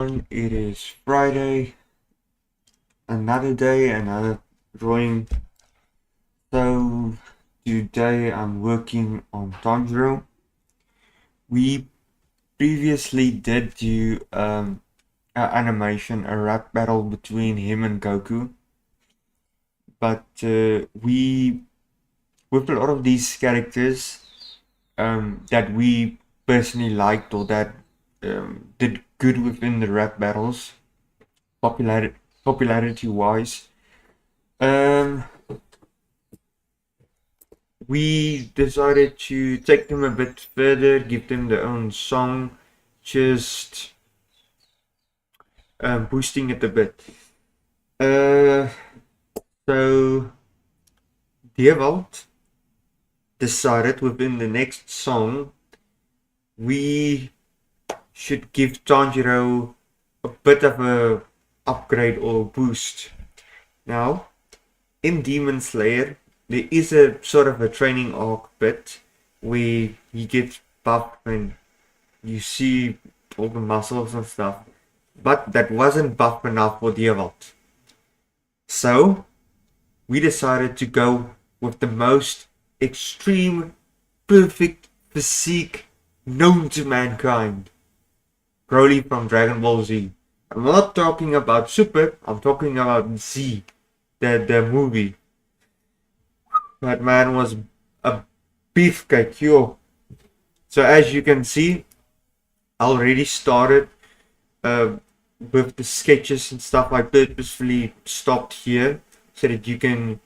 It is Friday, another day, another drawing. So today I'm working on Tanjiro. We previously did do an animation, a rap battle between him and Goku, but we, with a lot of these characters that we personally liked or that did good within the rap battles, popularity wise. We decided to take them a bit further, give them their own song, just boosting it a bit. So Dewald decided within the next song we should give Tanjiro a bit of a upgrade or boost. Now, in Demon Slayer, there is a sort of a training arc bit where he gets buffed and you see all the muscles and stuff, but that wasn't buff enough for Dewald. So we decided to go with the most extreme, perfect physique known to mankind. Broly from Dragon Ball Z. I'm not talking about Super, I'm talking about Z, the movie. That man was a beefcake, yo. So as you can see, I already started with the sketches and stuff. I purposefully stopped here so that you can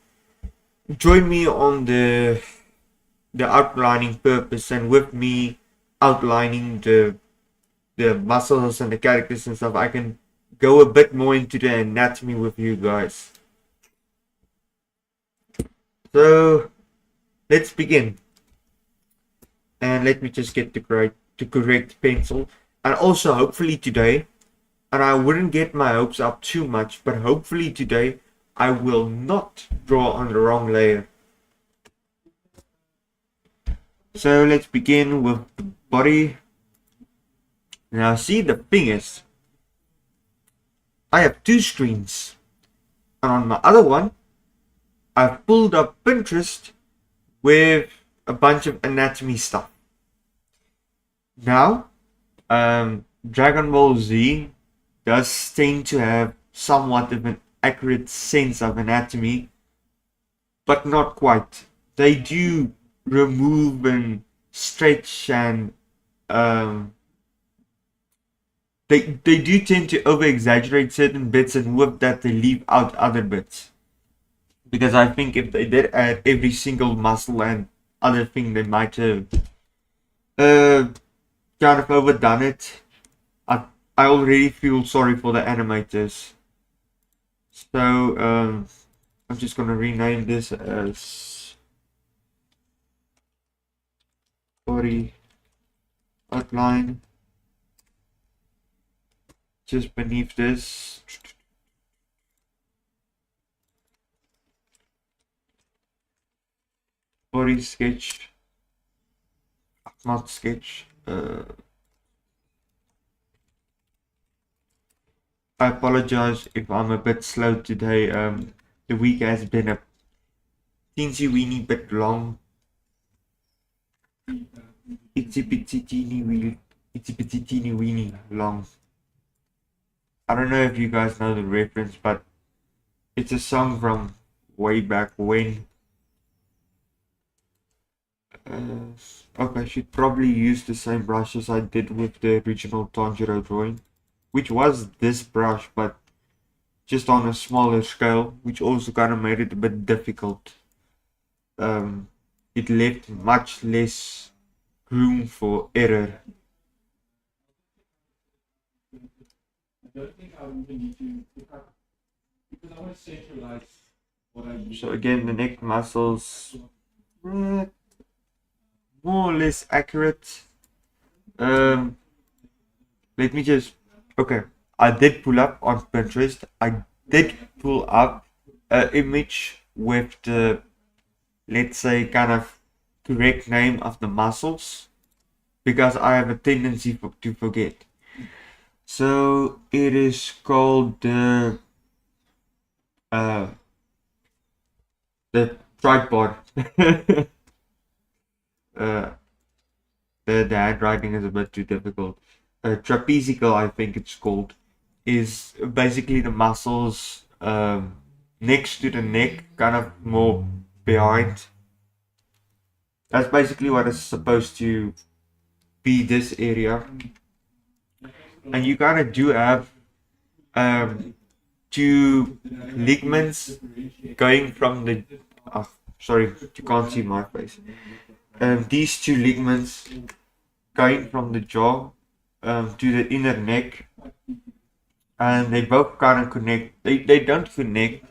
join me on the outlining purpose, and with me outlining the muscles and the characters and stuff, I can go a bit more into the anatomy with you guys. So let's begin. And let me just get the correct pencil. And also hopefully today, and I wouldn't get my hopes up too much, but hopefully today I will not draw on the wrong layer. So let's begin with the body. Now see, the thing is, I have two screens, and on my other one I've pulled up Pinterest with a bunch of anatomy stuff. Now, Dragon Ball Z does tend to have somewhat of an accurate sense of anatomy, but not quite. They do remove and stretch, and they do tend to over exaggerate certain bits, and with that they leave out other bits. Because I think if they did add every single muscle and other thing, they might have kind of overdone it. I already feel sorry for the animators. So I'm just gonna rename this as body outline. Just beneath this, body sketch, not sketch. I apologize if I'm a bit slow today. The week has been a teensy weeny bit long. Itsy bitsy teeny weeny long. I don't know if you guys know the reference, but it's a song from way back when. Okay, I should probably use the same brush as I did with the original Tanjiro drawing, which was this brush, but just on a smaller scale, which also kind of made it a bit difficult. It left much less room for error. So again, the neck muscles, more or less accurate. Let me just, okay, I did pull up on Pinterest. I did pull up an image with the, let's say, kind of correct name of the muscles, because I have a tendency to forget. So it is called the tripod. uh, the handwriting is a bit too difficult. Trapezical, I think it's called, is basically the muscles next to the neck, kind of more behind. That's basically what is supposed to be this area. And you kind of do have two ligaments going from the. Sorry, you can't see my face. These two ligaments going from the jaw to the inner neck, and they both kind of connect. They don't connect,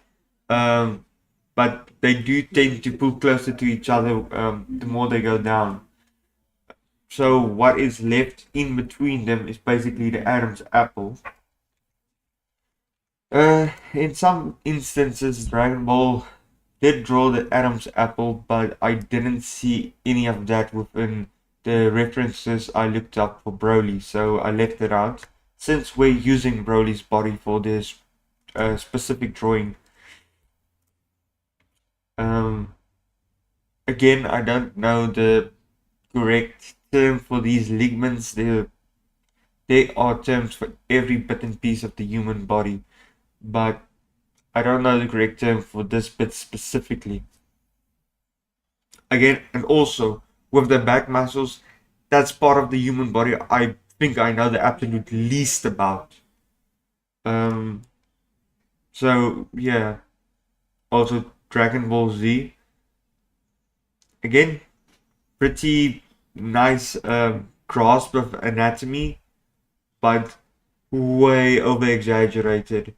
but they do tend to pull closer to each other the more they go down. So what is left in between them is basically the Adam's apple. In some instances, Dragon Ball did draw the Adam's apple, but I didn't see any of that within the references I looked up for Broly, so I left it out. Since we're using Broly's body for this specific drawing, um, again, I don't know the correct term for these ligaments. There are terms for every bit and piece of the human body, but I don't know the correct term for this bit specifically. Again, and also with the back muscles, that's part of the human body I think I know the absolute least about. Um, so yeah, also Dragon Ball Z. Again, pretty nice grasp of anatomy, but way over exaggerated.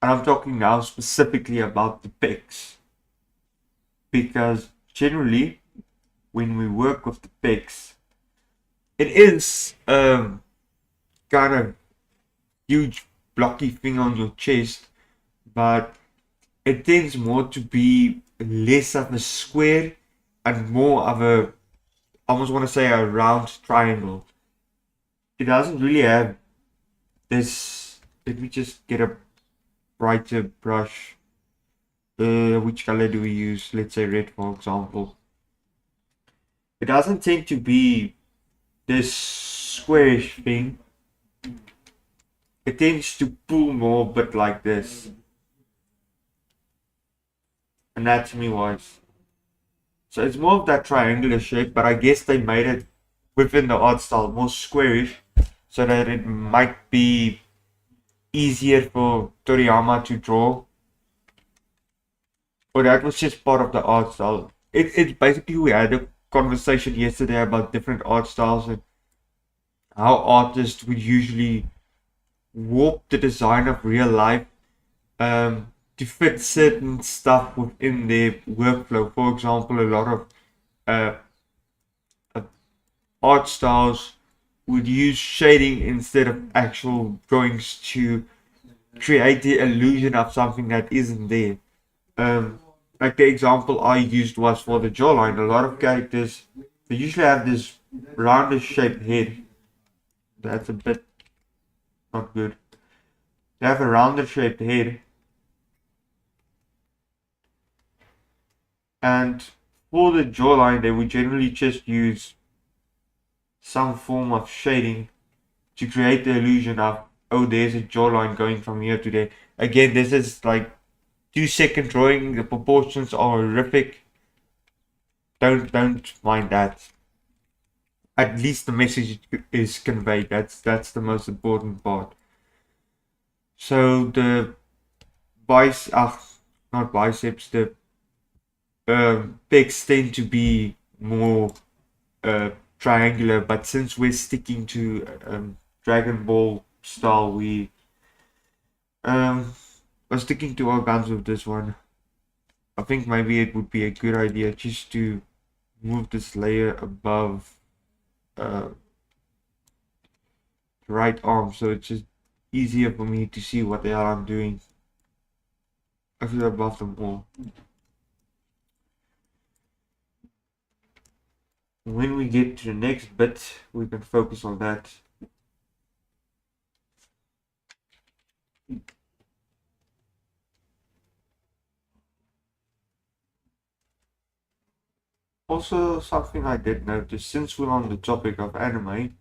And I'm talking now specifically about the pecs, because generally when we work with the pecs, it is kind of huge blocky thing on your chest, but it tends more to be less of a square and more of a, I almost want to say, a round triangle. It doesn't really have this. Let me just get a brighter brush. Which color do we use? Let's say red, for example. It doesn't tend to be this squarish thing. It tends to pull more, but like this, anatomy wise. So it's more of that triangular shape, but I guess they made it within the art style more squarish so that it might be easier for Toriyama to draw. Or that was just part of the art style. It's basically, we had a conversation yesterday about different art styles and how artists would usually warp the design of real life to fit certain stuff within their workflow. For example, a lot of uh, art styles would use shading instead of actual drawings to create the illusion of something that isn't there. Like the example I used was for the jawline. A lot of characters, they usually have this rounded shaped head. That's a bit not good. They have a rounded shaped head, and for the jawline, they would generally just use some form of shading to create the illusion of, oh, there's a jawline going from here to there. Again, this is like 2 second drawing. The proportions are horrific. Don't mind that. At least the message is conveyed. That's the most important part. So the not biceps. The pecs tend to be more triangular, but since we're sticking to Dragon Ball style, we are sticking to our guns with this one. I think maybe it would be a good idea just to move this layer above the right arm, so it's just easier for me to see what the hell I'm doing. I feel above them all. When we get to the next bit, we can focus on that. also something I did notice, since we're on the topic of anime,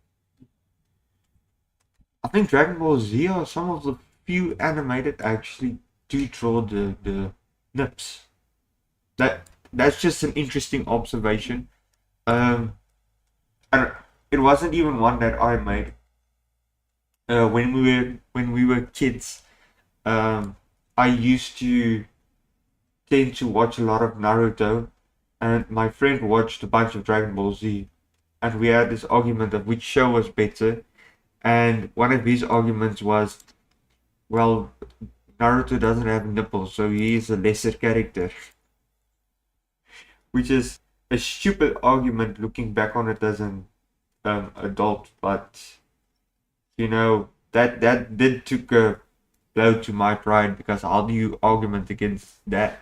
I think Dragon Ball Z are some of the few anime that actually do draw the nips. That's just an interesting observation. Um, and it wasn't even one that I made. When we were kids, I used to tend to watch a lot of Naruto, and my friend watched a bunch of Dragon Ball Z, and we had this argument of which show was better. And one of his arguments was, well, Naruto doesn't have nipples, so he is a lesser character, which is a stupid argument looking back on it as an adult, but that did took a blow to my pride, because how do you argument against that?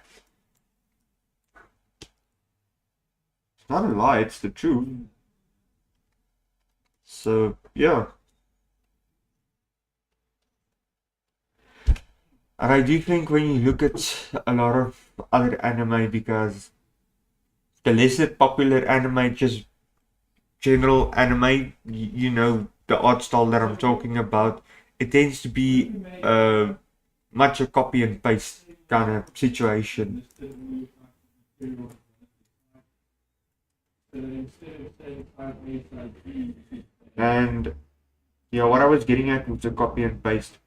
It's not a lie, it's the truth. So yeah, and I do think when you look at a lot of other anime, because the lesser popular anime, just general anime, the art style that I'm talking about, it tends to be much a copy and paste kind of situation. And yeah, what I was getting at with the copy and paste.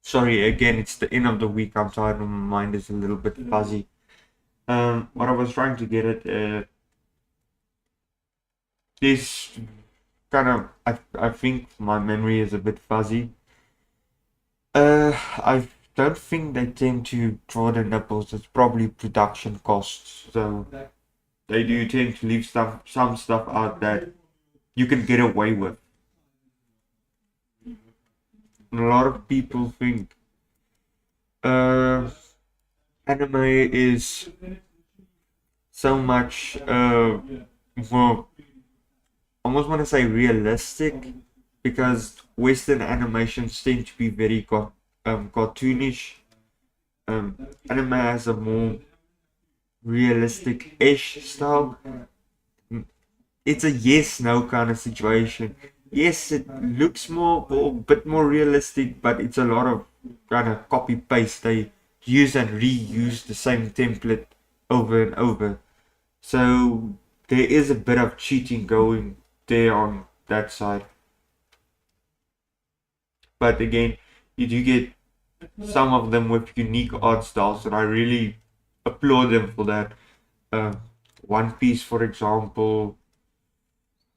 Sorry, again, it's the end of the week. I'm tired. My mind is a little bit fuzzy. What I was trying to get at is kind of. I think my memory is a bit fuzzy. I don't think they tend to draw the nipples. It's probably production costs. So they do tend to leave some stuff out that you can get away with. And a lot of people think uh, anime is so much more, almost want to say realistic, because Western animations tend to be very cartoonish. Anime has a more realistic-ish style. It's a yes-no kind of situation. Yes, it looks a bit more realistic, but it's a lot of kind of copy-paste. They use and reuse the same template over and over. So there is a bit of cheating going there on that side. But again, you do get some of them with unique art styles, and I really applaud them for that. Uh, One Piece, for example,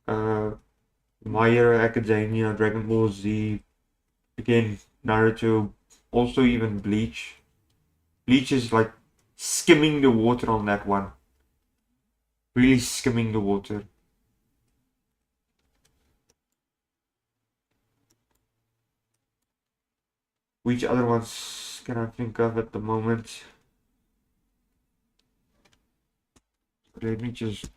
uh, My Hero Academia, Dragon Ball Z, again, Naruto, also even Bleach. Bleach is like skimming the water on that one. Really skimming the water. Which other ones can I think of at the moment? Let me just.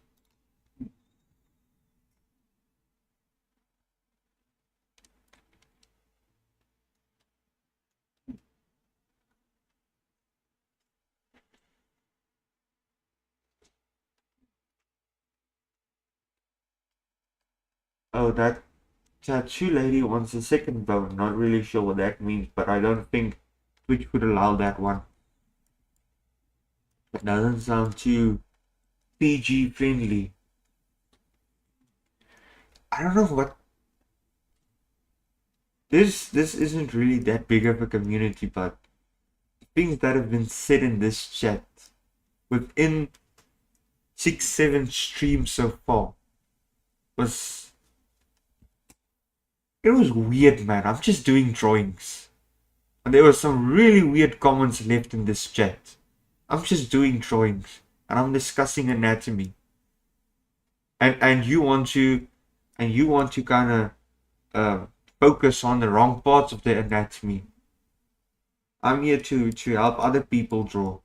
Oh, that tattoo lady wants a second bone. Not really sure what that means, but I don't think Twitch would allow that one. It doesn't sound too PG friendly. I don't know what. This isn't really that big of a community, but things that have been said in this chat within 6-7 streams so far was, it was weird, man. I'm just doing drawings, and there were some really weird comments left in this chat. I'm just doing drawings, and I'm discussing anatomy, and you want to kind of uh, focus on the wrong parts of the anatomy. I'm here to help other people draw.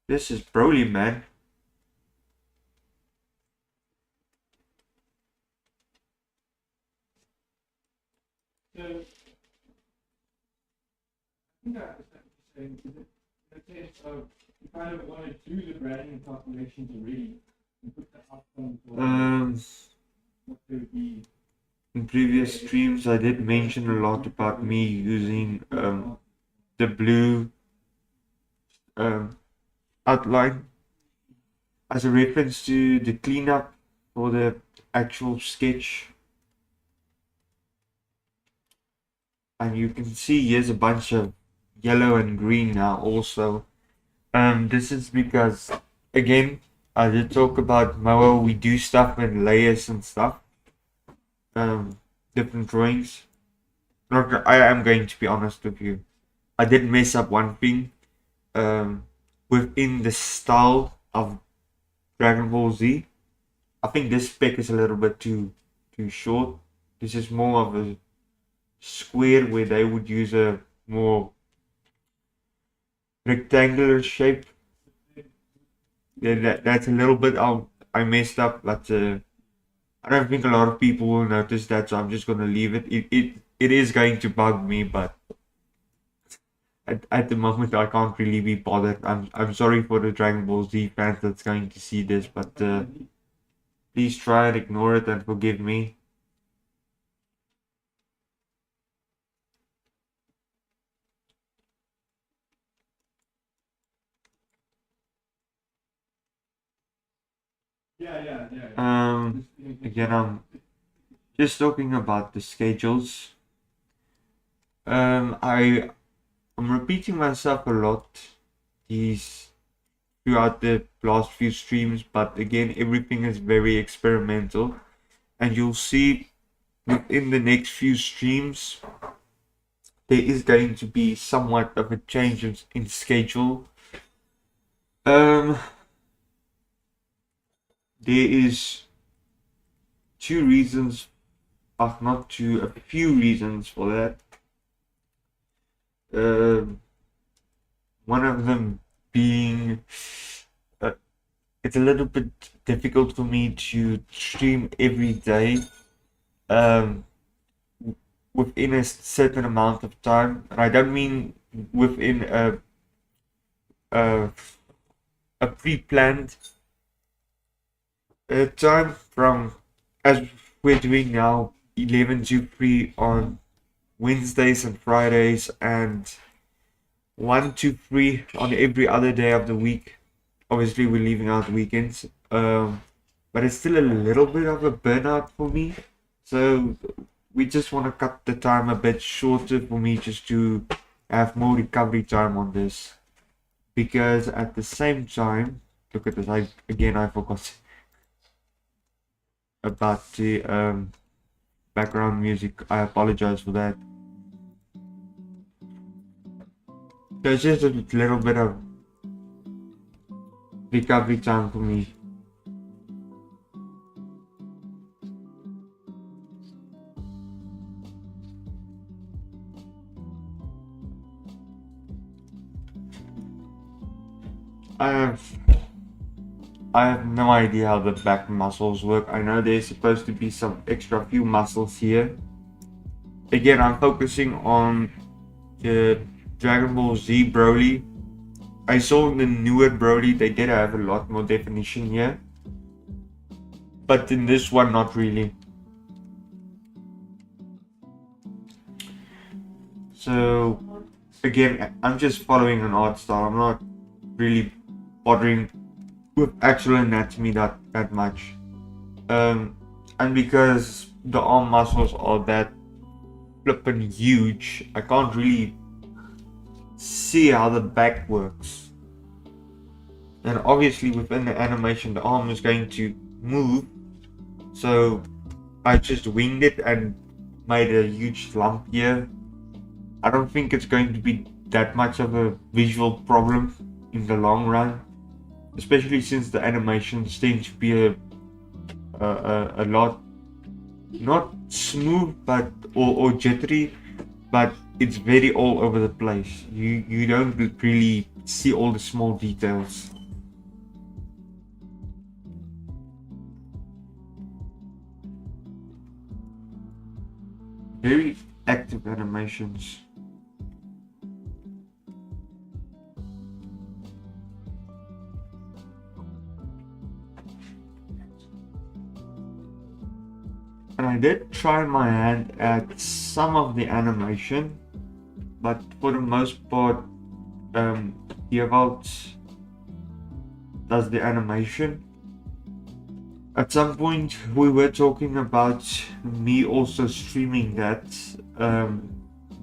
This is Broly, man. Okay, so you kind of want to do the branding calculations already and put the outcome for what could be. In previous streams, I did mention a lot about me using the blue outline as a reference to the cleanup for the actual sketch. And you can see here's a bunch of yellow and green now also. This is because, again, I did talk about Moa, we do stuff in layers and stuff. Different drawings. Not, I am going to be honest with you. I did mess up one thing. Within the style of Dragon Ball Z, I think this spec is a little bit too short. This is more of a square where they would use a more rectangular shape. Yeah, that's a little bit I messed up, but I don't think a lot of people will notice that, so I'm just gonna leave it. It is going to bug me, but at the moment I can't really be bothered. I'm sorry for the Dragon Ball Z fans that's going to see this, but please try and ignore it and forgive me. Yeah. Again, I'm just talking about the schedules. I'm repeating myself a lot these throughout the last few streams, but again, everything is very experimental, and you'll see within the next few streams there is going to be somewhat of a change in schedule. There is two reasons, not two, a few reasons for that. One of them being it's a little bit difficult for me to stream every day within a certain amount of time, and I don't mean within a, a pre-planned time from, as we're doing now, 11 to 3 on Wednesdays and Fridays, and 1 to 3 on every other day of the week. Obviously, we're leaving out weekends, but it's still a little bit of a burnout for me. So we just want to cut the time a bit shorter for me, just to have more recovery time on this. Because at the same time, look at this. I forgot about the background music. I apologize for that. There's just a little bit of recovery time for me. I have no idea how the back muscles work. I know there's supposed to be some extra few muscles here. Again, I'm focusing on the Dragon Ball Z Broly. I saw in the newer Broly they did have a lot more definition here, but in this one not really. So again, I'm just following an art style. I'm not really bothering with actual anatomy that much. And because the arm muscles are that flippin' huge, I can't really see how the back works. And obviously within the animation the arm is going to move, so I just winged it and made a huge lump here. I don't think it's going to be that much of a visual problem in the long run, especially since the animations tend to be a lot not smooth but or jittery, but it's very all over the place. You don't really see all the small details. Very active animations. did try my hand at some of the animation, but for the most part, Dewald does the animation. At some point, we were talking about me also streaming that,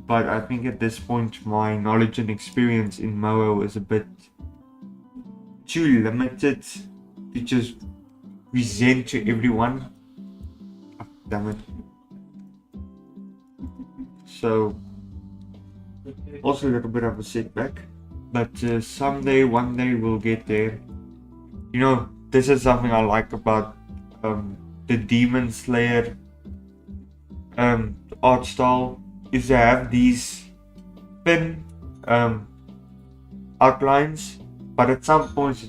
but I think at this point, my knowledge and experience in Moho is a bit too limited to just present to everyone. Oh, damn it. So, also a little bit of a setback, but someday, one day we'll get there. You know, this is something I like about the Demon Slayer art style, is they have these thin outlines, but at some points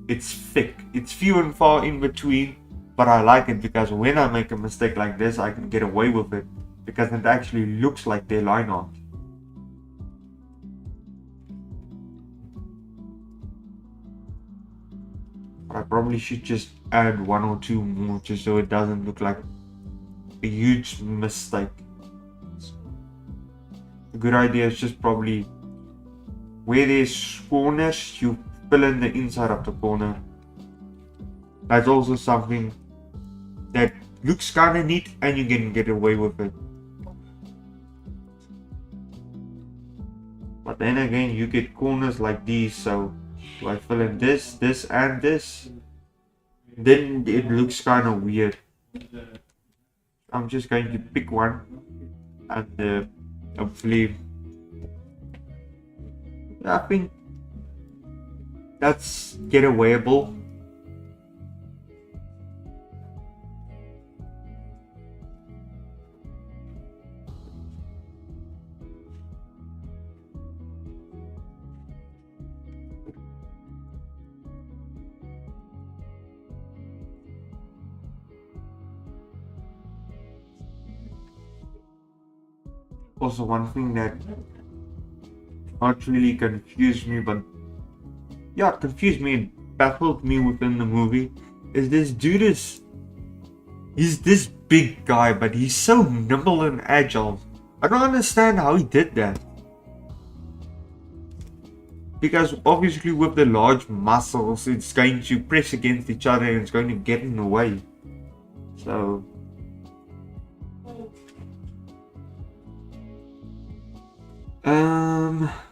it's thick. It's few and far in between, but I like it because when I make a mistake like this, I can get away with it because it actually looks like their line art. I probably should just add one or two more just so it doesn't look like a huge mistake. A good idea is just probably where there's corners, you fill in the inside of the corner. That's also something that looks kind of neat and you can get away with it. But then again, you get corners like these, so do I fill in this, this and this? Then it looks kind of weird. I'm just going to pick one and hopefully, I think that's getawayable. Also, one thing that not really confused me, but yeah, it confused me and baffled me within the movie, is this dude he's this big guy, but he's so nimble and agile. I don't understand how he did that. Because obviously with the large muscles, it's going to press against each other and it's going to get in the way. So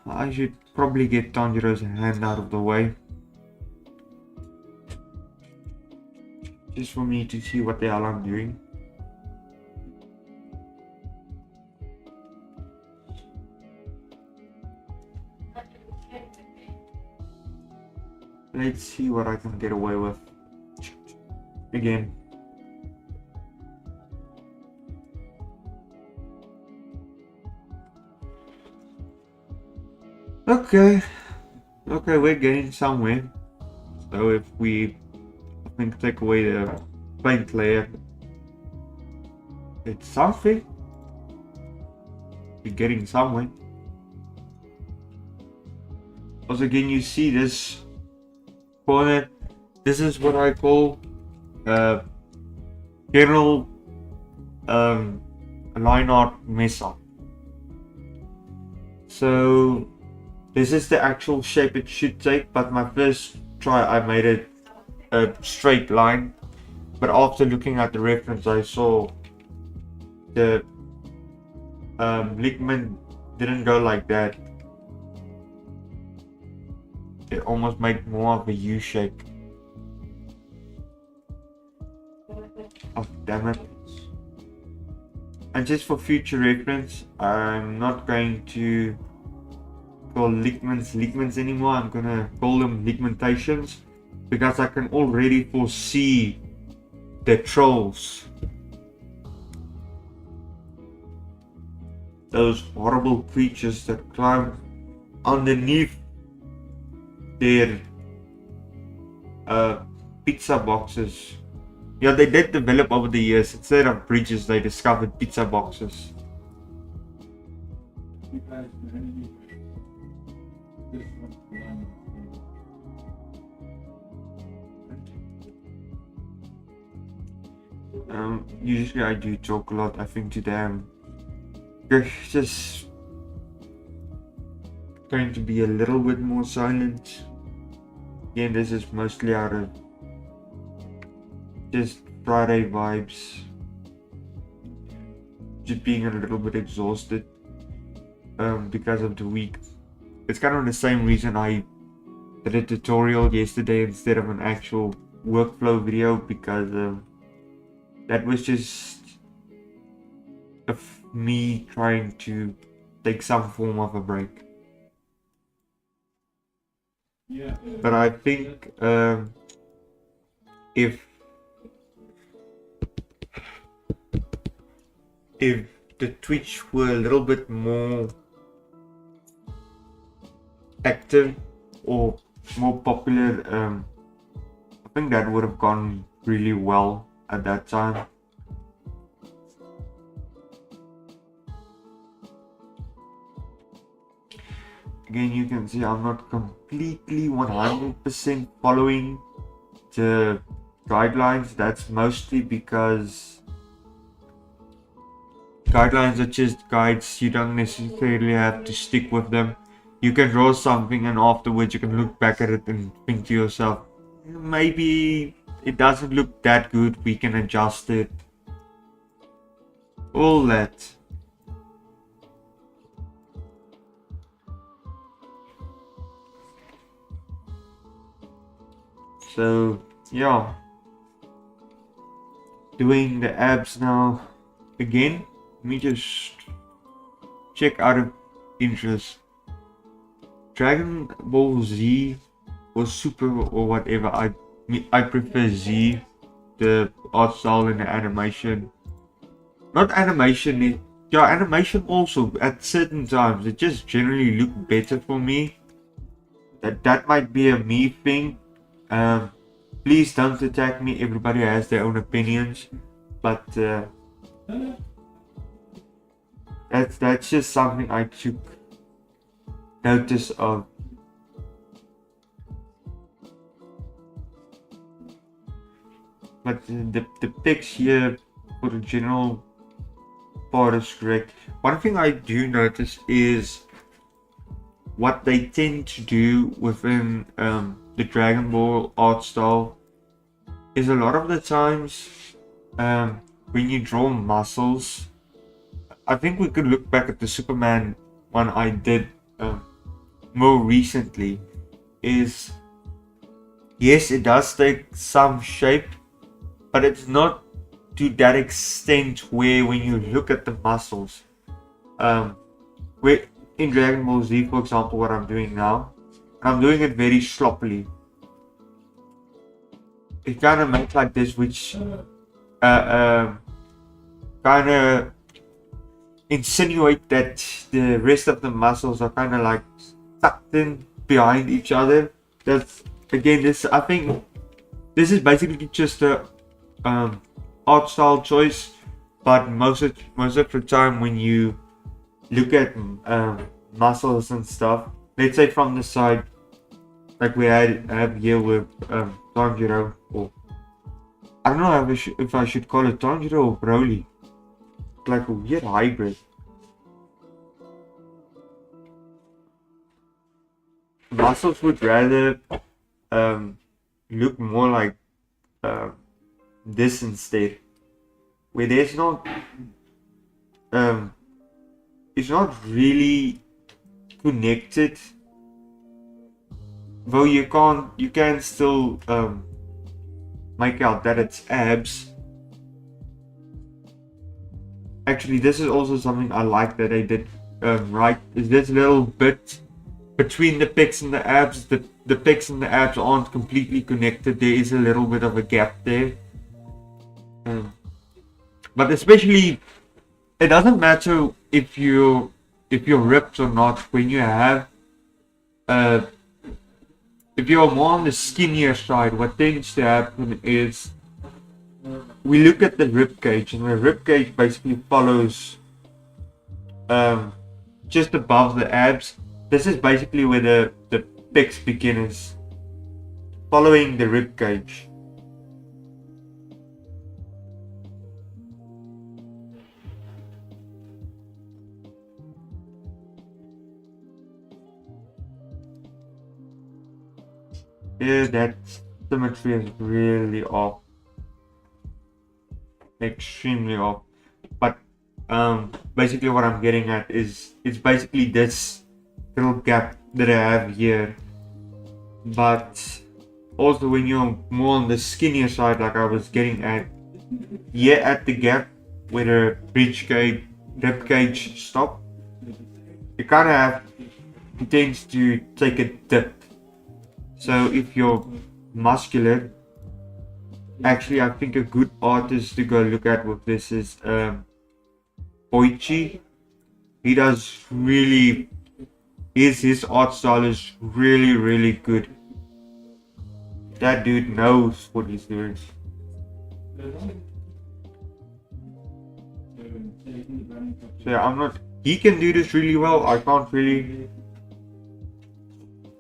I should probably get Tanjiro's hand out of the way. Just for me to see what the hell I'm doing. Let's see what I can get away with. Again. Okay, we're getting somewhere. So if we, I think, take away the paint layer, it's something. We're getting somewhere. Also, again, you see this corner. This is what I call general line art mess up. So this is the actual shape it should take, but my first try I made it a straight line, but after looking at the reference I saw the ligament didn't go like that. It almost made more of a U shape. Oh, damn it. And just for future reference, I'm not going to call ligaments anymore. I'm gonna call them ligmentations because I can already foresee the trolls. Those horrible creatures that climb underneath their pizza boxes. Yeah, they did develop over the years. Instead of bridges, they discovered pizza boxes. Usually I do talk a lot. I think today I'm just going to be a little bit more silent. Again, this is mostly out of just Friday vibes. Just being a little bit exhausted because of the week. It's kind of the same reason I did a tutorial yesterday instead of an actual workflow video, because that was just me trying to take some form of a break. Yeah. But I think if the Twitch were a little bit more active or more popular, I think that would have gone really well at that time. Again, you can see I'm not completely 100% following the guidelines. That's mostly because guidelines are just guides. You don't necessarily have to stick with them. You can draw something and afterwards you can look back at it and think to yourself, maybe it doesn't look that good, we can adjust it. All that. So yeah, doing the abs now again. Let me just check out of interest. Dragon Ball Z or Super or whatever. I prefer Z, the art style and the animation. Not animation, yeah, animation also at certain times. It just generally look better for me. That might be a me thing. Please don't attack me. Everybody has their own opinions, but that's just something I took notice of. But the pics here for the general part is correct. One thing I do notice is what they tend to do within the Dragon Ball art style is a lot of the times when you draw muscles. I think we could look back at the Superman one I did more recently. Is yes, it does take some shape, but it's not to that extent where when you look at the muscles, where in Dragon Ball Z, for example, what I'm doing now, I'm doing it very sloppily. It kind of makes like this, which kind of insinuate that the rest of the muscles are kind of like tucked in behind each other. That's again, this I think this is basically just a art style choice, but most of the time when you look at muscles and stuff, let's say from the side, like we have here with Tanjiro, or I don't know if I should call it Tanjiro or Broly, like a weird hybrid. Muscles would rather look more like this instead, where there's not it's not really connected, though you can still make out that it's abs. Actually, this is also something I like that they did right, is this little bit between the pecs and the abs. The pecs and the abs aren't completely connected. There is a little bit of a gap there. But especially, it doesn't matter if you're ripped or not. When you have, if you're more on the skinnier side, what tends to happen is we look at the rib cage, and the rib cage basically follows just above the abs. This is basically where the pecs begin, is following the rib cage. Yeah, that symmetry is really off. Extremely off. But basically what I'm getting at is it's basically this little gap that I have here. But also when you're more on the skinnier side, like I was getting at, here at the gap where the rib cage stop, you kind of have, it tends to take a dip. So if you're muscular, actually I think a good artist to go look at with this is E.I.E. He does really, his art style is really good. That dude knows what he's doing. So yeah, I'm not, he can do this really well, I can't really.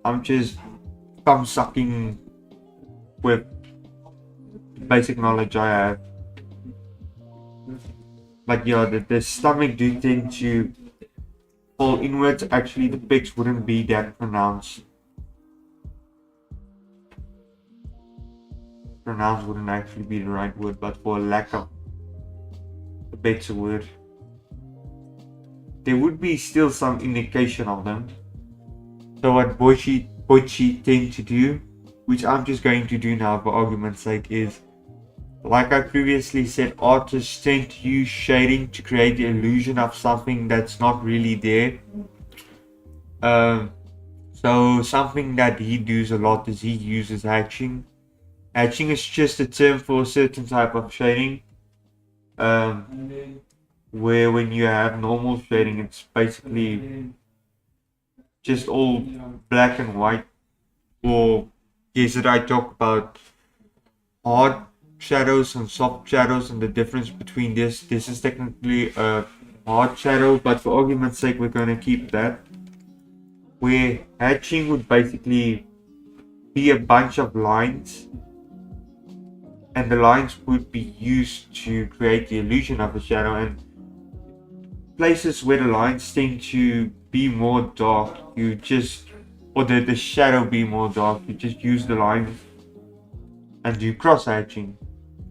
I'm just thumb sucking with basic knowledge I have. But yeah, the stomach do tend to fall inwards. Actually, the pecs wouldn't be that pronounced. Pronounced wouldn't actually be the right word, but for lack of a better word, there would be still some indication of them. So what Boichi tend to do, which I'm just going to do now for argument's sake, is, like I previously said, artists tend to use shading to create the illusion of something that's not really there. So something that he does a lot is he uses hatching. Hatching is just a term for a certain type of shading. Where when you have normal shading, it's basically just all black and white. Or yes, that I talk about hard shadows and soft shadows and the difference between this. This is technically a hard shadow, but for argument's sake, we're going to keep that. Where hatching would basically be a bunch of lines, and the lines would be used to create the illusion of a shadow. And places where the lines tend to be more dark, you just, or the shadow be more dark, you just use the lines and do cross hatching.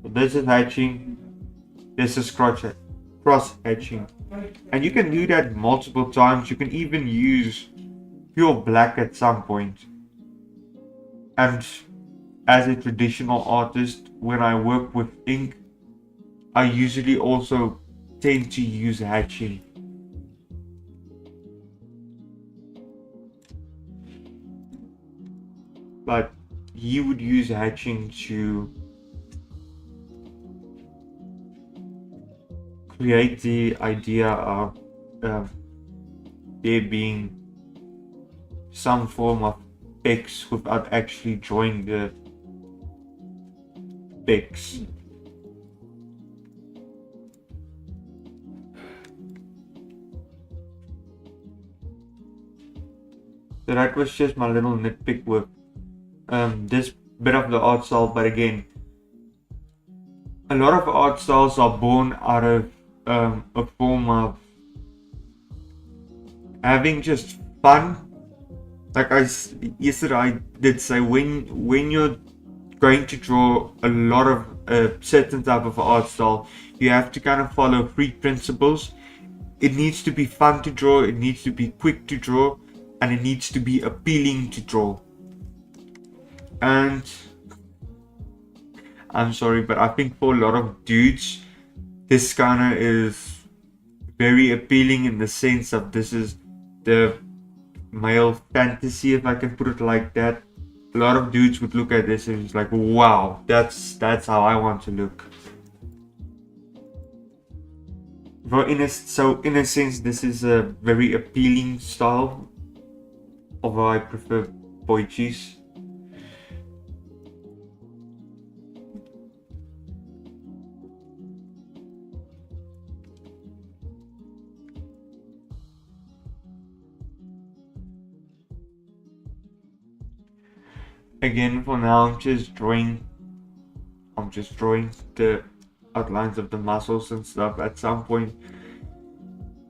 So this is hatching, this is cross hatching, and you can do that multiple times. You can even use pure black at some point. And as a traditional artist, when I work with ink, I usually also tend to use hatching. But you would use hatching to create the idea of there being some form of pecs without actually drawing the pecs. So that was just my little nitpick with this bit of the art style. But again, a lot of art styles are born out of a form of having just fun. Like yesterday I did say, when you're going to draw a lot of a certain type of art style, you have to kind of follow 3 principles. It needs to be fun to draw, it needs to be quick to draw, and it needs to be appealing to draw. And I'm sorry, but I think for a lot of dudes, this kind of is very appealing in the sense of this is the male fantasy, if I can put it like that. A lot of dudes would look at this and it's like, wow, that's how I want to look. So in a sense, this is a very appealing style, although I prefer Boichi's. Again, for now, I'm just drawing the outlines of the muscles and stuff. At some point,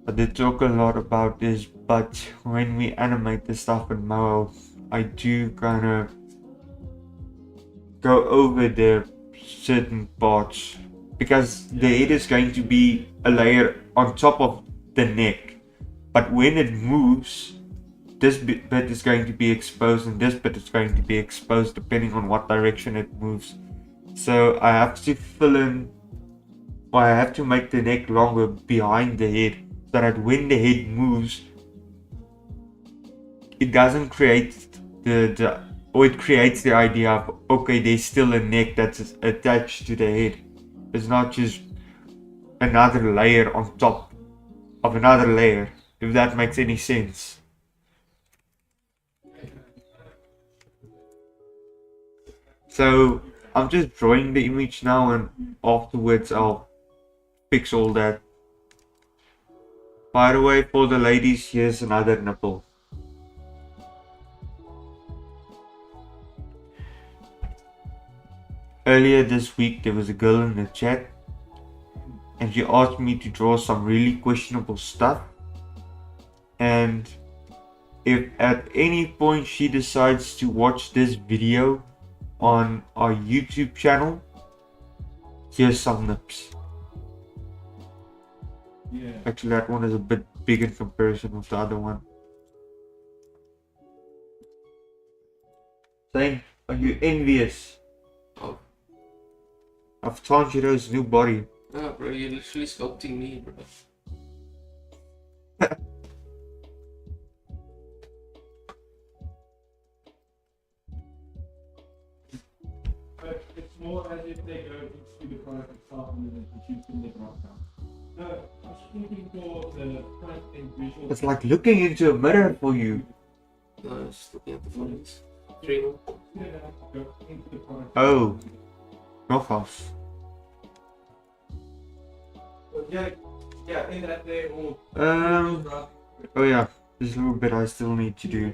I did talk a lot about this, but when we animate the stuff in Moho, I do kind of go over the certain parts, because the head is going to be a layer on top of the neck, but when it moves, this bit is going to be exposed and this bit is going to be exposed depending on what direction it moves. So I have to fill in, or I have to make the neck longer behind the head, so that when the head moves, it doesn't create or it creates the idea of, okay, there's still a neck that's attached to the head. It's not just another layer on top of another layer, if that makes any sense. So I'm just drawing the image now, and afterwards I'll fix all that. By the way, for the ladies, here's another nipple. Earlier this week, there was a girl in the chat, and she asked me to draw some really questionable stuff. And if at any point she decides to watch this video on our YouTube channel, here's some nips. Yeah. Actually, that one is a bit big in comparison with the other one. Saying, are you envious of Tanjiro's new body? Ah, bro, you're literally sculpting me, bro. But it's more as if they go into the product itself and then they shoot in the drop down. No, I was thinking for the front end visual. It's like looking into a mirror for you. No, I was just looking at the photos. 3 more. Go into the product. Oh, nogals. Yeah, in that there or Oh yeah, there's a little bit I still need to do.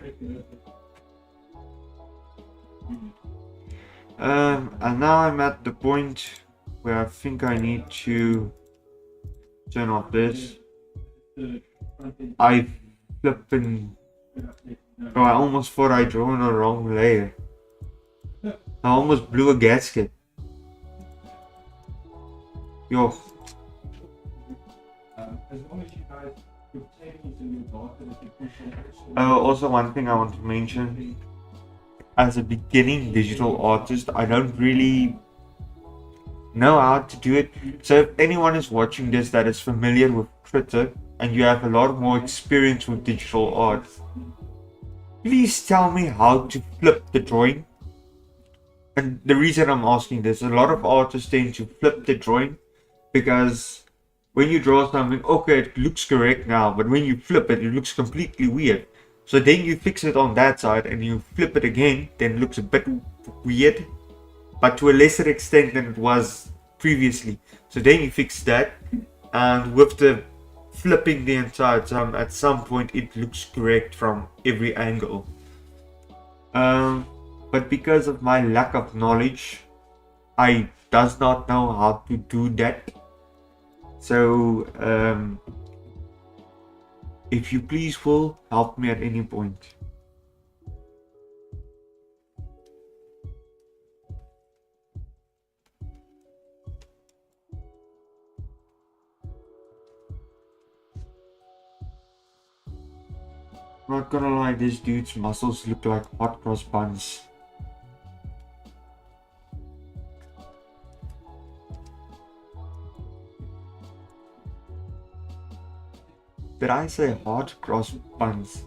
And now I'm at the point where I think I need to turn off this. I flippin'... Oh, I almost thought I drew on a wrong layer. I almost blew a gasket. Yo. As long as you guys put tables in your data that you push on. Also, one thing I want to mention. As a beginning digital artist, I don't really know how to do it. So if anyone is watching this that is familiar with Twitter and you have a lot more experience with digital art, please tell me how to flip the drawing. And the reason I'm asking this, a lot of artists tend to flip the drawing because when you draw something, okay, it looks correct now, but when you flip it, it looks completely weird. So then you fix it on that side and you flip it again, then it looks a bit weird, but to a lesser extent than it was previously. So then you fix that, and with the flipping the entire time, at some point it looks correct from every angle. But because of my lack of knowledge, I does not know how to do that. So if you please will help me at any point. Not gonna lie, this dude's muscles look like hot cross buns. Did I say hot cross buns?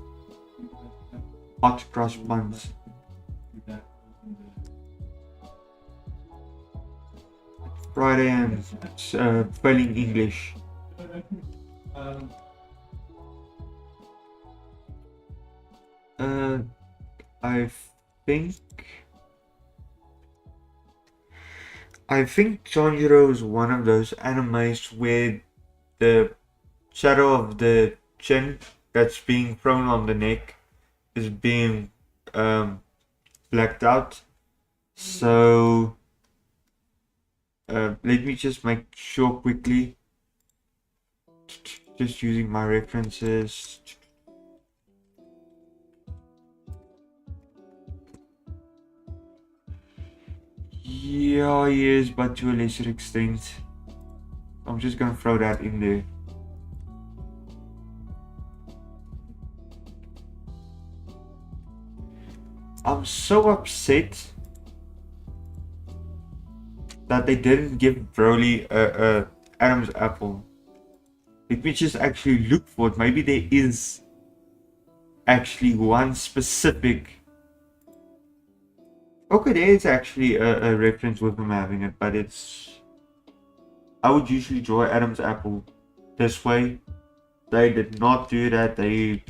Hot cross buns. Friday and spelling English. I think Tanjiro is one of those animes where the shadow of the chin that's being thrown on the neck is being blacked out. So let me just make sure quickly, just using my references. E.I.E is, but to a lesser extent. I'm just gonna throw that in there. I'm so upset that they didn't give Broly a Adam's apple. Let me just actually look for it. Maybe there is actually one specific. Okay, there is actually a reference with him having it, but it's. I would usually draw Adam's apple this way. They did not do that. They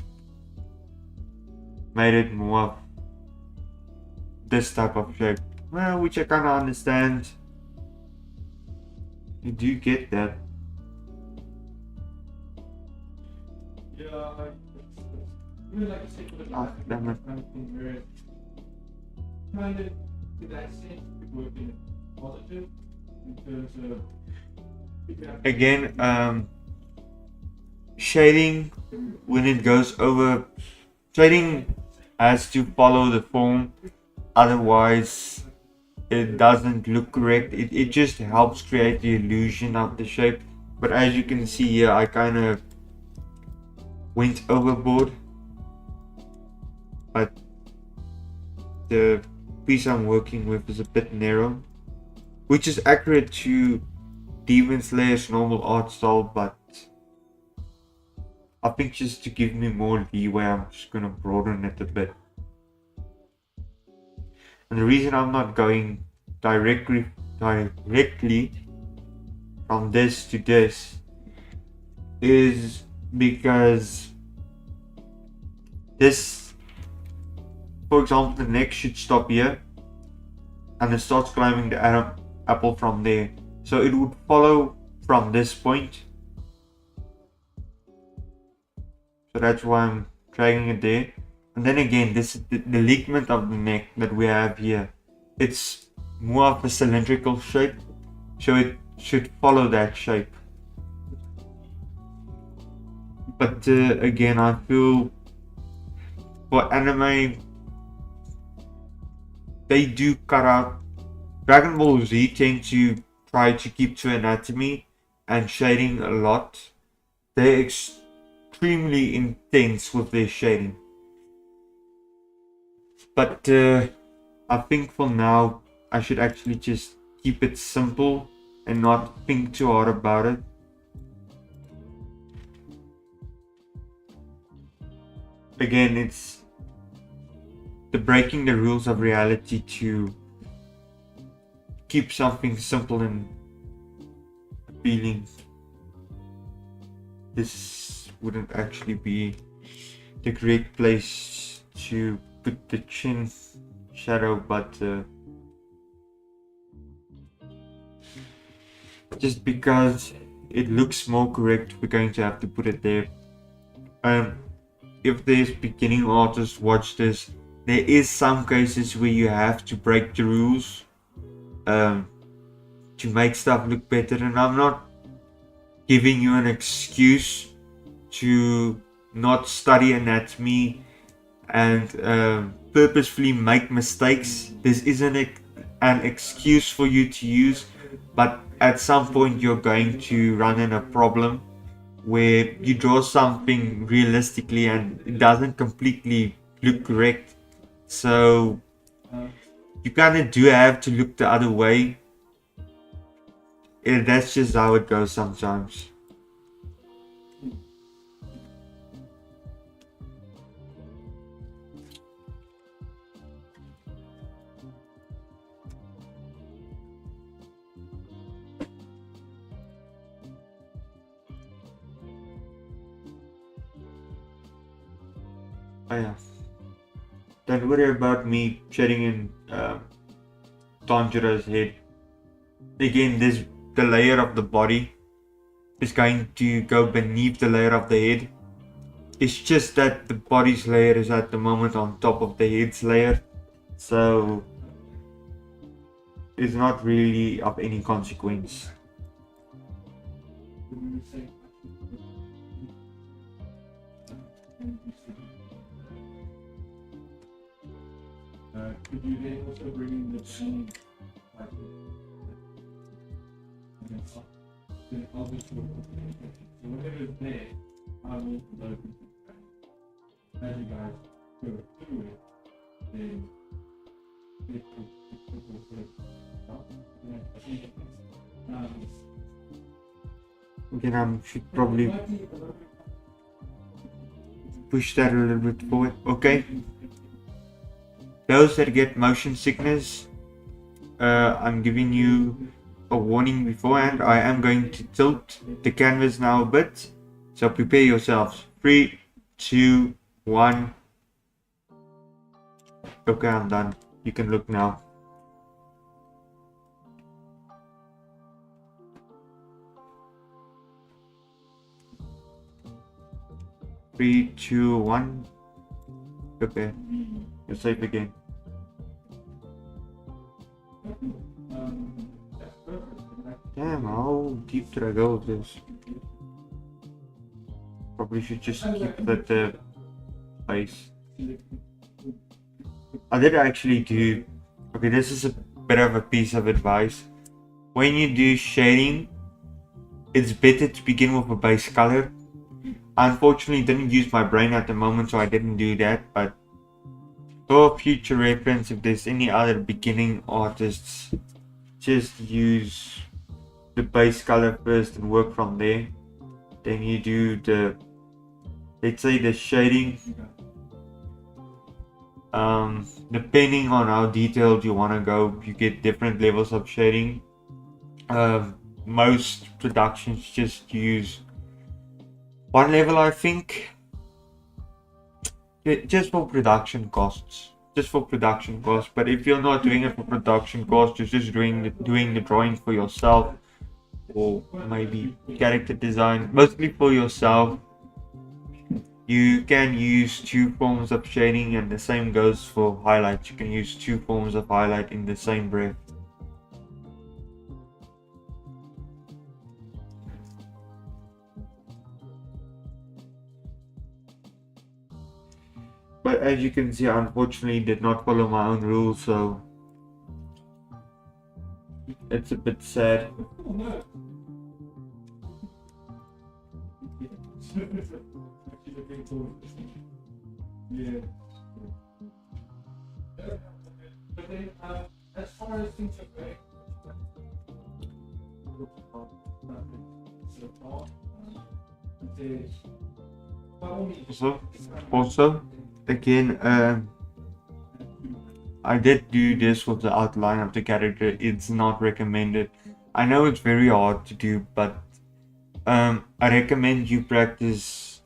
made it more of this type of shape. Well, which I kind of understand. You do get that. Yeah, I really like to say for the Damn it. kind of thing where kind of to that sense working positive in terms of Again, shading when it goes over, shading has to follow the form, otherwise it doesn't look correct. It just helps create the illusion of the shape, but as you can see here, I kind of went overboard, but the piece I'm working with is a bit narrow, which is accurate to Demon Slayer's normal art style, but I think just to give me more leeway, I'm just gonna broaden it a bit. And the reason I'm not going directly from this to this is because this, for example, the neck should stop here and it starts climbing the apple from there. So it would follow from this point. So that's why I'm dragging it there. And then again, this the ligament of the neck that we have here. It's more of a cylindrical shape, so it should follow that shape. But again, I feel for anime, they do cut out. Dragon Ball Z tend to try to keep to anatomy and shading a lot. They're extremely intense with their shading. But I think for now, I should actually just keep it simple and not think too hard about it. Again, it's the breaking the rules of reality to keep something simple and appealing. This wouldn't actually be the correct place to put the chin shadow, but just because it looks more correct, we're going to have to put it there. If there's beginning artists watch this, there is some cases where you have to break the rules to make stuff look better, and I'm not giving you an excuse to not study anatomy and purposefully make mistakes. This isn't an excuse for you to use, but at some point you're going to run in a problem where you draw something realistically and it doesn't completely look correct. So you kind of do have to look the other way. That's just how it goes sometimes. Oh yeah. Don't worry about me shading in Tanjiro's head. Again, the layer of the body is going to go beneath the layer of the head. It's just that the body's layer is at the moment on top of the head's layer, so it's not really of any consequence. Could you then also bring in the pain, like I'll just do it. So whatever's there, I'll need to load it. As you guys go through it, then it will sort of stop. Then I should probably push that a little bit forward. Okay. Those that get motion sickness, I'm giving you a warning beforehand. I am going to tilt the canvas now a bit, so prepare yourselves. 3, 2, 1. Okay, I'm done. You can look now. Three, two, one. Okay, you're safe again. Damn, how deep did I go with this? Probably should just keep that space. I did actually do. Okay, this is a bit of a piece of advice. When you do shading, it's better to begin with a base color. I unfortunately didn't use my brain at the moment, so I didn't do that, but for future reference, if there's any other beginning artists, just use the base color first and work from there. Then you do the, let's say, the shading. Depending on how detailed you want to go, you get different levels of shading. Most productions just use one level, I think, just for production costs. But if you're not doing it for production costs, you're just doing the drawing for yourself, or maybe character design, mostly for yourself, you can use 2 forms of shading, and the same goes for highlights. You can use 2 forms of highlight in the same breath. But as you can see, I unfortunately did not follow my own rules, so it's a bit sad. Yeah. But then, as far as things are going, Also, again, I did do this with the outline of the character. It's not recommended. I know it's very hard to do, but I recommend you practice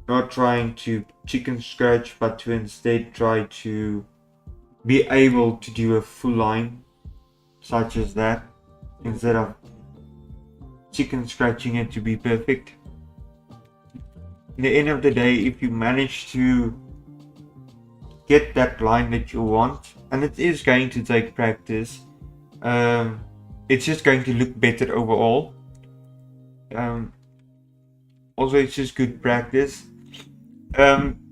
not trying to chicken scratch, but to instead try to be able to do a full line such as that, instead of chicken scratching it to be perfect. In the end of the day, if you manage to get that line that you want, and it is going to take practice, it's just going to look better overall. Also, it's just good practice.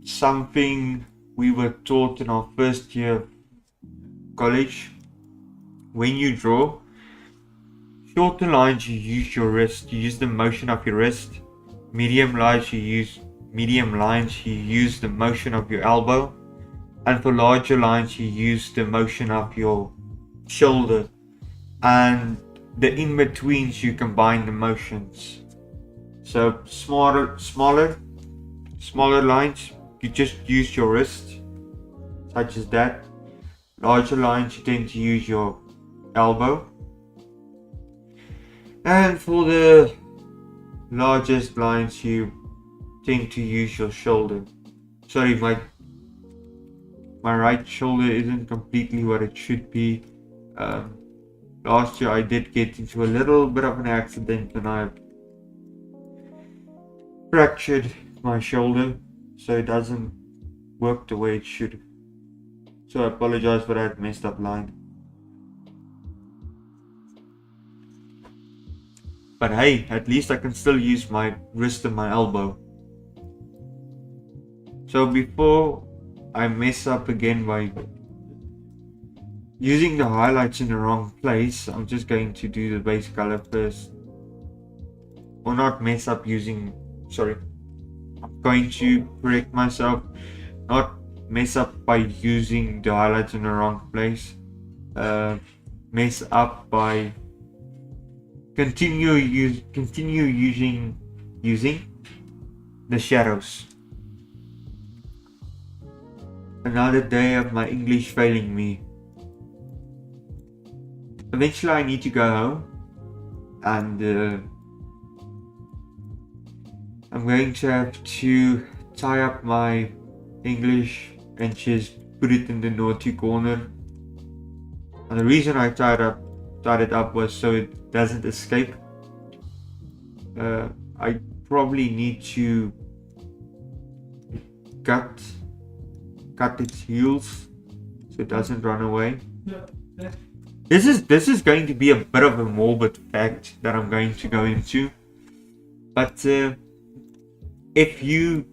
Something we were taught in our first year of college: when you draw shorter lines, you use your wrist, you use the motion of your wrist. Medium lines, you use the motion of your elbow, and for larger lines you use the motion of your shoulder, and the in-betweens you combine the motions. So smaller lines, you just use your wrist, such as that. Larger lines, you tend to use your elbow, and for the largest lines you tend to use your shoulder. Sorry, my right shoulder isn't completely what it should be. Last year I did get into a little bit of an accident and I fractured my shoulder, so it doesn't work the way it should. So I apologize for that messed up line. But hey, at least I can still use my wrist and my elbow. So before I mess up again by using the highlights in the wrong place, I'm just going to do the base color first. or not mess up using, sorry, I'm going to correct myself, not mess up by using the highlights in the wrong place, mess up by continue using the shadows. Another day of my English failing me. Eventually I need to go home, and I'm going to have to tie up my English and just put it in the naughty corner. And the reason I tied it up was so it doesn't escape. I probably need to cut its heels so it doesn't run away. This is going to be a bit of a morbid fact that I'm going to go into, but if you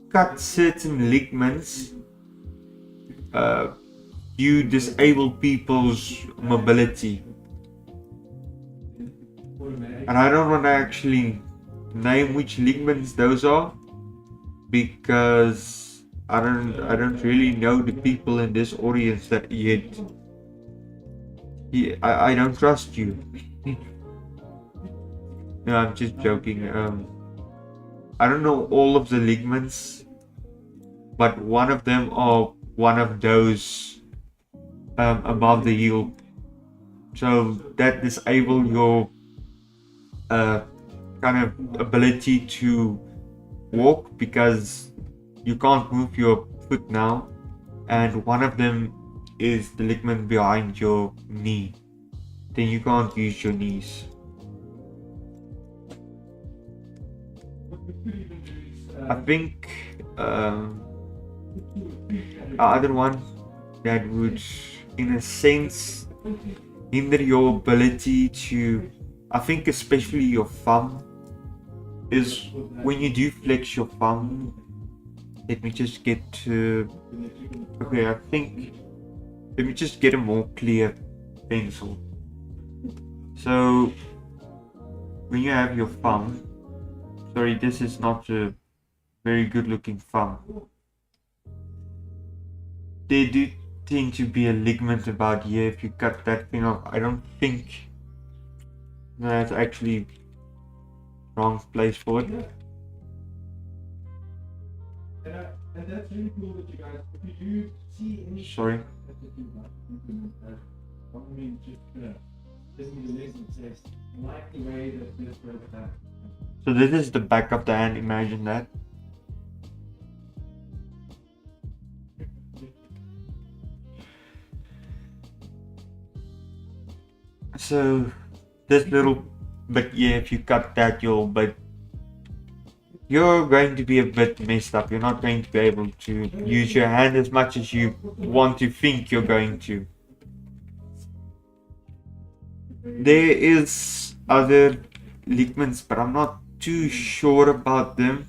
cut certain ligaments, you disable people's mobility. And I don't want to actually name which ligaments those are, because I don't really know the people in this audience that yet. I don't trust you. No, I'm just joking. I don't know all of the ligaments, but one of them are one of those above the heel. So that disable your kind of ability to walk, because you can't move your foot now, and one of them is the ligament behind your knee. Then you can't use your knees. I think the other one that would, in a sense, hinder your ability to, I think especially your thumb, is when you do flex your thumb. Let me just get to, okay, I think, let me just get a more clear pencil. So when you have your thumb, sorry, this is not a very good looking thumb. There do tend to be a ligament about here. If you cut that thing off, I don't think that's actually wrong place for it. And that's really cool that you guys, if you do see any... Sorry. I mean, just the lesson says, like the way that this works out. So this is the back of the hand, imagine that. So this little bit here, if you cut that, you're going to be a bit messed up. You're not going to be able to use your hand as much as you want to think you're going to. There is other ligaments, but I'm not too sure about them.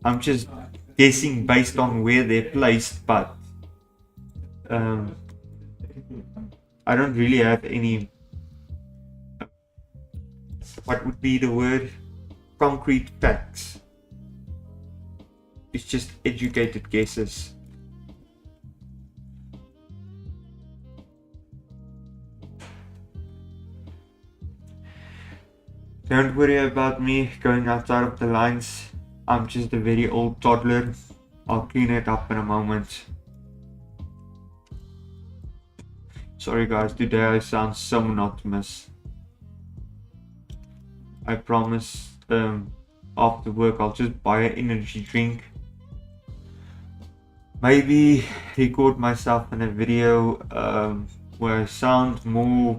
I'm just guessing based on where they're placed, but I don't really have any, what would be the word, concrete facts. It's just educated guesses. Don't worry about me going outside of the lines. I'm just a very old toddler. I'll clean it up in a moment. Sorry guys, today I sound so monotonous. I promise after work I'll just buy an energy drink. Maybe record myself in a video where I sound more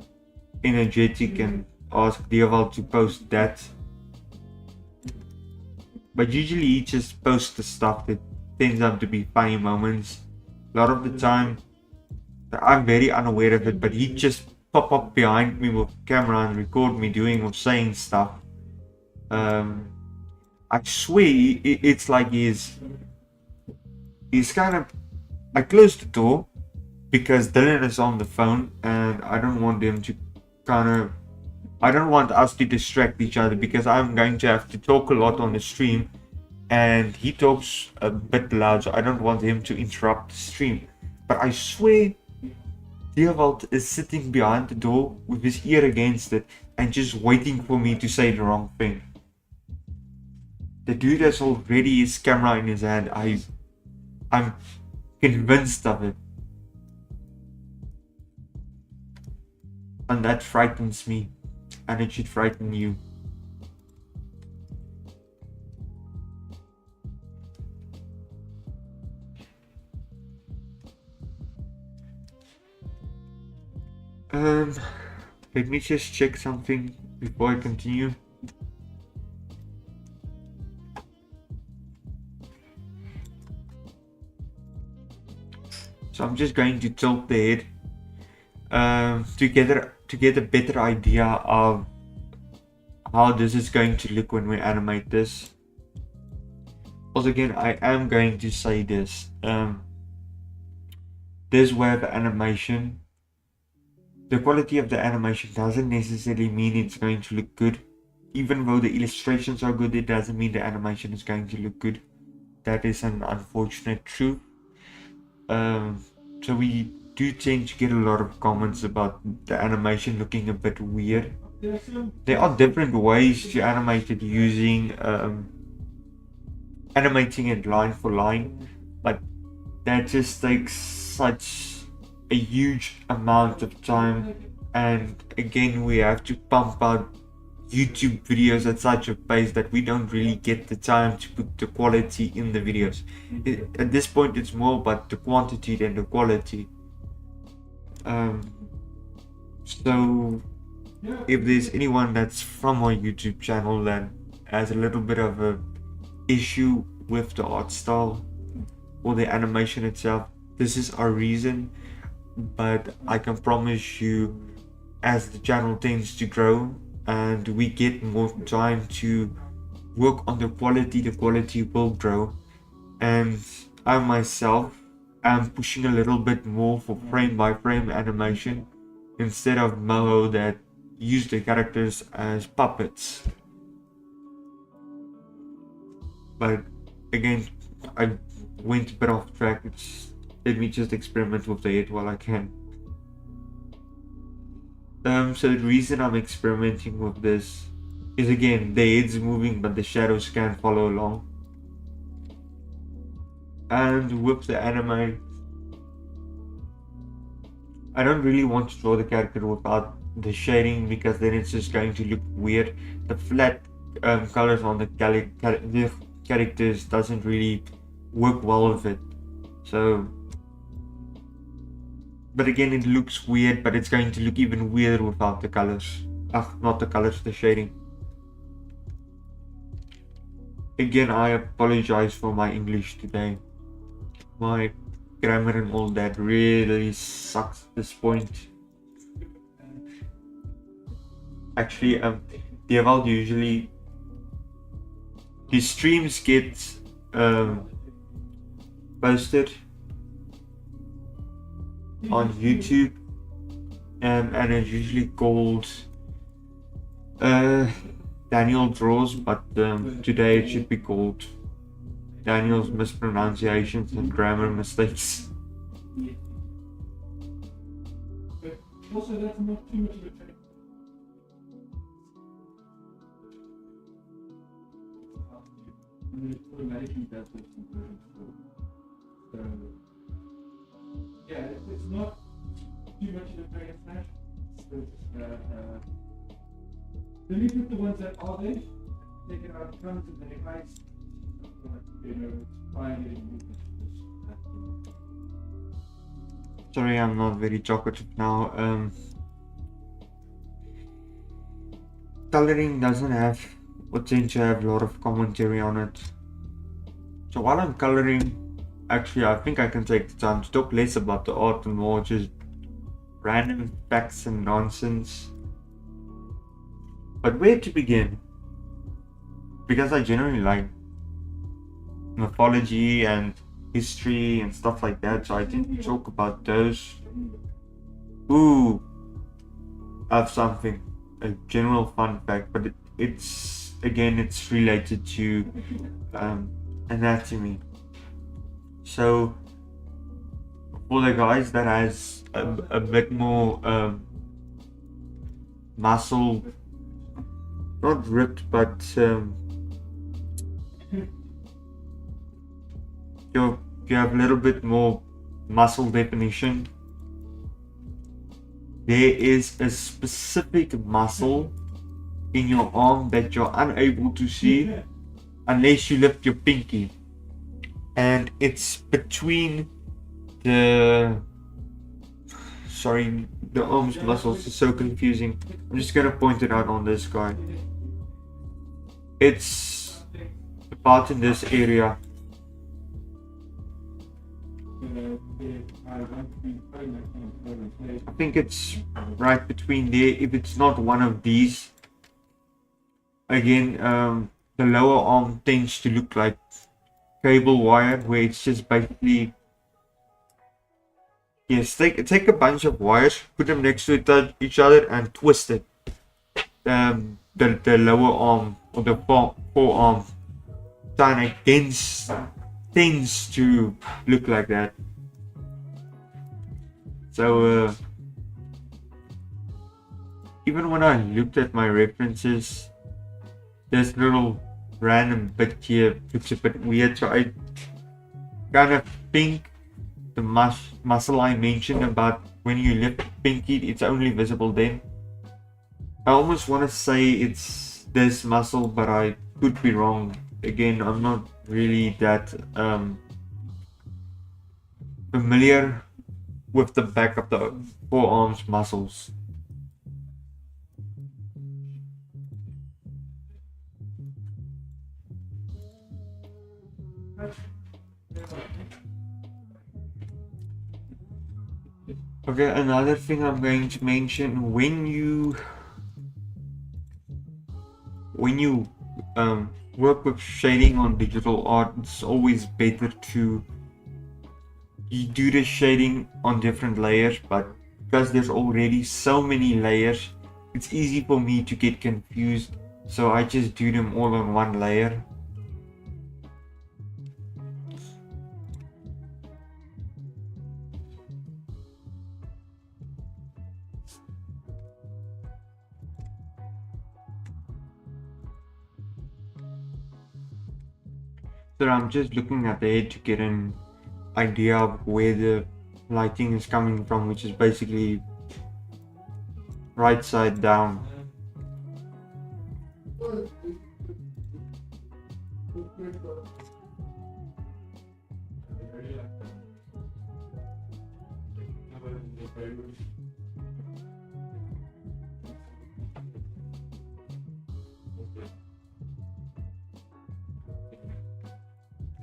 energetic and ask Daniël to post that. But usually he just posts the stuff that turns out to be funny moments. A lot of the time I'm very unaware of it, but he just pop up behind me with camera and record me doing or saying stuff. I swear it's like he's kind of, I closed the door because Dylan is on the phone and I don't want him to kind of, I don't want us to distract each other because I'm going to have to talk a lot on the stream, and he talks a bit loud, so I don't want him to interrupt the stream. But I swear, Dewald is sitting behind the door with his ear against it and just waiting for me to say the wrong thing. The dude has already his camera in his hand. I'm convinced of it. And that frightens me. And it should frighten you. Let me just check something before I continue. So I'm just going to tilt the head to get a better idea of how this is going to look when we animate this. Also, again, I am going to say this. This way of animation, the quality of the animation doesn't necessarily mean it's going to look good. Even though the illustrations are good, it doesn't mean the animation is going to look good. That is an unfortunate truth. So we do tend to get a lot of comments about the animation looking a bit weird. There are different ways to animate it using animating it line for line, but that just takes such a huge amount of time, and again we have to pump out YouTube videos at such a pace that we don't really get the time to put the quality in the videos. At this point it's more about the quantity than the quality. So if there's anyone that's from my YouTube channel that has a little bit of a issue with the art style or the animation itself, this is our reason. But I can promise you, as the channel tends to grow and we get more time to work on the quality will grow. And I myself am pushing a little bit more for frame by frame animation instead of Moho that use the characters as puppets. But again, I went a bit off track. Let me just experiment with the head while I can. So the reason I'm experimenting with this is, again, the head's moving but the shadows can't follow along. And with the anime, I don't really want to draw the character without the shading because then it's just going to look weird. The flat colors on the characters doesn't really work well with it. So, but again, it looks weird, but it's going to look even weirder without the colors. Not the colors, the shading. Again, I apologize for my English today. My grammar and all that really sucks at this point. Actually, Dewald usually, his streams get posted on YouTube, and it's usually called Daniel Draws, but today it should be called Daniel's Mispronunciations and Grammar Mistakes. But also, that's not too much of a trick. It automatically does this conversion. So, yeah, it's not too much of a dragon smash. Delete with the ones that are there, take it out front and then it hides. Sorry, I'm not very talkative now. Coloring doesn't have or tend to have a lot of commentary on it. So while I'm coloring, actually I think I can take the time to talk less about the art and more just random facts and nonsense. But where to begin? Because I generally like mythology and history and stuff like that, so I tend to talk about those. Ooh, I have something. a general fun fact, but it's again, it's related to anatomy. So for the guys that has a bit more muscle, not ripped, but you have a little bit more muscle definition, there is a specific muscle in your arm that you're unable to see unless you lift your pinky, and it's between the arms muscles. Is so confusing. I'm just gonna point it out on this guy. It's about in this area. I think it's right between there. If it's not one of these, again, the lower arm tends to look like cable wire, where it's just basically, yes, take a bunch of wires, put them next to each other, and twist it. The lower arm or the forearm kind of tends to look like that. So even when I looked at my references, this little random bit here looks a bit weird, so I kind of think the muscle I mentioned about when you lift pinky, it's only visible then. I almost want to say it's this muscle, but I could be wrong. Again, I'm not really that familiar with the back of the forearms muscles. Okay, another thing I'm going to mention, when you work with shading on digital art, it's always better to do the shading on different layers, but because there's already so many layers, it's easy for me to get confused, so I just do them all on one layer. So I'm just looking at the head to get an idea of where the lighting is coming from, which is basically right side down.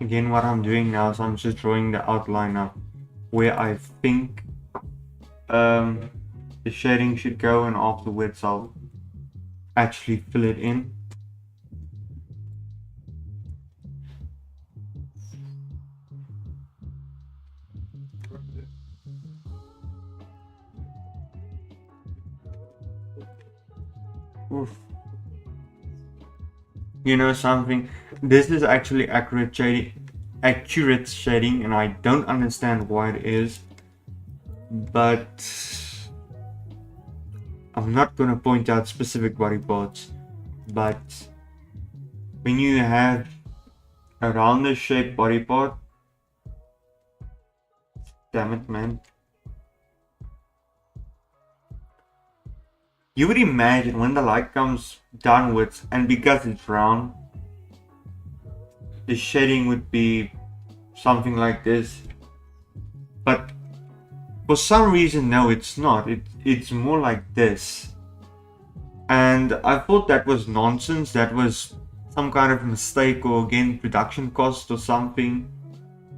Again, what I'm doing now is I'm just drawing the outline of where I think the shading should go, and afterwards I'll actually fill it in. Oof. You know something? This is actually accurate shading, and I don't understand why it is, but I'm not gonna point out specific body parts, but when you have a rounder shaped body part, damn it, man. You would imagine when the light comes downwards, and because it's round, the shading would be something like this. But for some reason, no, it's not. It's more like this. And I thought that was nonsense. That was some kind of mistake, or again, production cost or something.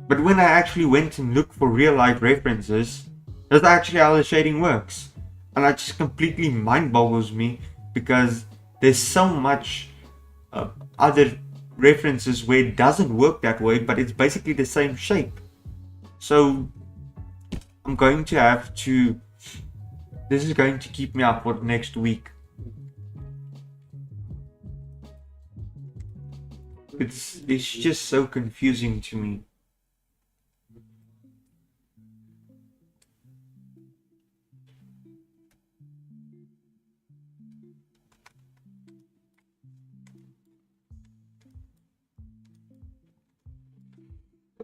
But when I actually went and looked for real life references, that's actually how the shading works. And that just completely mind boggles me, because there's so much other references where it doesn't work that way, but it's basically the same shape. So I'm going to have to, this is going to keep me up for next week, It's just so confusing to me.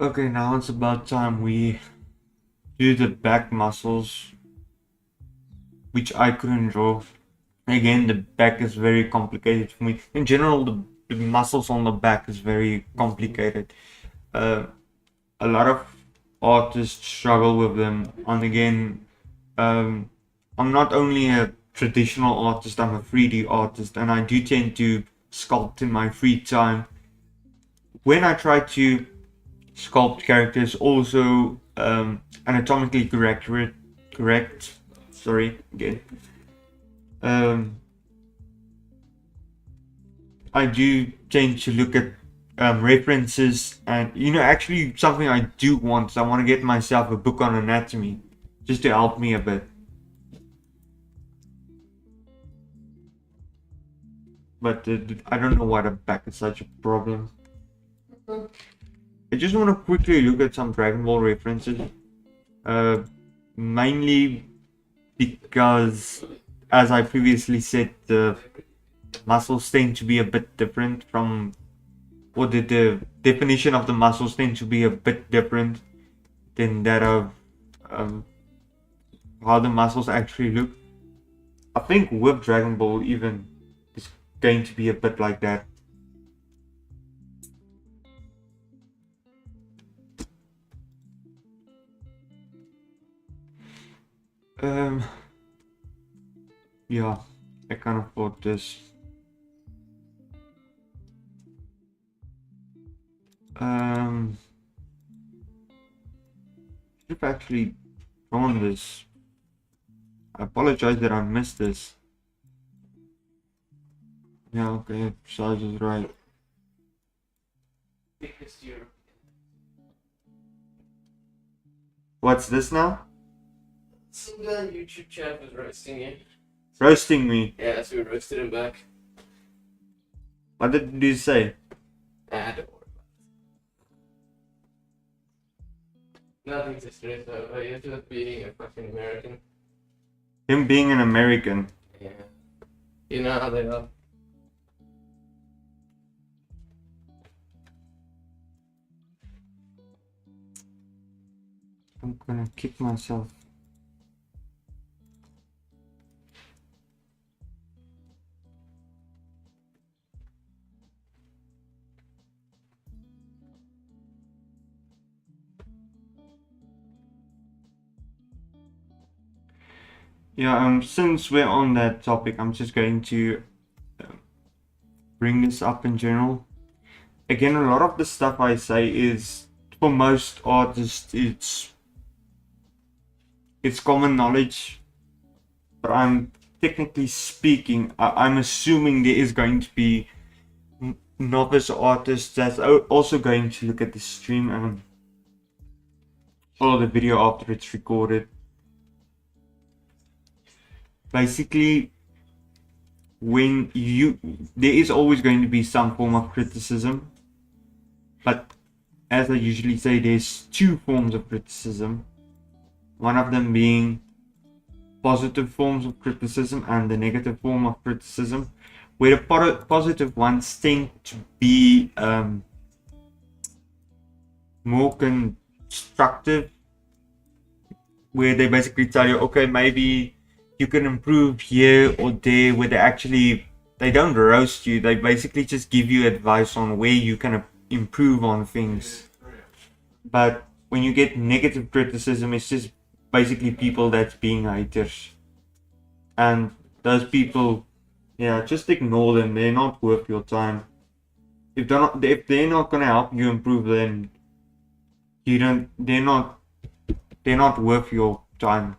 Okay, now it's about time we do the back muscles, which I couldn't draw. Again, the back is very complicated for me. In general, the muscles on the back is very complicated. A lot of artists struggle with them. And again, I'm not only a traditional artist, I'm a 3D artist, and I do tend to sculpt in my free time. When I try to sculpt characters, also anatomically correct. Sorry, again. I do tend to look at references, and actually something I do want is I want to get myself a book on anatomy just to help me a bit. But I don't know why the back is such a problem. I just want to quickly look at some Dragon Ball references. Mainly because, as I previously said, the muscles tend to be a bit different from, or the definition of the muscles tend to be a bit different than that of how the muscles actually look. I think with Dragon Ball even is going to be a bit like that. Yeah, I can't afford this. Should have actually drawn this. I apologize that I missed this. Yeah, okay, size is right. What's this now? Some guy on YouTube chat was roasting you. Roasting me. Yeah, so we roasted him back. What did you say? Don't worry about it. Nothing to stress over. You're just being a fucking American. Him being an American. Yeah. You know how they are. I'm gonna kick myself. Yeah, since we're on that topic, I'm just going to bring this up in general. Again, a lot of the stuff I say is, for most artists, it's common knowledge, but I'm technically speaking, I'm assuming there is going to be novice artists that's also going to look at the stream and follow the video after it's recorded. Basically, there is always going to be some form of criticism, but as I usually say, there's two forms of criticism. One of them being positive forms of criticism and the negative form of criticism, where the positive ones tend to be more constructive, where they basically tell you, okay, maybe you can improve here or there, where they don't roast you, they basically just give you advice on where you can improve on things. But when you get negative criticism, it's just basically people that's being haters, and those people, yeah, just ignore them. They're not worth your time. If they're not gonna help you improve, then they're not worth your time.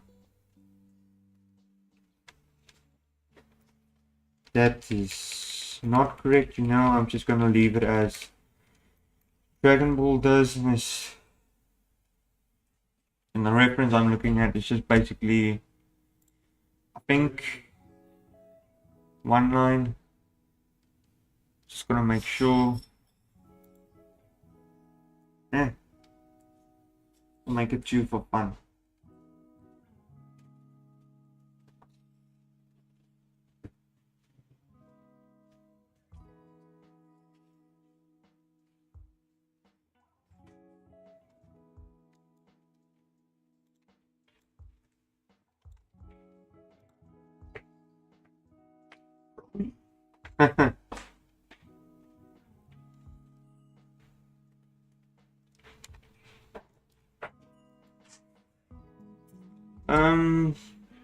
That is not correct. I'm just gonna leave it as Dragon Ball does in this. And the reference I'm looking at is just basically, I think, one line. Just gonna make sure. I'll make it 2 for fun.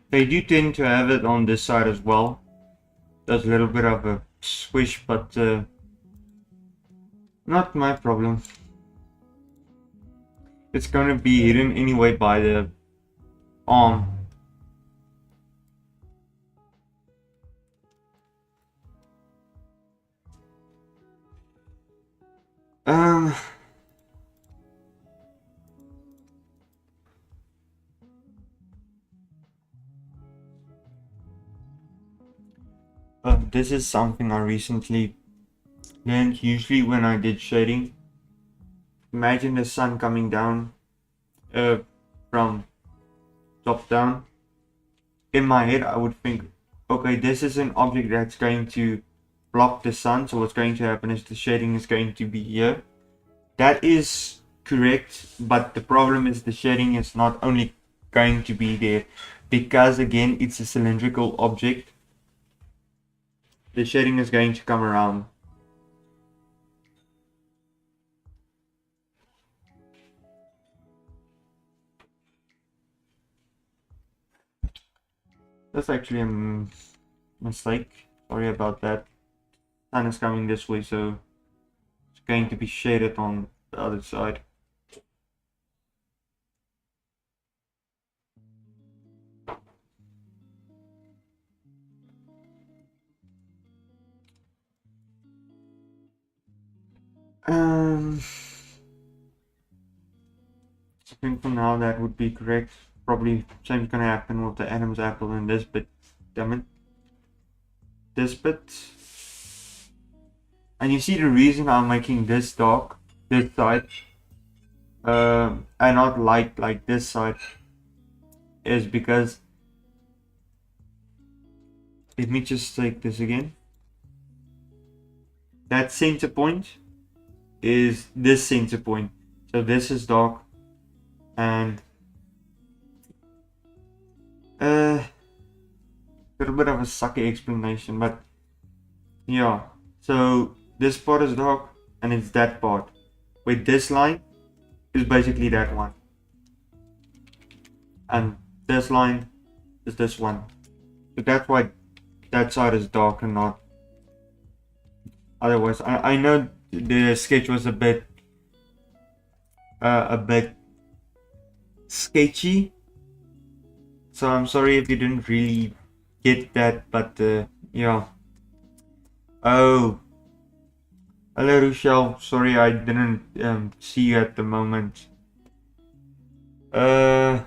They do tend to have it on this side as well. There's a little bit of a squish, but not my problem. It's gonna be hidden anyway by the arm. Um, this is something I recently learned. Usually when I did shading, imagine the sun coming down from top down. In my head I would think, okay, this is an object that's going to block the sun, so what's going to happen is the shading is going to be here. That is correct, but the problem is the shading is not only going to be there because again it's a cylindrical object. The shading is going to come around. That's actually a mistake. Sorry about that. Sun is coming this way, so it's going to be shaded on the other side. I think for now that would be correct. Probably same's gonna happen with the Adam's apple and this bit. Damn it. This bit. And you see the reason I'm making this dark, this side, and not light like this side, is because, let me just take this again. That center point is this center point. So this is dark, and a little bit of a sucky explanation, but yeah. So this part is dark, and it's that part. With this line is basically that one, and this line is this one. So that's why that side is dark and not. Otherwise, I know the sketch was a bit sketchy, so I'm sorry if you didn't really get that, but yeah. Oh, hello Rochelle, sorry I didn't see you at the moment. I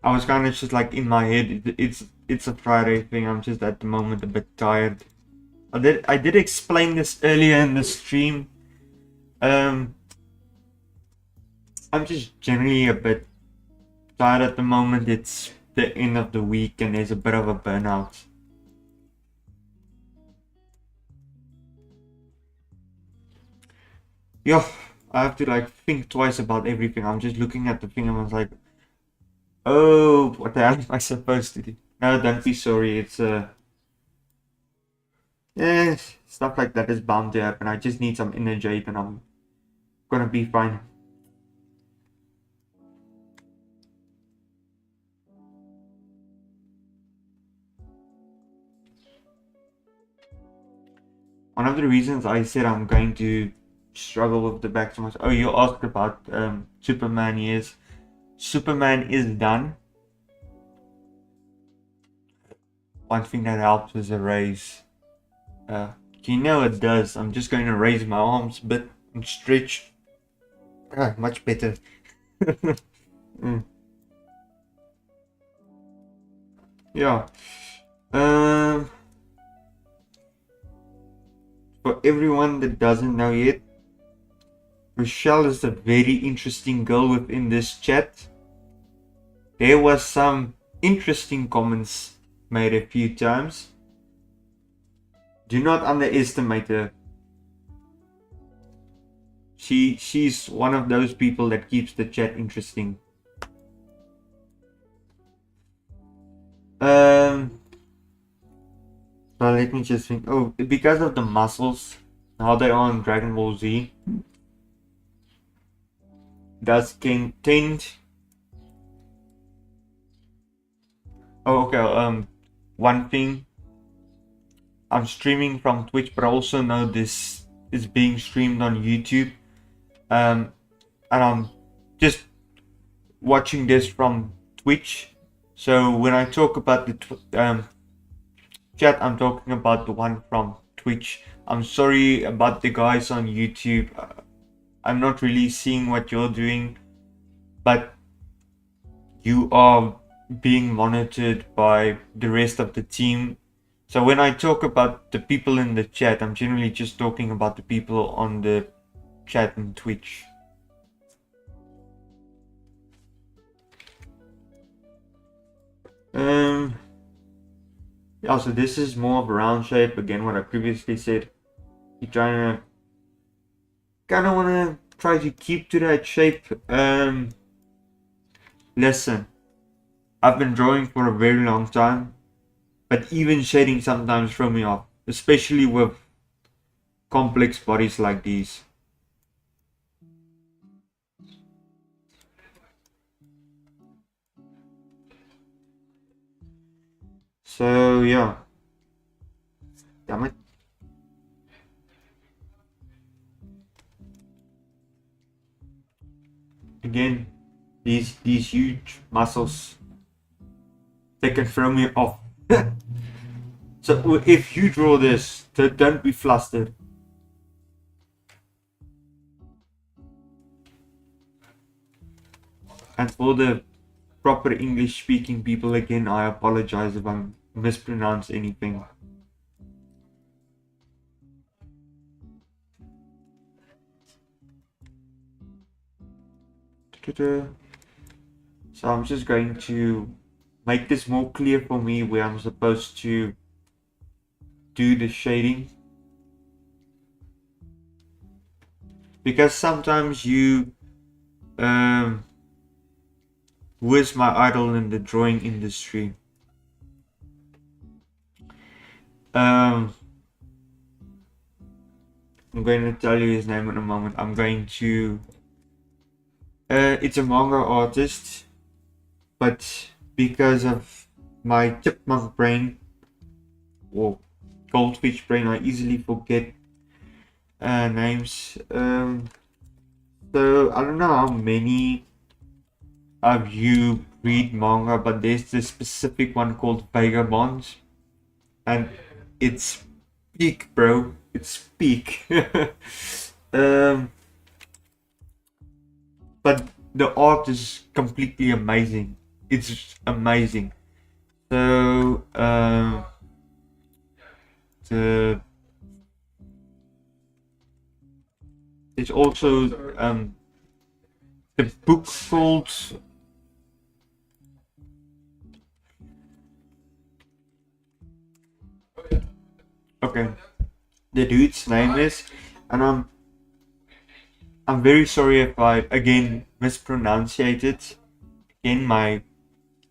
was kind of just like in my head, it's a Friday thing, I'm just at the moment a bit tired. I did explain this earlier in the stream. I'm just generally a bit tired at the moment. It's the end of the week and there's a bit of a burnout. Yeah, I have to like think twice about everything. I'm just looking at the thing and I was like, oh, what the hell am I supposed to do? No, don't be sorry. It's yeah, stuff like that is bound to happen. I just need some energy and I'm gonna be fine. One of the reasons I said I'm going to struggle with the back so much. Oh, you asked about Superman. Yes, Superman is done. One thing that helps is a raise. You know it does. I'm just going to raise my arms a bit and stretch. Much better. Mm. Yeah. for everyone that doesn't know yet, Rochelle is a very interesting girl within this chat. There was some interesting comments made a few times. Do not underestimate her. She's one of those people that keeps the chat interesting. So let me just think. Oh, because of the muscles, how they are on Dragon Ball Z, does can tend. Oh, okay. One thing. I'm streaming from Twitch, but I also know this is being streamed on YouTube. And I'm just watching this from Twitch. So when I talk about the chat, I'm talking about the one from Twitch. I'm sorry about the guys on YouTube. I'm not really seeing what you're doing, but you are being monitored by the rest of the team. So when I talk about the people in the chat, I'm generally just talking about the people on the chat and Twitch. Yeah, so this is more of a round shape. Again, what I previously said. You're trying to kind of want to try to keep to that shape. Listen, I've been drawing for a very long time, but even shading sometimes throw me off, especially with complex bodies like these. So yeah, damn it. Again, these huge muscles, they can throw me off. So if you draw this, don't be flustered. And for the proper English speaking people, again, I apologize if I mispronounce anything. So I'm just going to make this more clear for me where I'm supposed to do the shading, because sometimes you who is my idol in the drawing industry? I'm going to tell you his name in a moment. I'm going to it's a manga artist, but because of my chipmunk brain or goldfish brain, I easily forget names. So I don't know how many of you read manga, but there's this specific one called Vagabonds, and it's peak, bro. It's peak. But the art is completely amazing. It's amazing. So it's also the book called okay. The dude's name is, and I'm very sorry if I again mispronunciate it. Again, my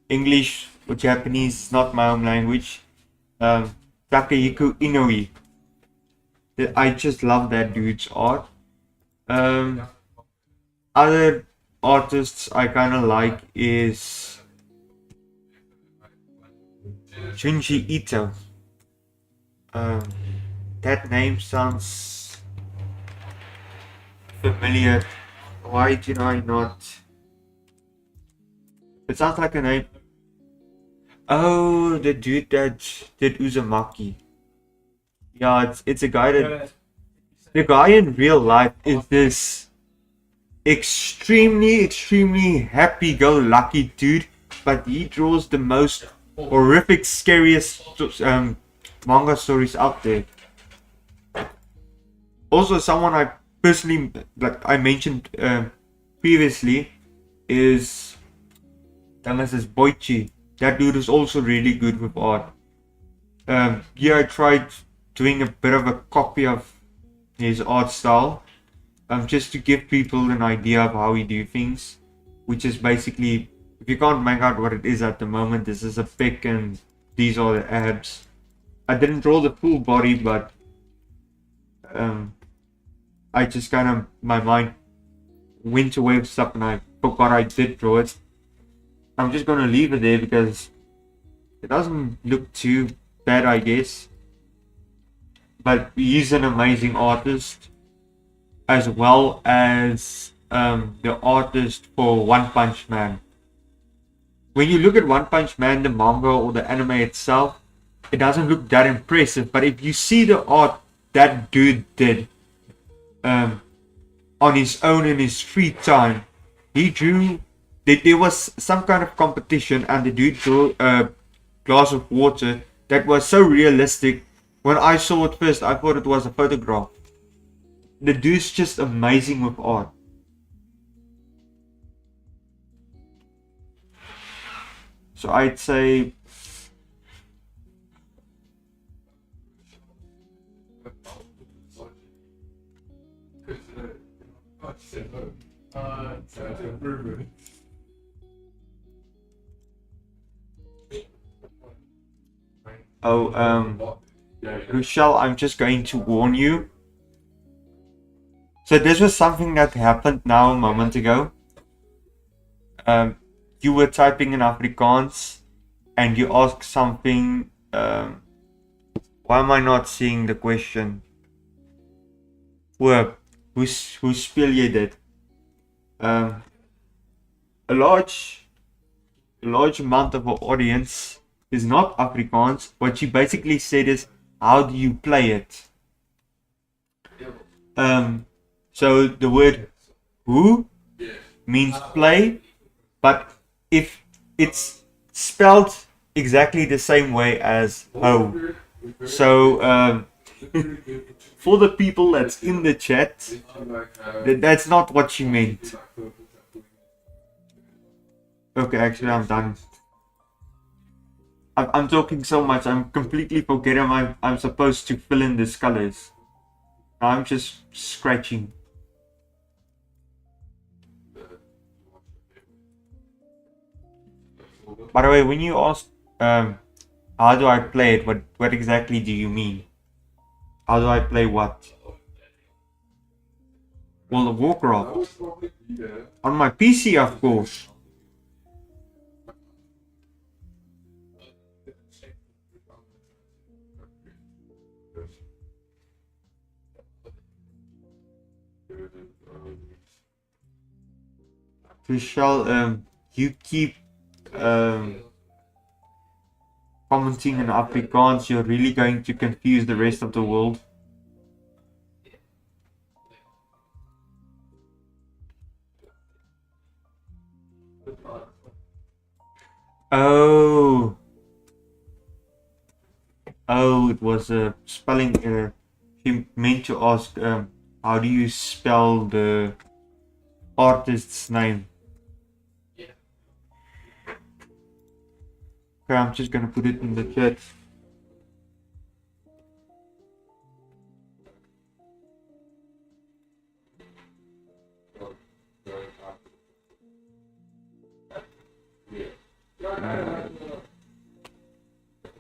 English or Japanese is not my own language. Takehiko Inoue. I just love that dude's art. Other artists I kind of like is Junji Ito. That name sounds familiar. Why did I not? It sounds like a name. Oh, the dude that did Uzumaki. Yeah, it's a guy that. The guy in real life is this extremely happy-go-lucky dude, but he draws the most horrific, scariest manga stories out there. Also, someone I personally, like I mentioned previously, is Daniël Boichi. That dude is also really good with art. Yeah, I tried doing a bit of a copy of his art style, just to give people an idea of how he do things, which is basically, if you can't make out what it is at the moment, this is a pec and these are the abs. I didn't draw the full body, but I just kind of, my mind went away with stuff and I forgot I did draw it. I'm just gonna leave it there because it doesn't look too bad, I guess. But he's an amazing artist, as well as the artist for One Punch Man. When you look at One Punch Man, the manga or the anime itself, it doesn't look that impressive. But if you see the art that dude did on his own in his free time, he drew. There was some kind of competition, and the dude drew a glass of water that was so realistic. When I saw it first, I thought it was a photograph. The dude's just amazing with art. So I'd say Rochelle, I'm just going to warn you. So this was something that happened now a moment ago. You were typing in Afrikaans and you asked something. Why am I not seeing the question? Hoe speel jy dit? A large amount of our audience is not Afrikaans. What she basically said is, how do you play it? So the word hoe means play, but if it's spelled exactly the same way as hoe. So for the people that's in the chat, that's not what she meant. Okay, actually I'm done. I'm talking so much, I'm completely forgetting I'm supposed to fill in these colors. I'm just scratching. By the way, when you ask how do I play it, what exactly do you mean? How do I play what? World of Warcraft. On my PC, of course. Vishal, you keep commenting in Afrikaans, you're really going to confuse the rest of the world. Oh, it was a spelling error. He meant to ask, how do you spell the artist's name? Okay, I'm just gonna put it in the chat.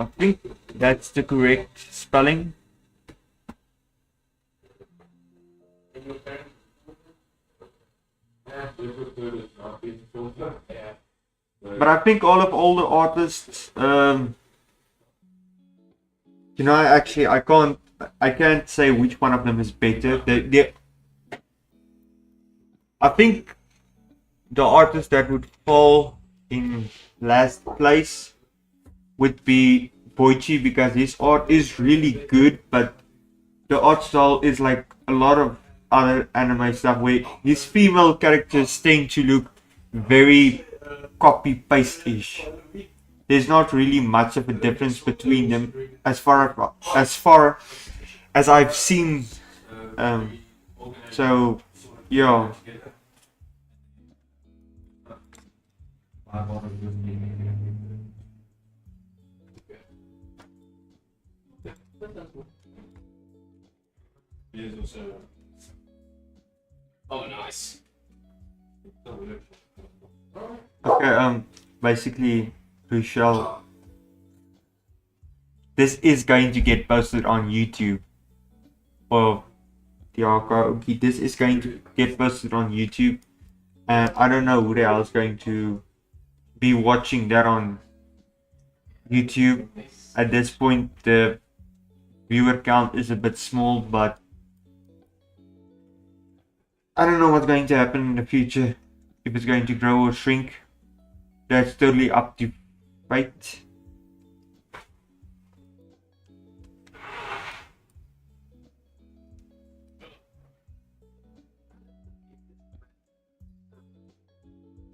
I think that's the correct spelling. But I think all the artists, you know, I can't say which one of them is better. I think the artist that would fall in last place would be Boichi, because his art is really good, but the art style is like a lot of other anime stuff where his female characters tend to look very copy paste ish. There's not really much of a difference between them as far as I've seen So yeah. Here's also Oh, nice. Okay, basically, Rochelle, this is going to get posted on YouTube. Or the karaoke, this is going to get posted on YouTube. And I don't know who the hell is going to be watching that on YouTube. At this point, the viewer count is a bit small, but I don't know what's going to happen in the future. If it's going to grow or shrink, that's totally up to fate.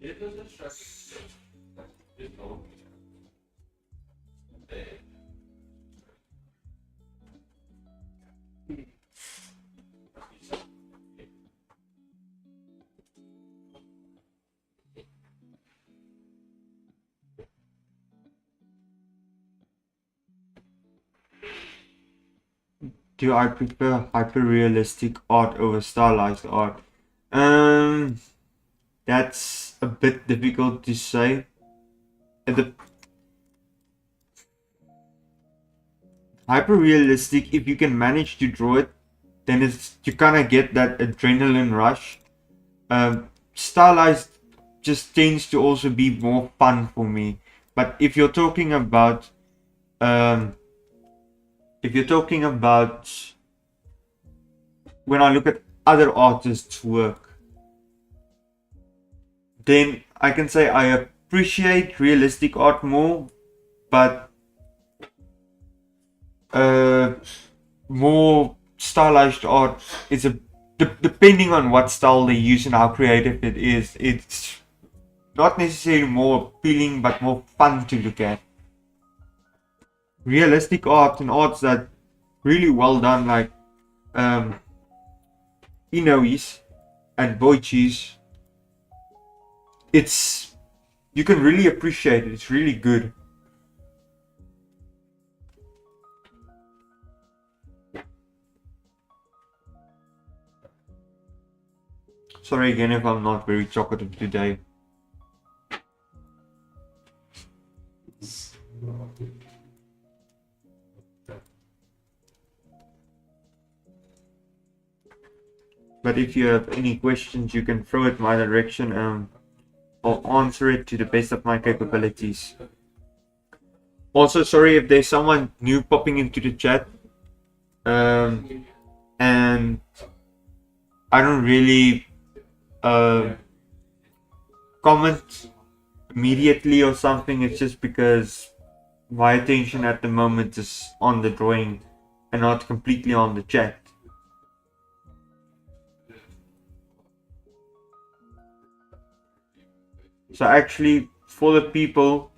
it was a stress. It's all. Do I prefer hyper-realistic art over stylized art? That's a bit difficult to say. The hyper-realistic, if you can manage to draw it, then you kind of get that adrenaline rush. Stylized just tends to also be more fun for me. But if you're talking about when I look at other artists' work, then I can say I appreciate realistic art more, but more stylized art is depending on what style they use and how creative it is. It's not necessarily more appealing, but more fun to look at. Realistic art and arts that really well done, like E.I.E and Boichis, it's you can really appreciate it. It's really good. Sorry again if I'm not very talkative today. But if you have any questions, you can throw it my direction. I'll answer it to the best of my capabilities. Also, sorry if there's someone new popping into the chat. And I don't really comment immediately or something. It's just because my attention at the moment is on the drawing and not completely on the chat. So actually, for the people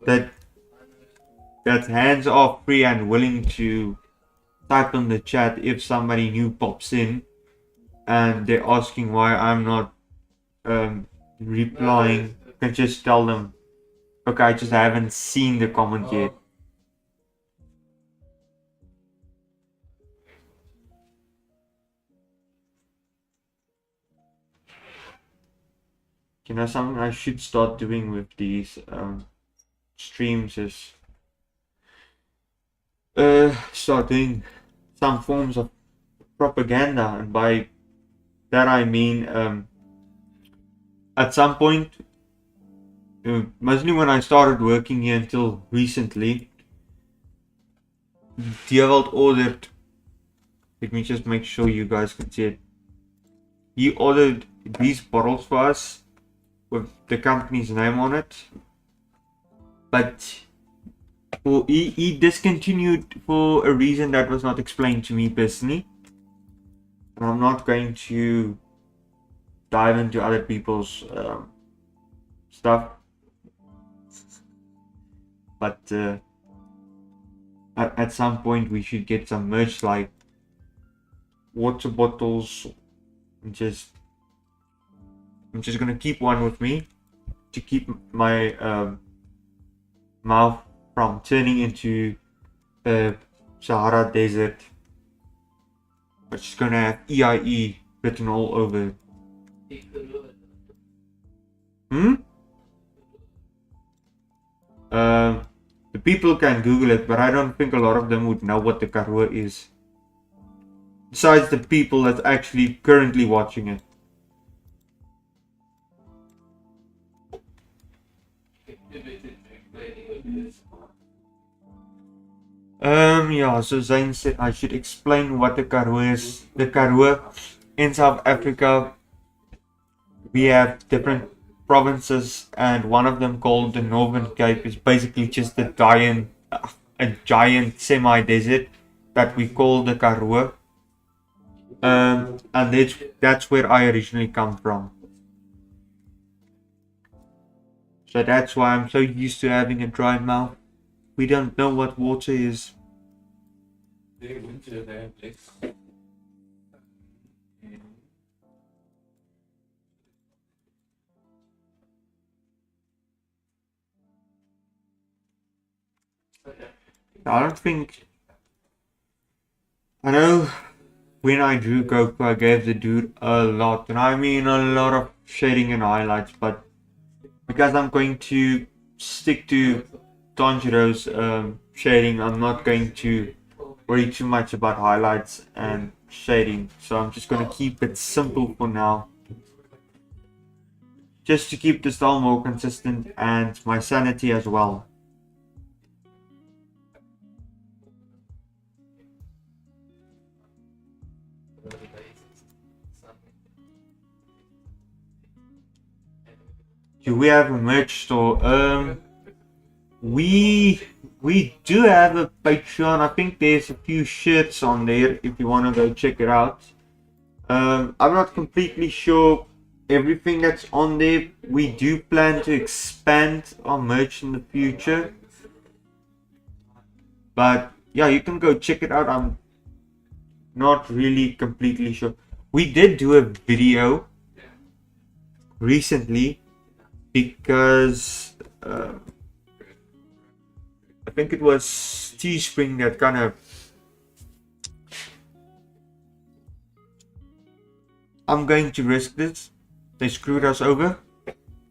that's hands off free and willing to type in the chat if somebody new pops in and they're asking why I'm not replying, you can just tell them, okay, I just haven't seen the comment yet. You know, something I should start doing with these streams is start doing some forms of propaganda, and by that I mean at some point, mostly when I started working here until recently, Daniël ordered, let me just make sure you guys can see it. He ordered these bottles for us with the company's name on it, but he discontinued for a reason that was not explained to me personally, and I'm not going to dive into other people's stuff, but at some point we should get some merch like water bottles. I'm just gonna keep one with me to keep my mouth from turning into a Sahara Desert. I'm just gonna have EIE written all over it. The people can Google it, but I don't think a lot of them would know what the Karoo is. Besides the people that's actually currently watching it. Yeah, so Zayn said I should explain what the Karoo is. The Karoo in South Africa, we have different provinces, and one of them called the Northern Cape is basically just a giant semi-desert that we call the Karoo. And that's where I originally come from. So that's why I'm so used to having a dry mouth. We don't know what water is. I don't think... I know when I drew Goku, I gave the dude a lot, and I mean a lot of shading and highlights, but because I'm going to stick to Tanjiro's shading, I'm not going to worry too much about highlights and shading, so I'm just going to keep it simple for now. Just to keep the style more consistent and my sanity as well. Do we have a merch store? We do have a Patreon. I think there's a few shirts on there if you want to go check it out. I'm not completely sure everything that's on there. We do plan to expand our merch in the future. But yeah, you can go check it out. I'm not really completely sure. We did do a video recently because I think it was Teespring that kind of... I'm going to risk this. They screwed us over,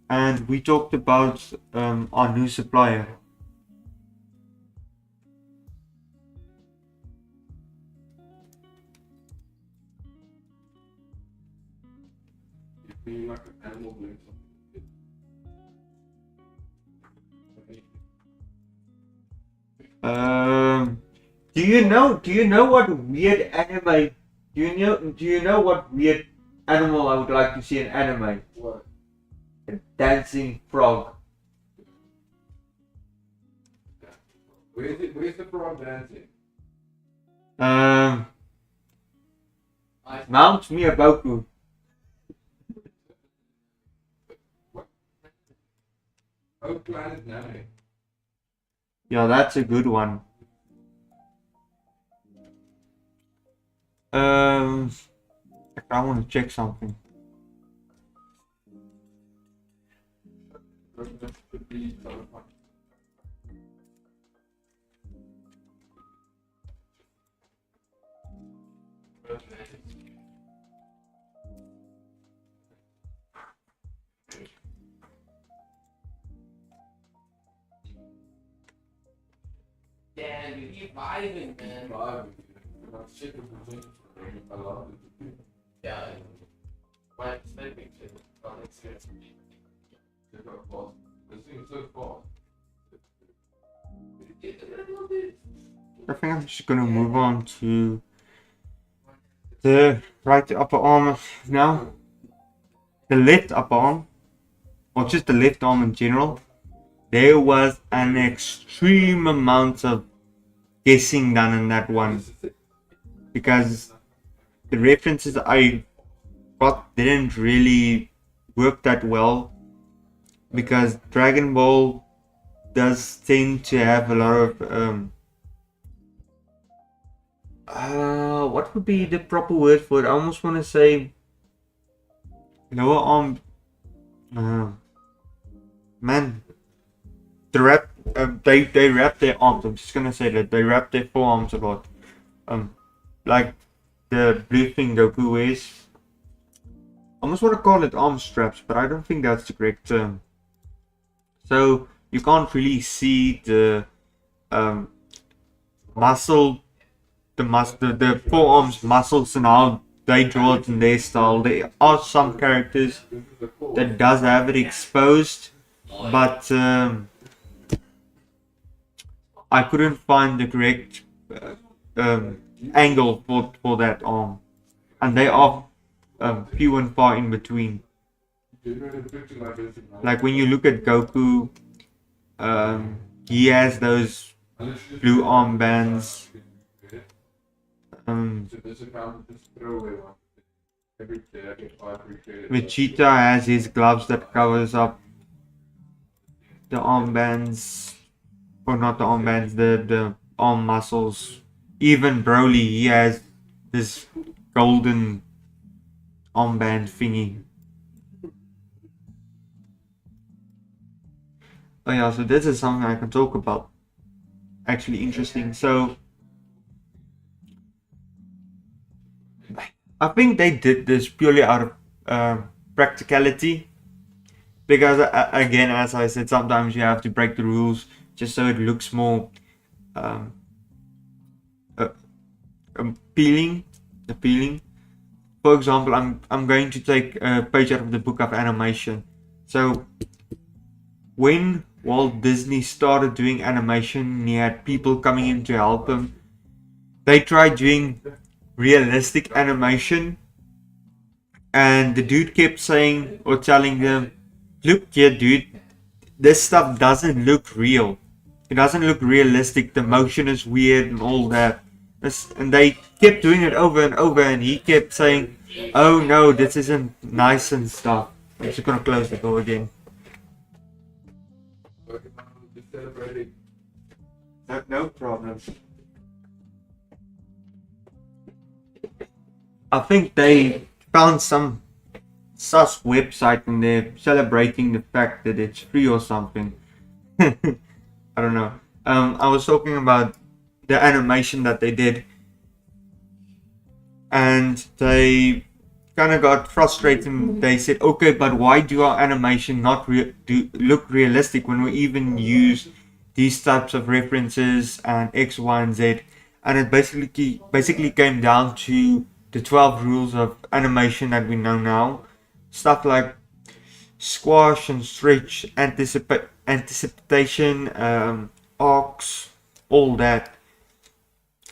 and we talked about our new supplier. Do you know what weird anime? Do you know what weird animal I would like to see in anime? What? A dancing frog. Where's the frog dancing? Mount Miyaboku. Oh, Planet 9. Yeah, that's a good one. I want to check something. Damn, you keep vibing, man. Vibing. I'm sick of the thing. I love it. Yeah. My sleeping to next year. This thing's so fast. I think I'm just gonna move on to the right upper arm now. The left upper arm, or just the left arm in general. There was an extreme amount of guessing done in that one, because the references I got didn't really work that well, because Dragon Ball does tend to have a lot of what would be the proper word for it? I almost want to say lower arm. Man, they wrap their arms. I'm just gonna say that they wrap their forearms a lot. Like the blue thing Goku wears. I almost want to call it arm straps, but I don't think that's the correct term. So you can't really see the muscle, the forearms muscles and how they draw it in their style. There are some characters that does have it exposed, but I couldn't find the correct angle for that arm, and they are few and far in between. Like when you look at Goku, he has those blue armbands. Vegeta has his gloves that covers up the armbands, or not the armbands, the arm muscles. Even Broly, he has this golden armband thingy. Oh yeah, so this is something I can talk about. Actually interesting. So I think they did this purely out of practicality, because again, as I said, sometimes you have to break the rules just so it looks more appealing. For example, I'm going to take a page out of the book of animation. So when Walt Disney started doing animation, he had people coming in to help him. They tried doing realistic animation, and the dude kept saying or telling them, look here dude, this stuff doesn't look real. It doesn't look realistic, the motion is weird and all that. And they kept doing it over and over, and he kept saying, oh no, this isn't nice and stuff. I'm just gonna close the door again. No problem. I think they found some sus website and they're celebrating the fact that it's free or something. I don't know. I was talking about the animation that they did, and they kind of got frustrated. They said, okay, but why do our animation not look realistic when we even use these types of references and X, Y, and Z? And it basically came down to the 12 rules of animation that we know now. Stuff like squash and stretch, anticipation, arcs, all that.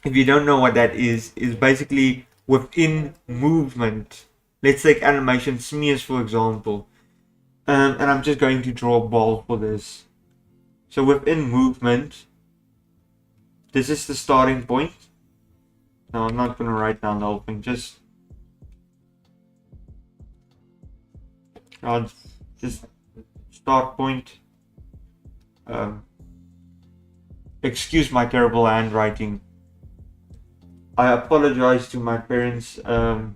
If you don't know what that is basically within movement. Let's take animation smears for example. And I'm just going to draw a ball for this. So within movement, this is the starting point. No, I'm not going to write down the whole thing. Just start point. Excuse my terrible handwriting. I apologize to my parents. Neither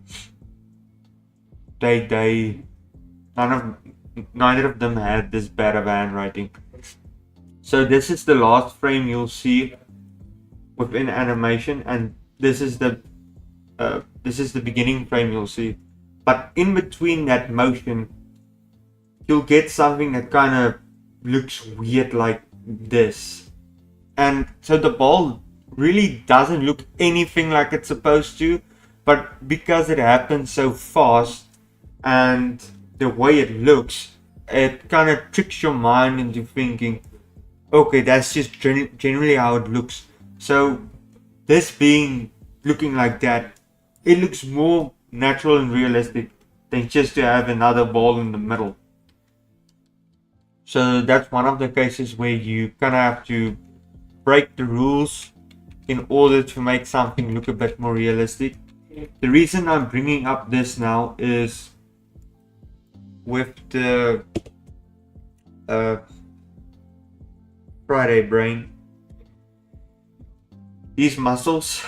of them had this bad of handwriting. So this is the last frame you'll see within animation, and this is the beginning frame you'll see. But in between that motion, you'll get something that kind of looks weird like this. And so the ball really doesn't look anything like it's supposed to, but because it happens so fast and the way it looks, it kind of tricks your mind into thinking, okay, that's just generally how it looks. So this looking like that, it looks more natural and realistic than just to have another ball in the middle. So that's one of the cases where you kind of have to break the rules in order to make something look a bit more realistic. The reason I'm bringing up this now is with the Friday brain. These muscles,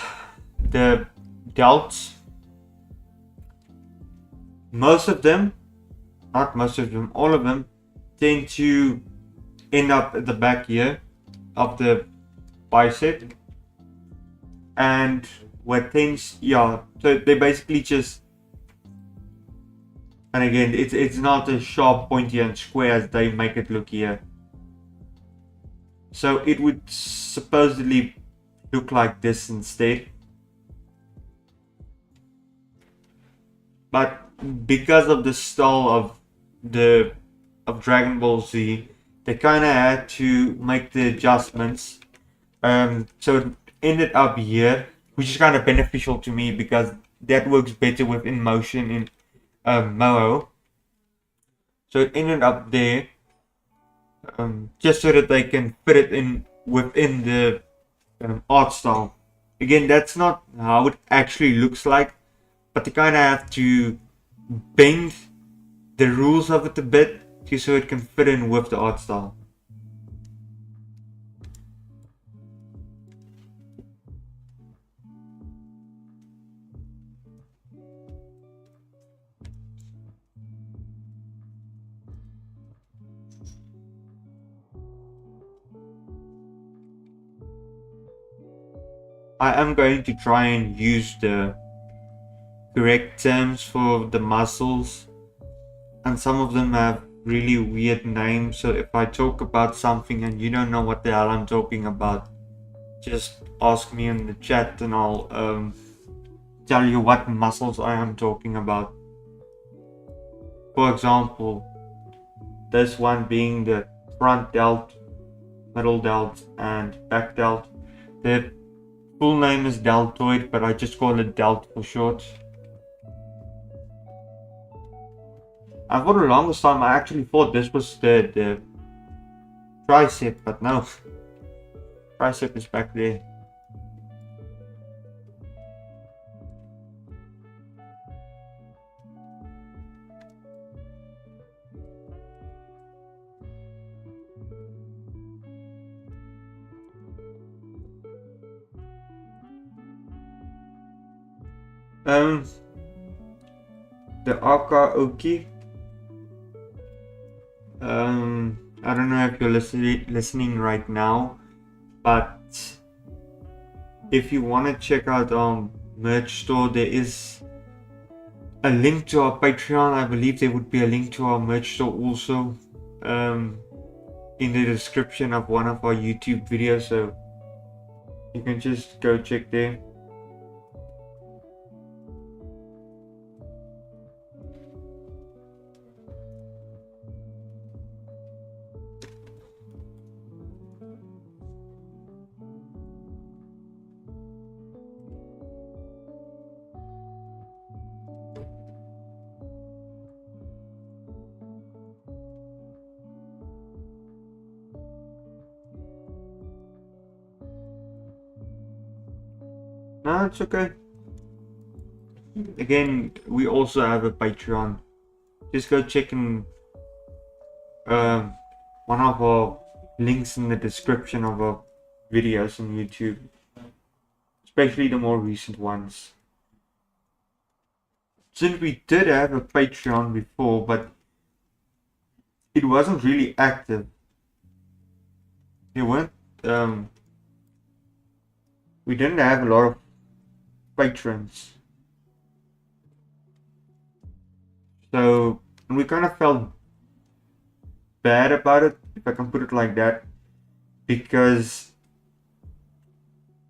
the delts, most of them, not most of them, all of them tend to end up at the back here of the bicep. And what tends, yeah, so they basically just, and again, it's not as sharp, pointy and square as they make it look here. So it would supposedly look like this instead. But because of the style of Dragon Ball Z, they kind of had to make the adjustments. So it ended up here, which is kind of beneficial to me because that works better with in motion in Moho. So it ended up there, just so that they can fit it in within the art style. Again, that's not how it actually looks like, but they kind of have to bend the rules of it a bit just so it can fit in with the art style. I am going to try and use the correct terms for the muscles, and some of them have really weird names, so if I talk about something and you don't know what the hell I'm talking about, just ask me in the chat and I'll tell you what muscles I am talking about. For example, this one being the front delt, middle delt and back delt. The full name is deltoid, but I just call it delt for short. And for the longest time I actually thought this was the tricep, but no. Tricep is back there. The Aka Oki. I don't know if you're listening right now, but if you want to check out our merch store, there is a link to our Patreon. I believe there would be a link to our merch store also in the description of one of our YouTube videos, so you can just go check there. No, it's okay. Again, we also have a Patreon. Just go check in one of our links in the description of our videos on YouTube, especially the more recent ones. Since we did have a Patreon before, but it wasn't really active. There weren't we didn't have a lot of patrons. So we kind of felt bad about it, if I can put it like that, because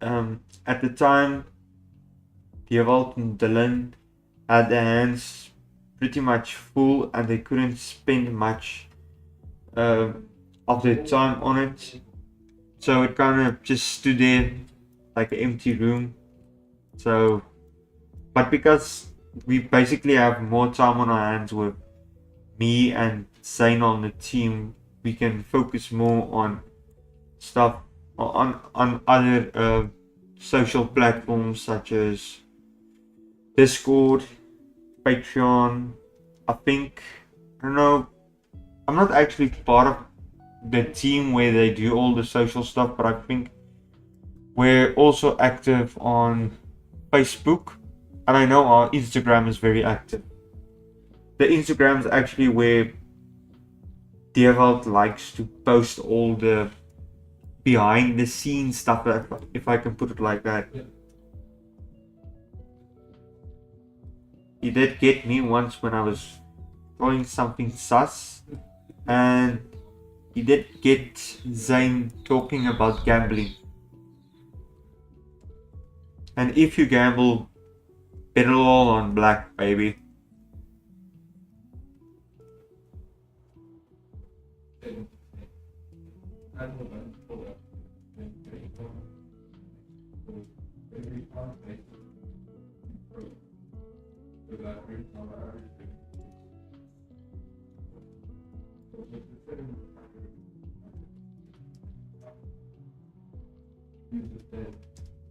at the time Daniël and Dylan had their hands pretty much full and they couldn't spend much of their time on it. So it kind of just stood there like an empty room. So, but because we basically have more time on our hands with me and Zane on the team, we can focus more on stuff on other social platforms such as Discord, Patreon. I don't know, I'm not actually part of the team where they do all the social stuff, but I think we're also active on Facebook, and I know our Instagram is very active. The Instagram is actually where Dewald likes to post all the behind the scenes stuff, if I can put it like that. He did get me once when I was doing something sus, and he did get Zane talking about gambling. And if you gamble, bet it all on black, baby.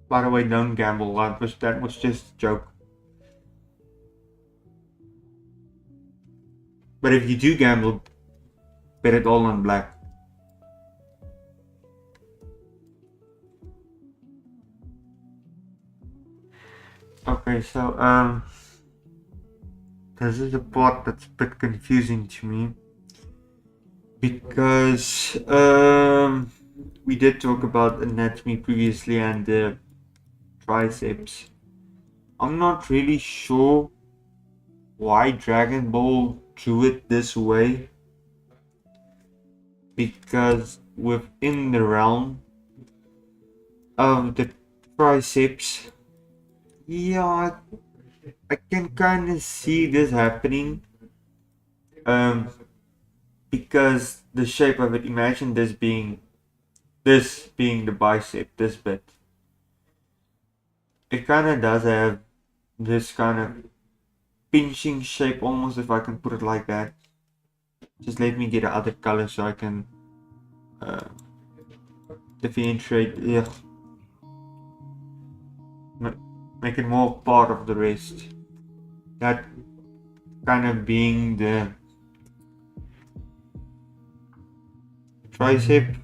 By the way, don't gamble. That was just a joke. But if you do gamble, bet it all on black. Okay, so this is a part that's a bit confusing to me, because we did talk about anatomy previously and the triceps. I'm not really sure why Dragon Ball drew it this way, because within the realm of the triceps, yeah, I can kind of see this happening, because the shape of it, imagine this being the bicep, this bit. It kind of does have this kind of pinching shape almost, if I can put it like that. Just let me get another color so I can differentiate. Yeah, make it more part of the rest. That kind of being the tricep.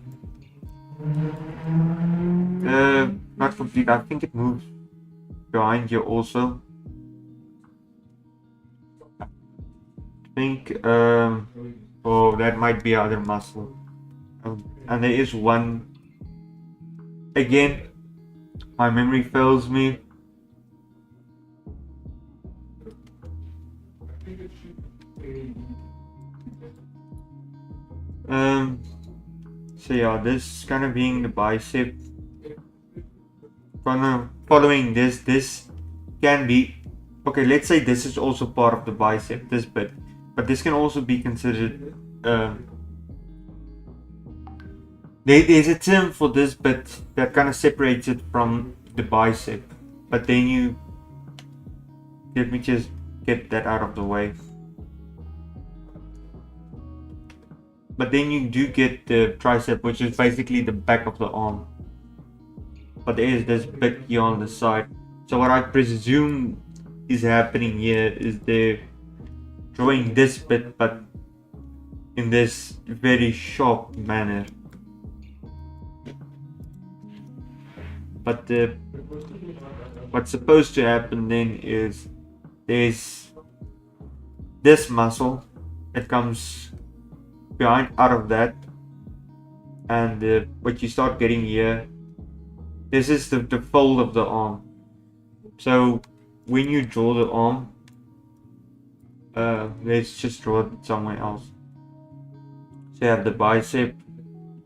Not complete. I think it moves behind you also. I think oh, that might be other muscle. And there is one. Again, my memory fails me. So yeah, this kind of being the bicep. Kind of following this can be, okay, let's say this is also part of the bicep, this bit, but this can also be considered, there's a term for this bit that kind of separates it from the bicep, but then you, let me just get that out of the way. But then you do get the tricep, which is basically the back of the arm. But there is this bit here on the side. So what I presume is happening here is they're drawing this bit, but in this very sharp manner. But what's supposed to happen then is there's this muscle that comes behind out of that, and what you start getting here, this is the fold of the arm. So when you draw the arm, let's just draw it somewhere else. So you have the bicep,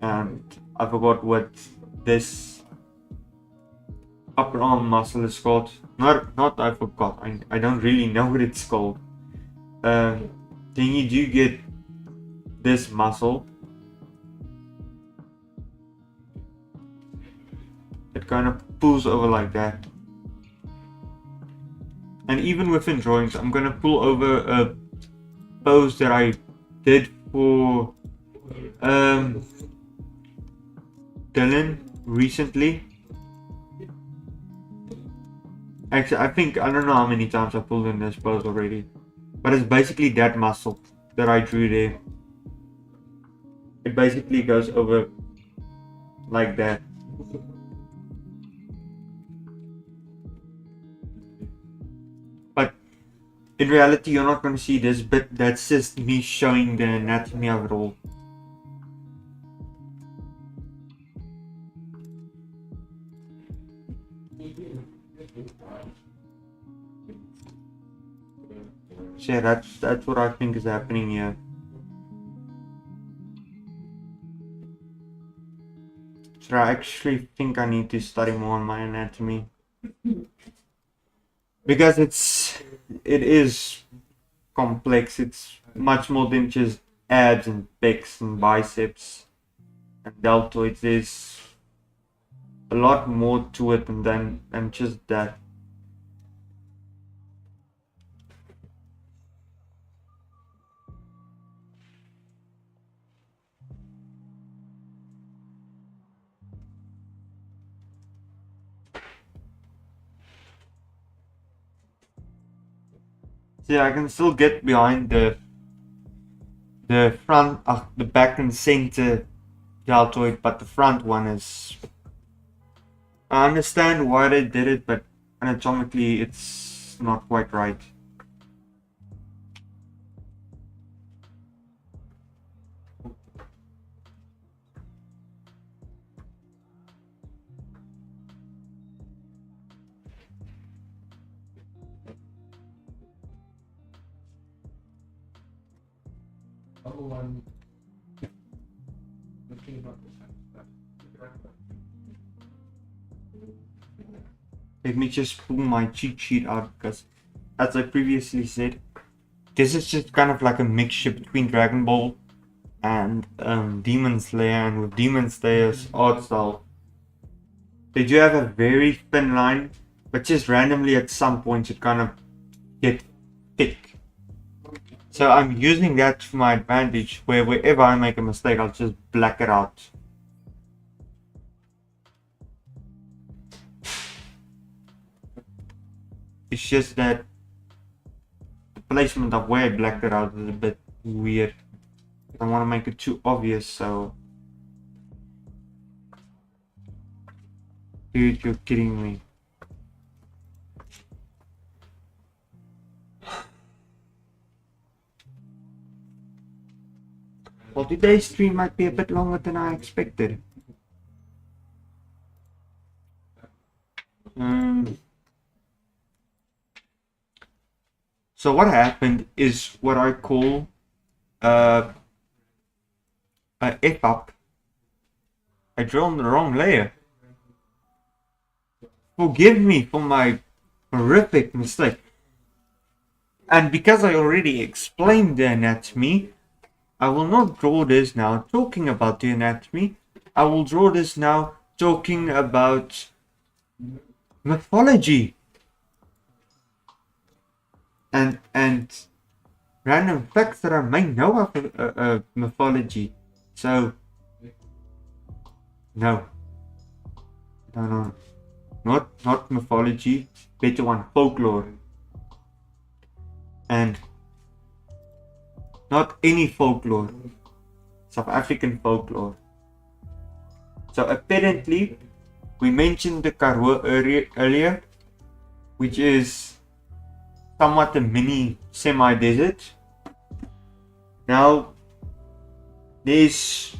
and I forgot what this upper arm muscle is called. Not I forgot. I don't really know what it's called. Then you do get this muscle. It kind of pulls over like that. And even within drawings, I'm gonna pull over a pose that I did for Dylan recently. Actually, I don't know how many times I pulled in this pose already, but it's basically that muscle that I drew there. It basically goes over like that. in reality, you're not going to see this, but that's just me showing the anatomy of it all. So yeah, that's what I think is happening here. So I actually think I need to study more on my anatomy. Because it is complex. It's much more than just abs and pecs and biceps and deltoids. There's a lot more to it than just that. So yeah, I can still get behind the front, the back and center deltoid, but the front one is. I understand why they did it, but anatomically it's not quite right. Other one, looking about the stuff. Let me just pull my cheat sheet out because, as I previously said, this is just kind of like a mixture between Dragon Ball and Demon Slayer, and with Demon Slayer's art style, they do have a very thin line, but just randomly at some points it kind of get thick. So I'm using that to my advantage, where wherever I make a mistake, I'll just black it out. It's just that the placement of where I blacked it out is a bit weird. I don't want to make it too obvious, so... Dude, you're kidding me. Well, today's stream might be a bit longer than I expected. So what happened is what I call a F-up. I drew on the wrong layer. Forgive me for my horrific mistake. And because I already explained the anatomy, I will not draw this now talking about the anatomy. I will draw this now talking about mythology and random facts that I may know of mythology. So no, not mythology. Better one, folklore, and not any folklore, South African folklore. So apparently, we mentioned the Karoo earlier, which is somewhat a mini semi-desert. Now, there's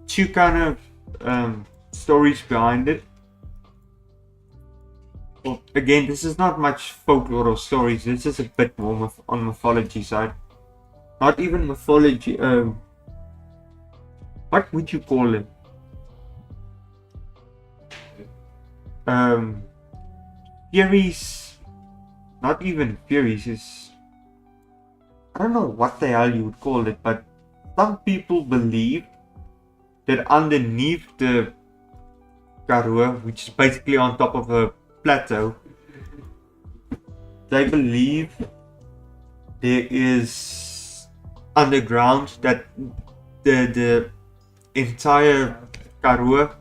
two kind of stories behind it. Well, again, this is not much folklore or stories. This is a bit more on mythology side. Not even mythology. What would you call it? Theories. Not even theories. Is, I don't know what the hell you would call it, but some people believe that underneath the Karoo, which is basically on top of a plateau, they believe there is underground, that the entire Karoo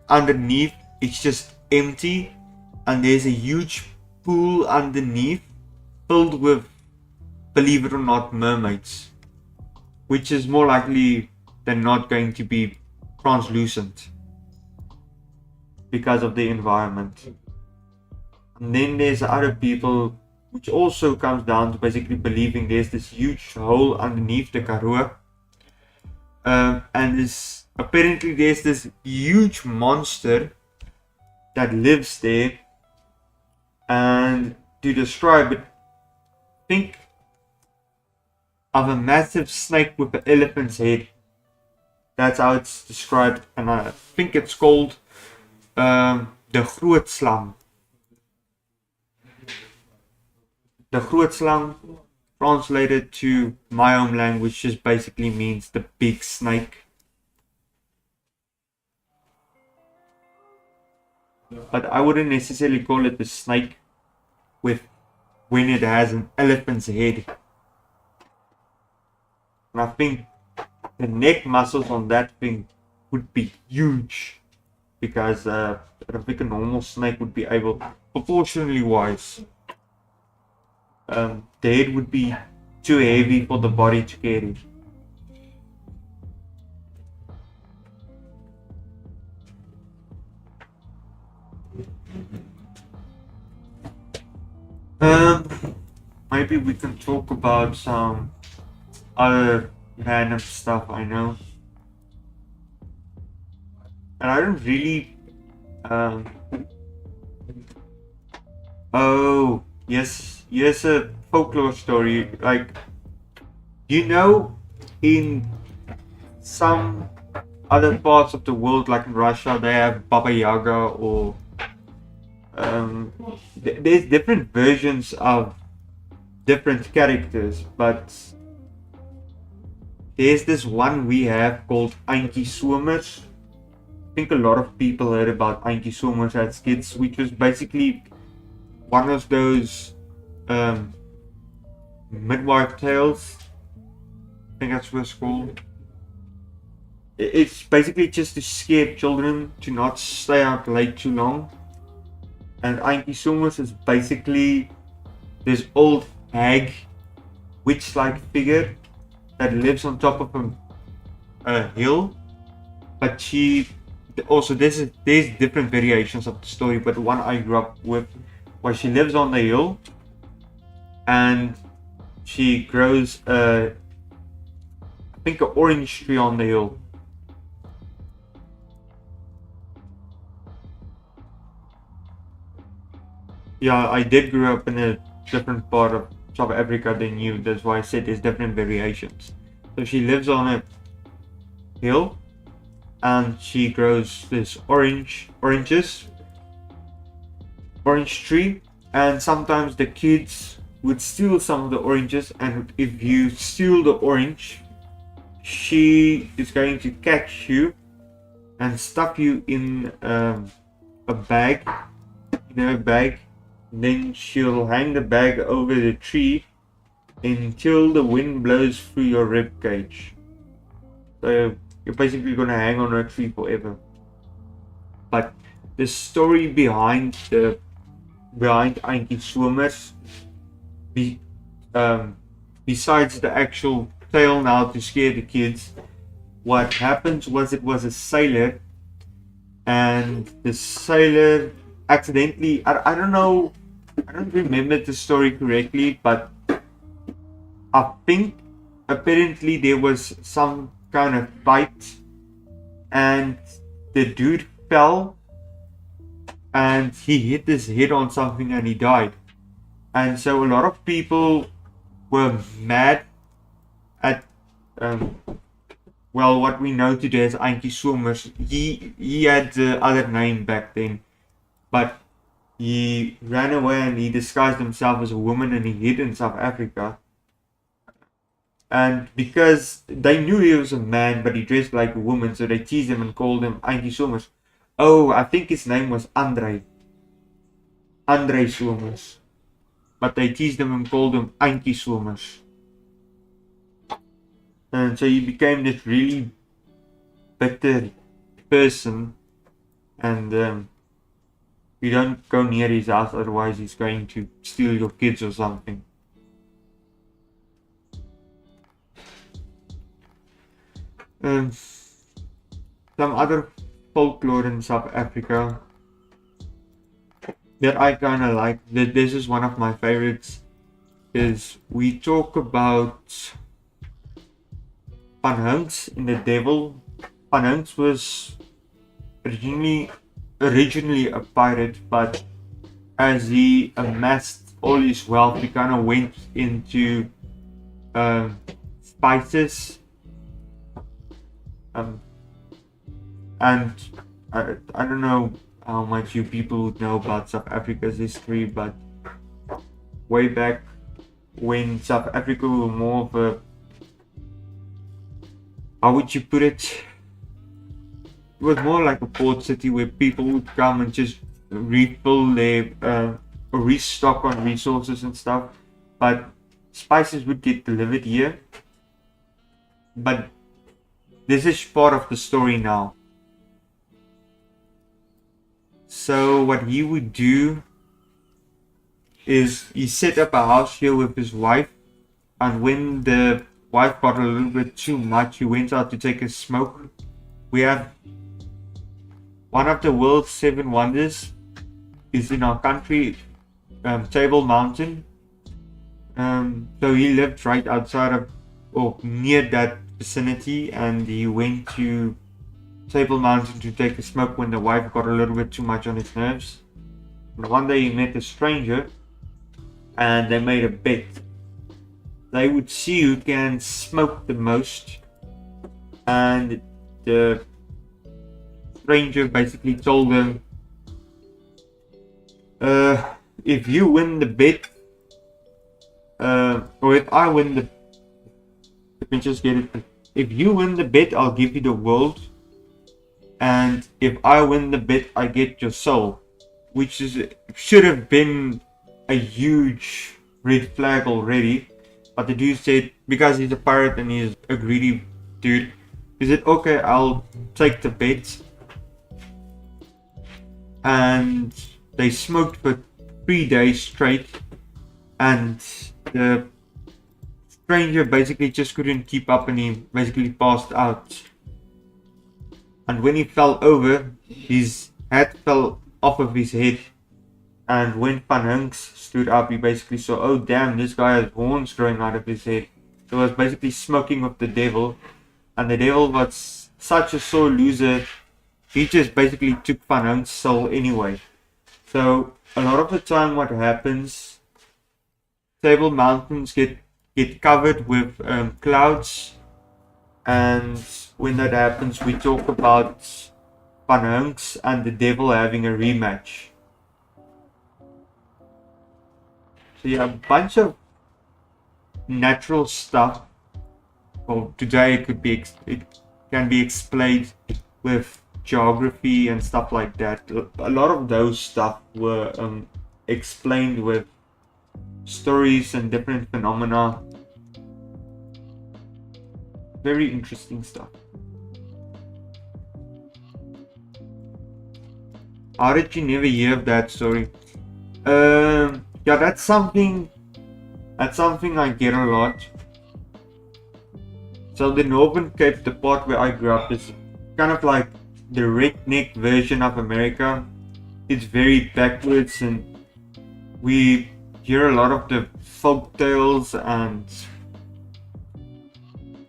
underneath it's just empty, and there's a huge pool underneath filled with, believe it or not, mermaids, which is more likely than not going to be translucent because of the environment. And then there's other people which also comes down to basically believing there's this huge hole underneath the Karoo. And apparently there's this huge monster that lives there. And to describe it, think of a massive snake with an elephant's head. That's how it's described, and I think it's called the groot slang. The groot slang, translated to my home language, just basically means the big snake. But I wouldn't necessarily call it the snake when it has an elephant's head. And I think the neck muscles on that thing would be huge, because I think a normal snake would be able, proportionally wise, the head would be too heavy for the body to carry. Maybe we can talk about some other random stuff I know. And I don't really oh yes, here's a folklore story. Like, you know, in some other parts of the world, like in Russia, they have Baba Yaga, or there's different versions of different characters, but there's this one we have called Eintjie Somers. I think a lot of people heard about Eintjie Somers as kids, which was basically one of those midwife tales. I think that's what it's called. It's basically just to scare children to not stay out late too long. And Eintjie Somers is basically this old hag, witch-like figure that lives on top of a hill. But she also, there's different variations of the story, but the one I grew up with was she lives on the hill and she grows I think an orange tree on the hill. Yeah, I did grow up in a different part of South Africa than you. That's why I said there's different variations. So she lives on a hill and she grows this orange tree, and sometimes the kids would steal some of the oranges, and if you steal the orange, she is going to catch you and stuff you in a bag, then she'll hang the bag over the tree until the wind blows through your rib cage. So you're basically gonna hang on a tree forever. But the story behind Eintjie Somers, besides the actual tale now to scare the kids, what happened was it was a sailor, and the sailor accidentally, I don't know, I don't remember the story correctly, but I think apparently there was some kind of fight and the dude fell and he hit his head on something and he died. And so a lot of people were mad at what we know today as Eintjie Somers. He had the other name back then, but he ran away and he disguised himself as a woman and he hid in South Africa. And because they knew he was a man but he dressed like a woman, so they teased him and called him Eintjie Somers. Oh, I think his name was Andre Somers, but they teased him and called him Eintjie Somers. And so he became this really bitter person, and you don't go near his house, otherwise he's going to steal your kids or something. Some other folklore in South Africa that I kind of like. This is one of my favorites. is we talk about Van Hunks in the Devil. Van Hunks was originally a pirate, but as he amassed all his wealth, he kind of went into spices. And I don't know how much you people would know about South Africa's history, but way back when South Africa were more of a, how would you put it? It was more like a port city where people would come and just refill their restock on resources and stuff, but spices would get delivered here. But this is part of the story now. So what he would do is he set up a house here with his wife, and when the wife got a little bit too much, he went out to take a smoke. We have one of the world's 7 wonders is in our country, Table Mountain. So he lived right outside of, or near that vicinity, and he went to Table Mountain to take a smoke when the wife got a little bit too much on his nerves. And one day he met a stranger, and they made a bet. They would see who can smoke the most, and the stranger basically told them, if you win the bet, or if I win the, let me just get it. If you win the bet, I'll give you the world, and if I win the bet, I get your soul, which should have been a huge red flag already. But the dude said, because he's a pirate and he's a greedy dude, he said, okay, I'll take the bet. And they smoked for 3 days straight, and the stranger basically just couldn't keep up, and he basically passed out. And when he fell over, his hat fell off of his head, and when Van Hunks stood up, he basically saw, oh damn, this guy has horns growing out of his head. So he was basically smoking with the devil, and the devil was such a sore loser, he just basically took Van Hunks' soul anyway. So a lot of the time what happens, Table Mountains get covered with clouds, and when that happens, we talk about Van Hunks and the devil having a rematch. So yeah, a bunch of natural stuff. Well, today it can be explained with geography and stuff like that. A lot of those stuff were explained with stories and different phenomena. Very interesting stuff. How did you never hear of that story? Yeah, that's something I get a lot. So the Northern Cape, the part where I grew up, is kind of like the redneck version of America. It's very backwards, and we hear a lot of the folk tales, and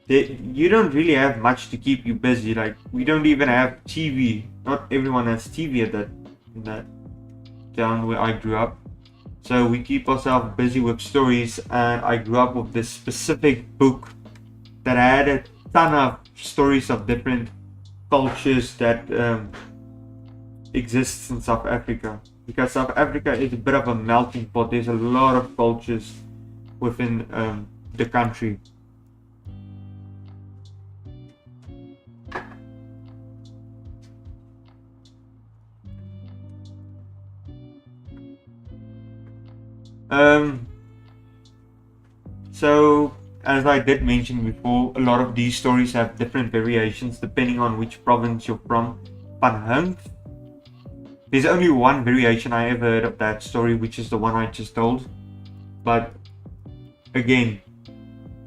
you don't really have much to keep you busy. Like, we don't even have TV. Not everyone has TV in that town where I grew up. So we keep ourselves busy with stories, and I grew up with this specific book that had a ton of stories of different cultures that exists in South Africa. Because South Africa is a bit of a melting pot. There's a lot of cultures within the country. So, as I did mention before, a lot of these stories have different variations depending on which province you're from. Van Hunks, there's only one variation I ever heard of that story, which is the one I just told. But again,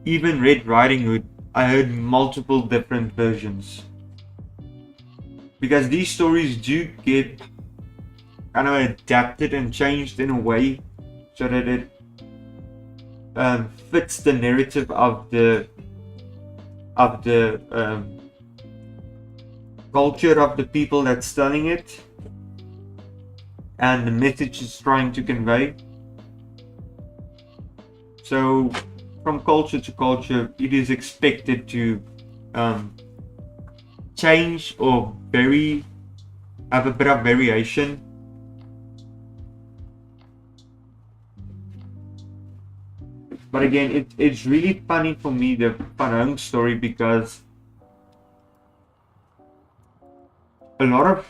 even Red Riding Hood, I heard multiple different versions. Because these stories do get kind of adapted and changed in a way so that it fits the narrative of the culture of the people that's telling it and the message it's trying to convey. So from culture to culture, it is expected to change or have a bit of variation. But again, it's really funny for me, the Van Hong story, because a lot of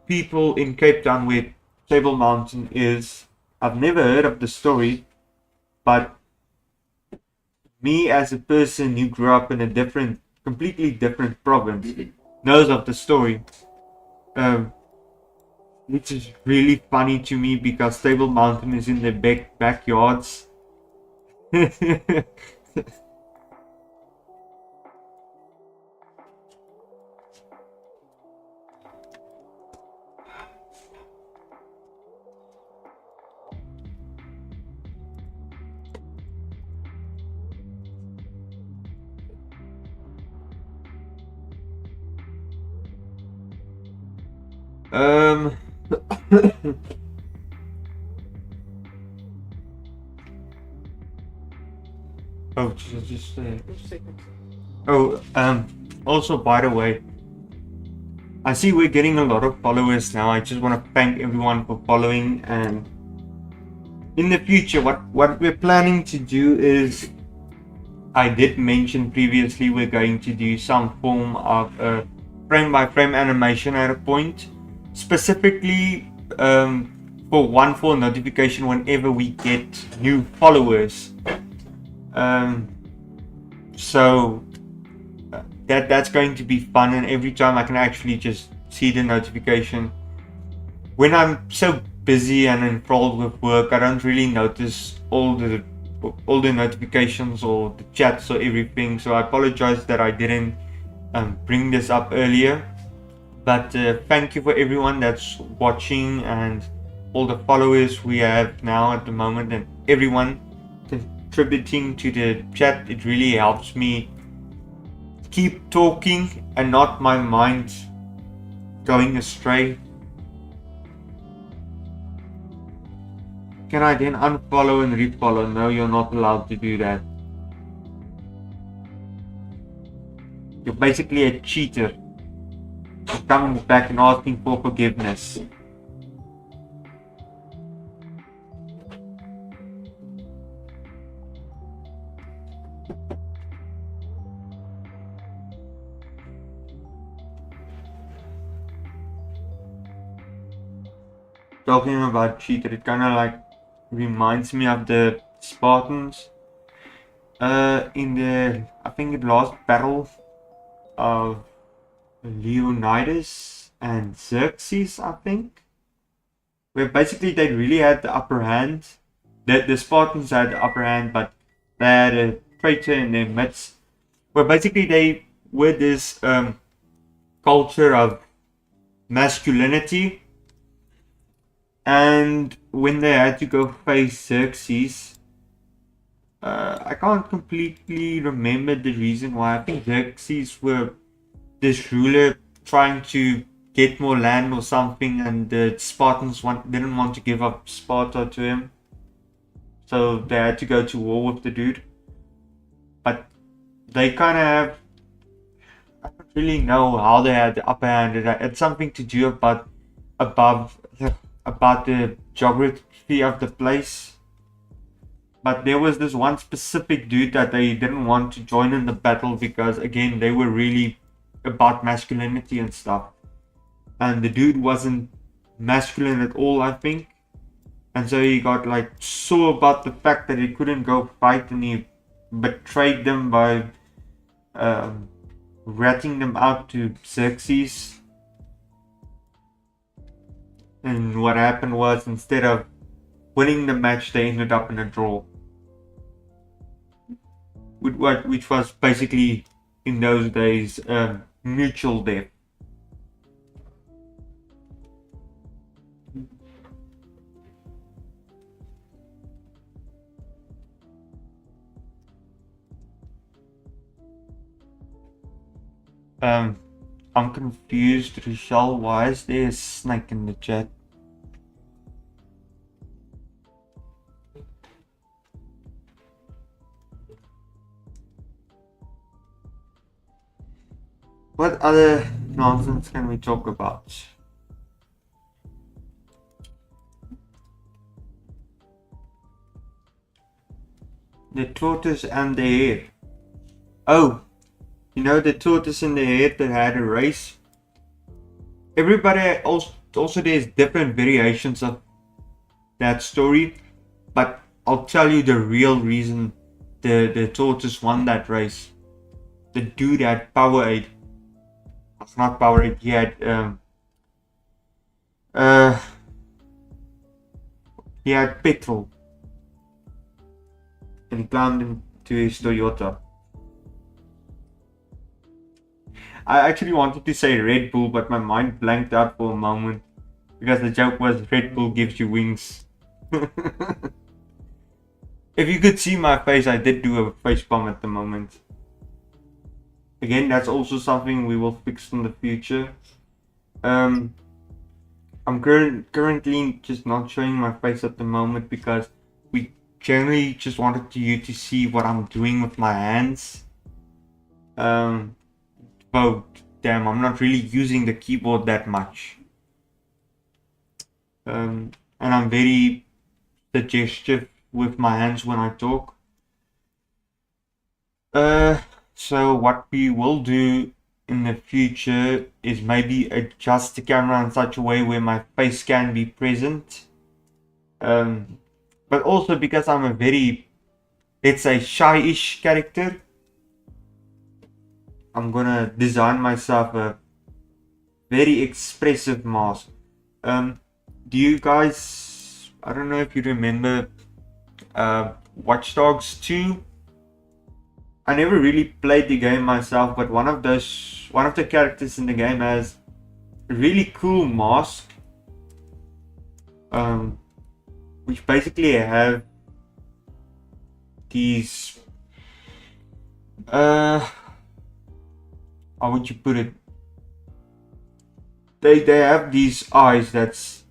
people in Cape Town where Table Mountain is, I've never heard of the story, but me as a person who grew up in a completely different province, knows of the story. Which is really funny to me because Table Mountain is in their backyards. um oh, just also, by the way, I see we're getting a lot of followers now. I just want to thank everyone for following, and in the future, what we're planning to do is, I did mention previously, we're going to do some form of a frame-by-frame animation at a point, specifically for one notification whenever we get new followers. So that's going to be fun, and every time I can actually just see the notification. When I'm so busy and enthralled with work, I don't really notice all the notifications or the chats or everything. So I apologize that I didn't bring this up earlier. But thank you for everyone that's watching and all the followers we have now at the moment, and everyone contributing to the chat. It really helps me keep talking and not my mind going astray. Can I then unfollow and refollow? No, you're not allowed to do that. You're basically a cheater. You're coming back and asking for forgiveness. Talking about cheater, it kind of like reminds me of the Spartans in the, I think, the last battle of Leonidas and Xerxes, I think, where basically they really had the upper hand. The Spartans had the upper hand, but they had a traitor in their midst, where basically they were this culture of masculinity. And when they had to go face Xerxes, I can't completely remember the reason why. I think Xerxes were this ruler trying to get more land or something, and the Spartans didn't want to give up Sparta to him, so they had to go to war with the dude. But they kind of have, I don't really know how they had the upper hand. It had something to do about the geography of the place. But there was this one specific dude that they didn't want to join in the battle because, again, they were really about masculinity and stuff. And the dude wasn't masculine at all, I think. And so he got like sore about the fact that he couldn't go fight, and he betrayed them by ratting them out to Xerxes. And what happened was, instead of winning the match, they ended up in a draw. Which was basically, in those days, mutual death. I'm confused, Rochelle. Why is there a snake in the chat? What other nonsense can we talk about? The tortoise and the hare. Oh, you know the tortoise and the hare that had a race? Everybody also there's different variations of that story, but I'll tell you the real reason the tortoise won that race. The dude had Powerade. It's not Powerade, he had he had petrol. And he climbed into his Toyota. I actually wanted to say Red Bull, but my mind blanked out for a moment because the joke was Red Bull gives you wings. If you could see my face, I did do a facepalm at the moment. Again, that's also something we will fix in the future. I'm currently just not showing my face at the moment because we generally just wanted you to see what I'm doing with my hands. Oh damn, I'm not really using the keyboard that much. And I'm very suggestive with my hands when I talk. So what we will do in the future is maybe adjust the camera in such a way where my face can be present. But also because I'm a very, let's say, shy-ish character, I'm gonna design myself a very expressive mask. Do you guys, I don't know if you remember Watch Dogs 2? I never really played the game myself, but one of the characters in the game has a really cool mask, which basically have these how would you put it? They have these eyes the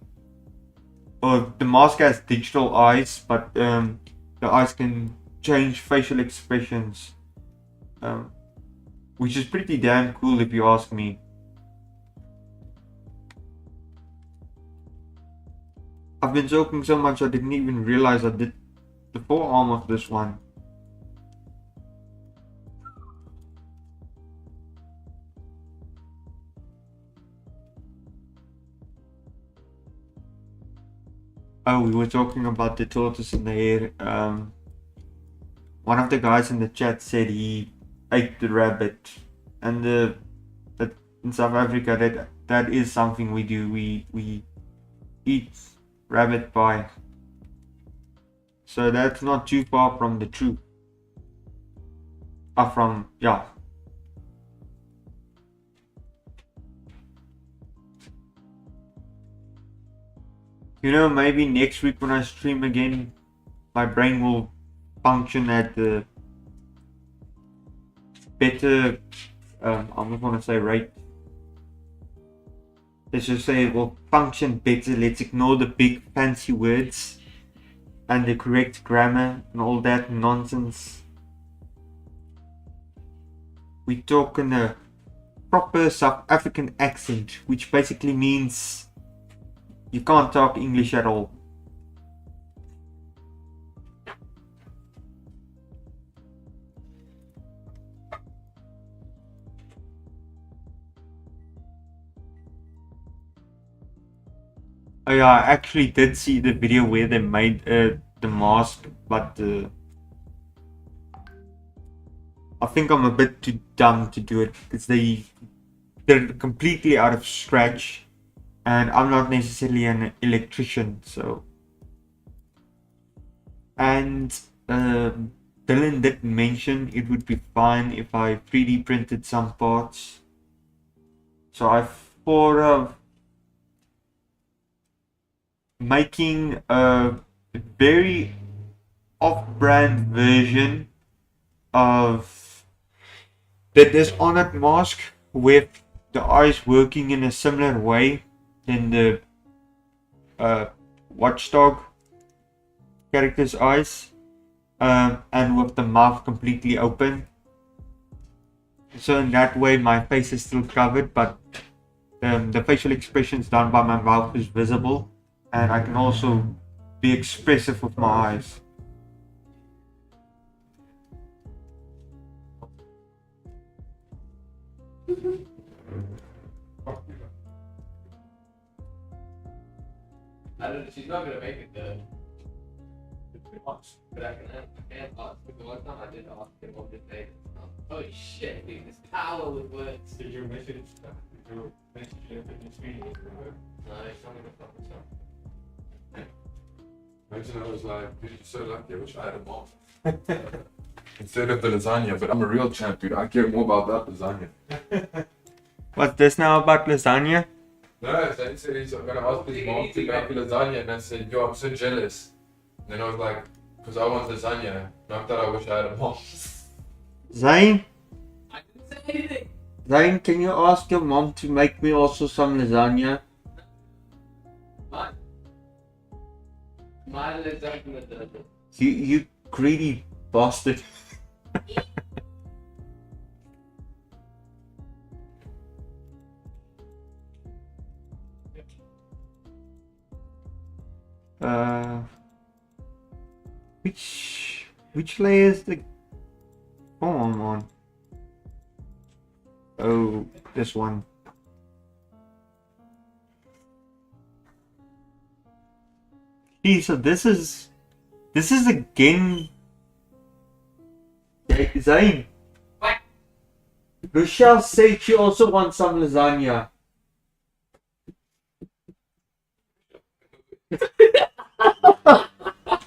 mask has digital eyes, but the eyes can change facial expressions, which is pretty damn cool if you ask me. I've been joking so much I didn't even realize I did the forearm of this one. Oh, we were talking about the tortoise and the hare. One of the guys in the chat said he ate the rabbit, and that in South Africa that is something we do. We eat rabbit pie, so that's not too far from the truth. Yeah. You know, maybe next week when I stream again, my brain will function at the better, I'm not going to say rate. Let's just say it will function better. Let's ignore the big fancy words and the correct grammar and all that nonsense. We talk in a proper South African accent, which basically means you can't talk English at all. Oh yeah, I actually did see the video where they made the mask, but I think I'm a bit too dumb to do it because they're completely out of scratch, and I'm not necessarily an electrician, so. And Dylan did mention it would be fine if I 3D printed some parts, so I thought of making a very off-brand version of the Dishonored mask, with the eyes working in a similar way than the watchdog character's eyes, and with the mouth completely open. So in that way my face is still covered, but the facial expressions done by my mouth is visible, and I can also be expressive with my eyes. I don't know, she's not gonna make it though. But I can't ask, because one time I did ask him what the day. Oh shit, dude, this power with words. Did you message him in Swedish? No, it's not gonna fucking stop. Imagine I was like, dude, you're so lucky, I wish I had a mom. Instead of the lasagna, but I'm a real champ, dude. I care more about that lasagna. What's this now about lasagna? No, Zane said he's gonna ask his mom to make lasagna, and I said, yo, I'm so jealous. And then I was like, because I want lasagna, not that I wish I had a mom. Zane? I didn't say anything. Zane, can you ask your mom to make me also some lasagna? Mine. Mine is definitely the You greedy bastard. Which layer is the form on? Oh, this one. See, so this is again. Zayn. What? Rochelle said she also wants some lasagna.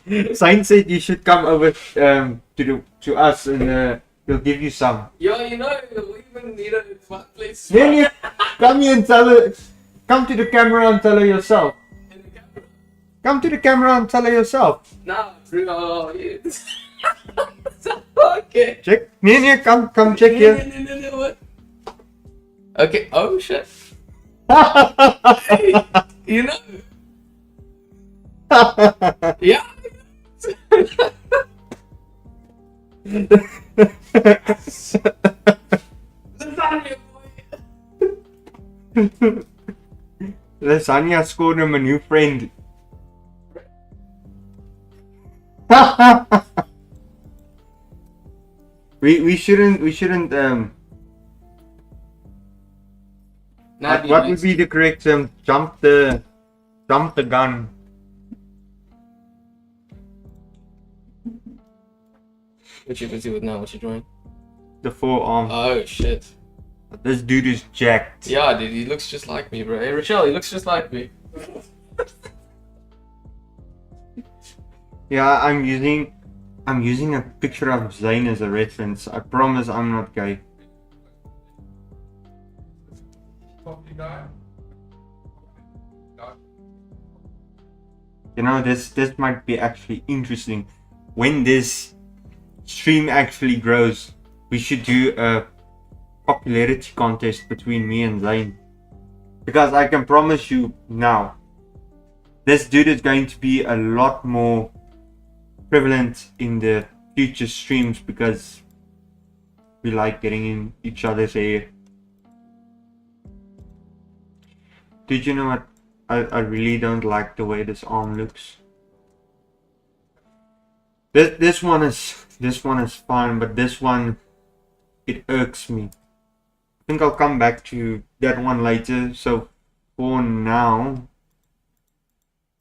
Zayn said you should come over to us and we'll give you some. Yo, you know, we even need a fun place. Then you come here and tell her. Come to the camera and tell her yourself. In the camera. Come to the camera and tell her yourself. Nah, bro, you. Okay. Check. Nene, come check here. No, what? Okay, oh shit. You know? Yeah. Lasagna scored him a new friend. we shouldn't what would be the correct term? Jump the gun. What you busy with now? What you doing? The forearm. Oh shit. This dude is jacked. Yeah, dude, he looks just like me, bro. Hey, Rochelle, he looks just like me. Yeah, I'm using a picture of Zayn as a reference. I promise I'm not gay. You know, this might be actually interesting. When this stream actually grows, we should do a popularity contest between me and Zayn. Because I can promise you now, this dude is going to be a lot more prevalent in the future streams because we like getting in each other's hair. Did you know what? I really don't like the way this arm looks. This one is fine, but this one, it irks me. I think I'll come back to that one later. So for now,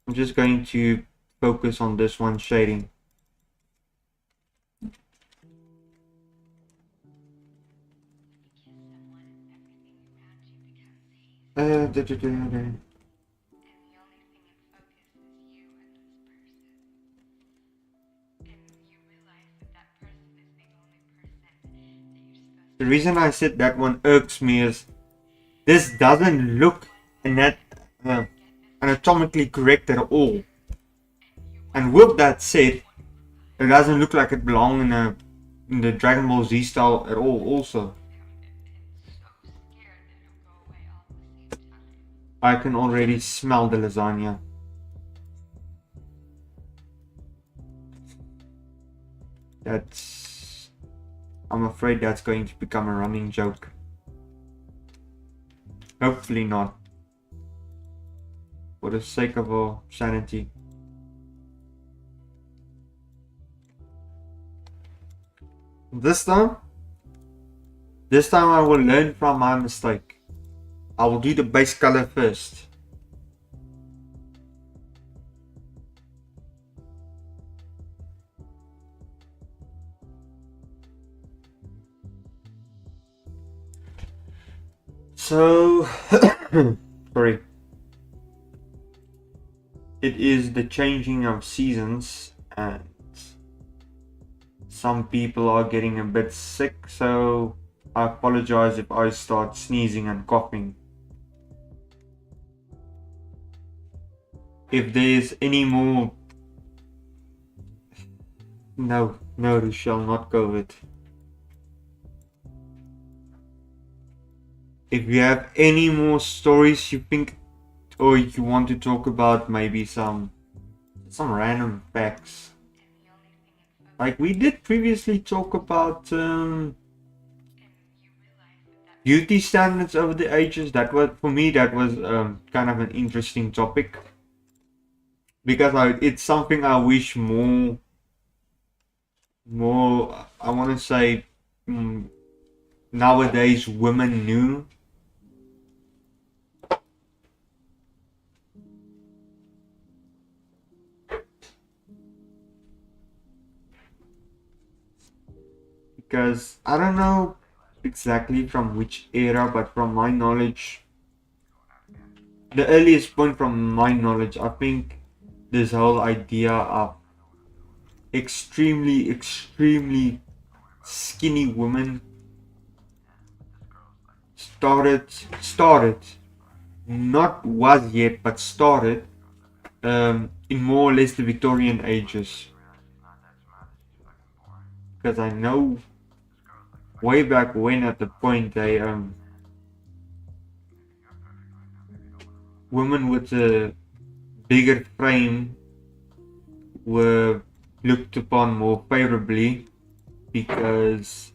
I'm just going to focus on this one shading. The reason I said that one irks me is this doesn't look anatomically correct at all. And with that said, it doesn't look like it belongs in the Dragon Ball Z style at all also. I can already smell the lasagna. I'm afraid that's going to become a running joke. Hopefully not. For the sake of our sanity. This time I will learn from my mistake. I will do the base color first. So, sorry. It is the changing of seasons and some people are getting a bit sick, so I apologize if I start sneezing and coughing. If there's any more... No, Rochelle, not COVID. If you have any more stories you think or you want to talk about, maybe some random facts. Like we did previously talk about beauty standards over the ages. That was, for me, that was kind of an interesting topic. Because it's something I wish more, I want to say, nowadays women knew. Because I don't know exactly from which era, but from my knowledge, the earliest point from my knowledge, I think this whole idea of extremely skinny women started, not was yet, but started in more or less the Victorian ages. Because I know way back when, at the point, they women with a bigger frame were looked upon more favorably because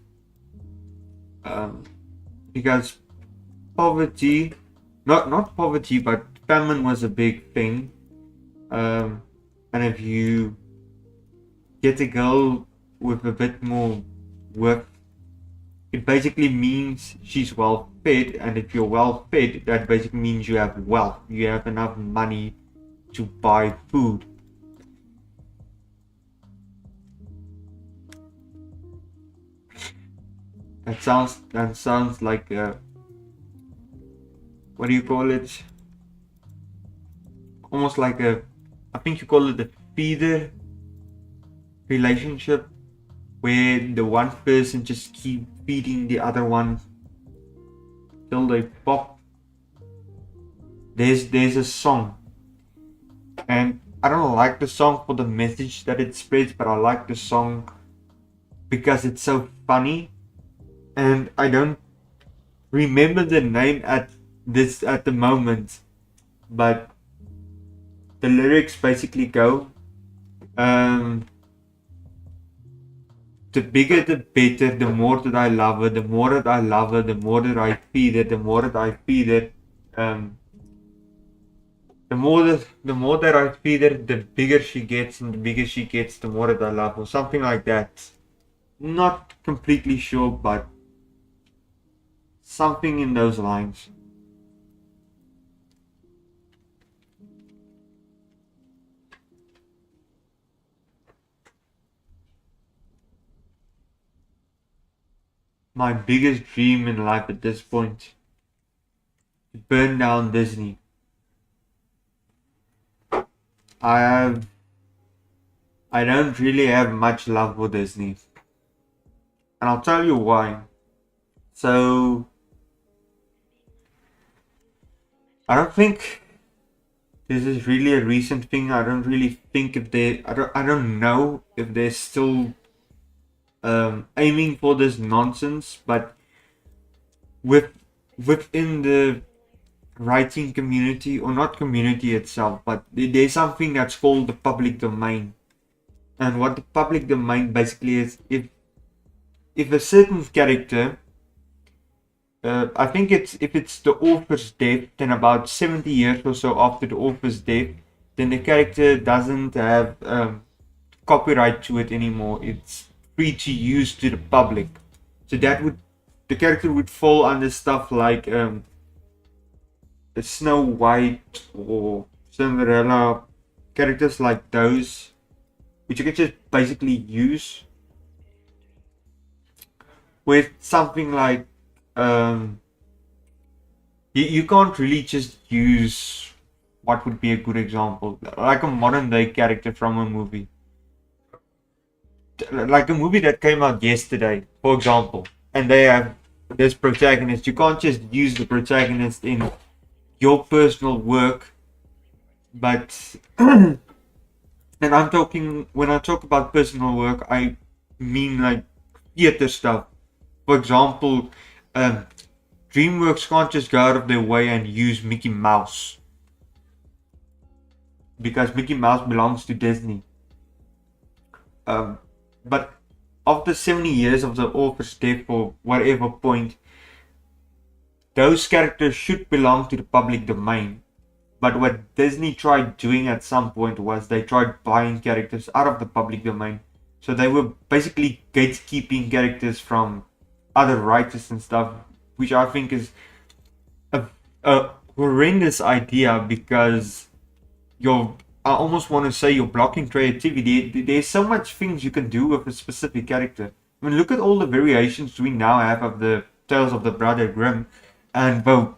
poverty, not poverty, but famine was a big thing. And if you get a girl with a bit more work, it basically means she's well fed, and if you're well fed, that basically means you have wealth. You have enough money to buy food. That sounds like a, what do you call it? Almost like a, I think you call it a feeder relationship, where the one person just keep feeding the other one till they pop. There's a song, and I don't like the song for the message that it spreads, but I like the song because it's so funny, and I don't remember the name at the moment, but the lyrics basically go, the bigger the better, the more that I love her, the more that I love her, the more that I feed her, the more that I feed her, the more that I feed her, the bigger she gets, and the bigger she gets, the more that I love her, something like that. Not completely sure, but something in those lines. My biggest dream in life at this point, to burn down Disney. I don't really have much love for Disney, and I'll tell you why. So I don't think this is really a recent thing. I don't really think if they, I don't know if they're still aiming for this nonsense, but within the writing community, or not community itself, but there's something that's called the public domain. And what the public domain basically is, if a certain character, I think if it's the author's death, then about 70 years or so after the author's death, then the character doesn't have copyright to it anymore. It's free to use to the public. So the character would fall under stuff like the Snow White or Cinderella, characters like those, which you can just basically use. With something like you can't really just use, what would be a good example, like a modern day character from a movie, like a movie that came out yesterday, for example, and they have this protagonist. You can't just use the protagonist in your personal work, but and I'm talking, when I talk about personal work, I mean like theater stuff. For example, DreamWorks can't just go out of their way and use Mickey Mouse, because Mickey Mouse belongs to Disney. But after 70 years of the author's death or whatever point, those characters should belong to the public domain. But what Disney tried doing at some point was they tried buying characters out of the public domain. So they were basically gatekeeping characters from other writers and stuff, which I think is a horrendous idea, because I almost want to say you're blocking creativity. There's so much things you can do with a specific character. I mean, look at all the variations we now have of the Tales of the Brother Grimm, and well,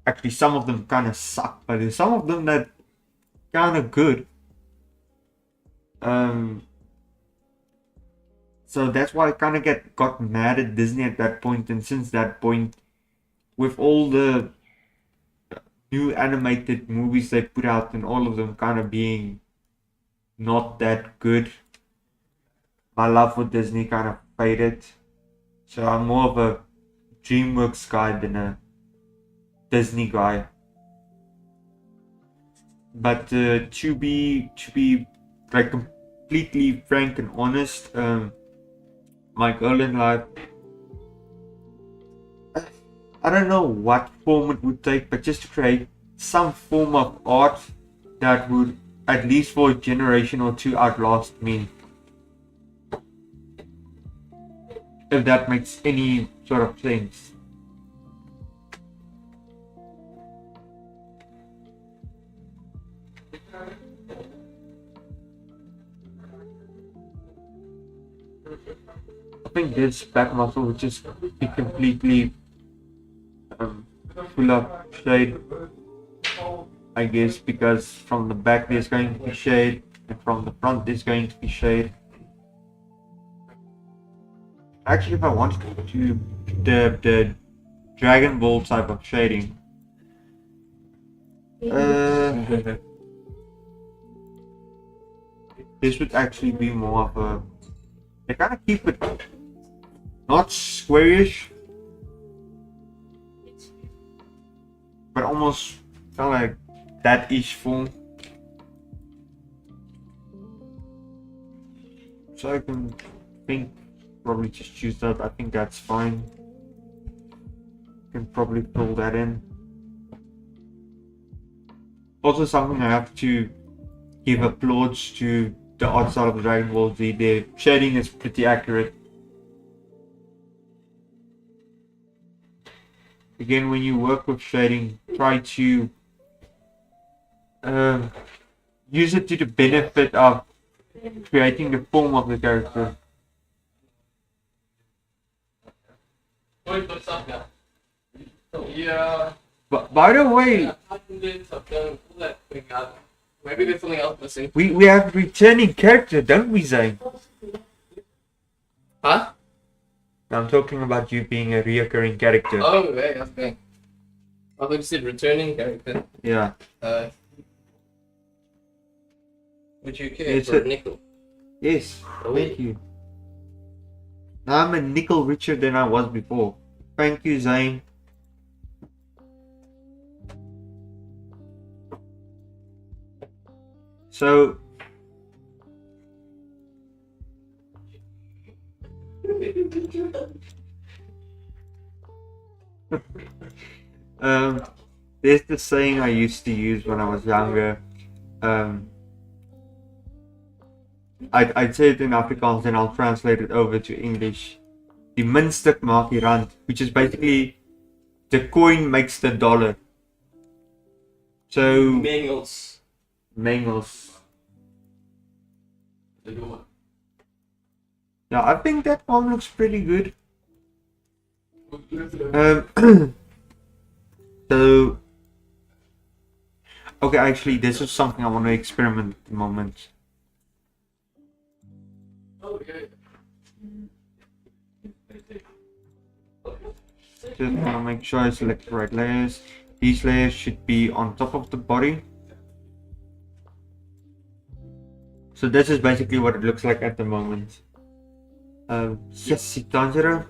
actually some of them kind of suck, but there's some of them that kind of good. So that's why I kind of got mad at Disney at that point, and since that point, with all the new animated movies they put out and all of them kind of being not that good, my love for Disney kind of faded. So I'm more of a DreamWorks guy than a Disney guy. But to be like completely frank and honest, my girl in life, I don't know what form it would take, but just to create some form of art that would, at least for a generation or two, outlast me. If that makes any sort of sense. I think this back muscle would just be completely full of shade, I guess, because from the back there's going to be shade and from the front there's going to be shade. Actually, if I wanted to do the Dragon Ball type of shading, this would actually be more of a, they kind of keep it not squarish, but almost kind of like that-ish form. So I can think, probably just choose that. I think that's fine. Can probably fill that in. Also, something I have to give applause to the art style of Dragon Ball Z. Their shading is pretty accurate. Again, when you work with shading, try to use it to the benefit of creating the form of the character. Yeah. But by the way, Maybe there's something else missing. we have returning character, don't we, Zane? Huh? I'm talking about you being a reoccurring character. Oh, yeah, okay. I thought you said returning character. Yeah. Would you care It's for a- a nickel? Yes. Oh. Thank you. Now I'm a nickel richer than I was before. Thank you, Zane. So there's this saying I used to use when I was younger. I'd say it in Afrikaans and I'll translate it over to English. Die muntstuk maak die rand, which is basically the coin makes the dollar. So Mangles. Yeah, I think that one looks pretty good. So okay, actually this is something I want to experiment at the moment. Oh, yeah. Just want to make sure I select the right layers. These layers should be on top of the body. So this is basically what it looks like at the moment. Yes, Tanjiro.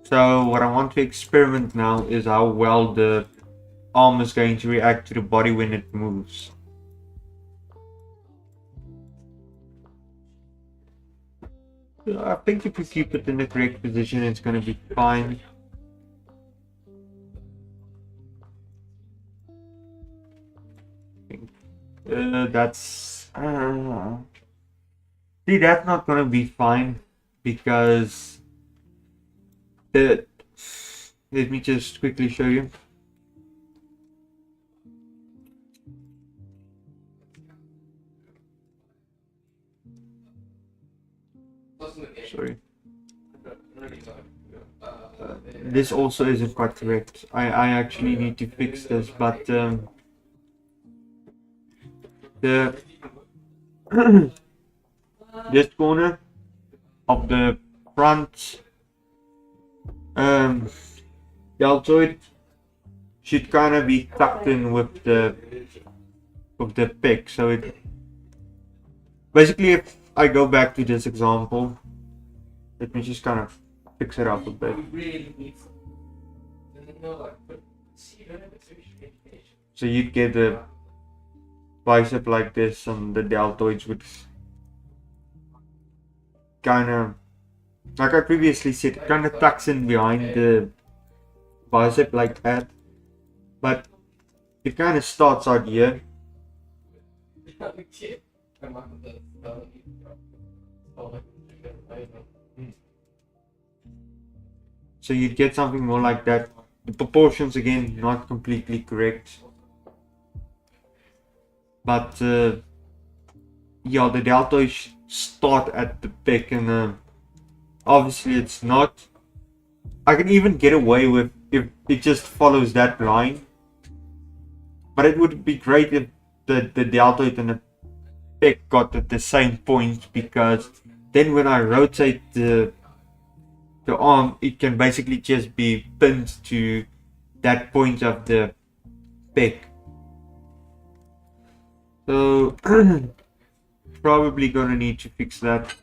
So what I want to experiment now is how well the arm is going to react to the body when it moves. I think if you keep it in the correct position, it's going to be fine. That's see, that's not going to be fine because let me just quickly show you. Sorry. This also isn't quite correct. I actually need to fix this, but the this corner of the front deltoid should kind of be tucked in with the pec. So it basically, if I go back to this example, let me just kind of fix it up a bit. So you'd get a bicep like this, and the deltoids would kind of, like I previously said, it kind of tucks in behind the bicep like that, but it kind of starts out here. So you'd get something more like that. The proportions again not completely correct, but yeah, the deltoids start at the pec, and obviously it's not. I can even get away with if it just follows that line, but it would be great if the deltoid and the pec got at the same point, because then when I rotate the arm, it can basically just be pinned to that point of the pec. So probably gonna need to fix that.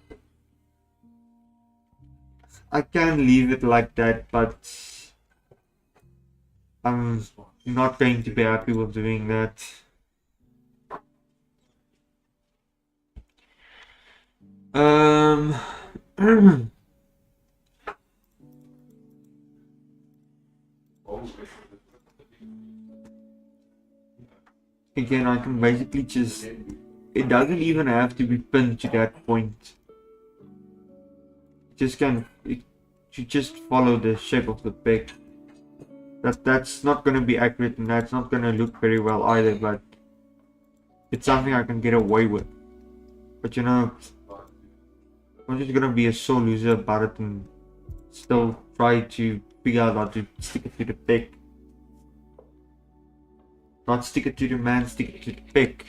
I can leave it like that, but I'm not going to be happy with doing that. Again, I can basically just, it doesn't even have to be pinned to that point. It should just follow the shape of the pec. That's not going to be accurate, and that's not going to look very well either, but it's something I can get away with. But you know, I'm just going to be a sore loser about it and still try to figure out how to stick it to the pec. Not stick it to the man, stick it to the pec.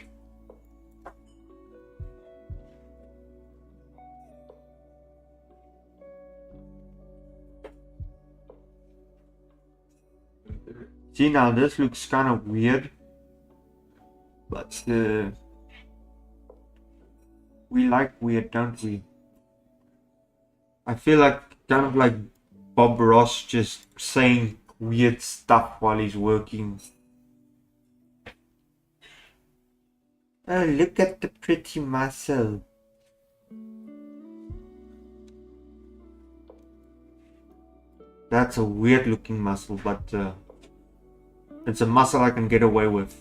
See, now this looks kind of weird, but we like weird, don't we? I feel like kind of like Bob Ross just saying weird stuff while he's working. Oh, look at the pretty muscle. That's a weird looking muscle, but it's a muscle I can get away with.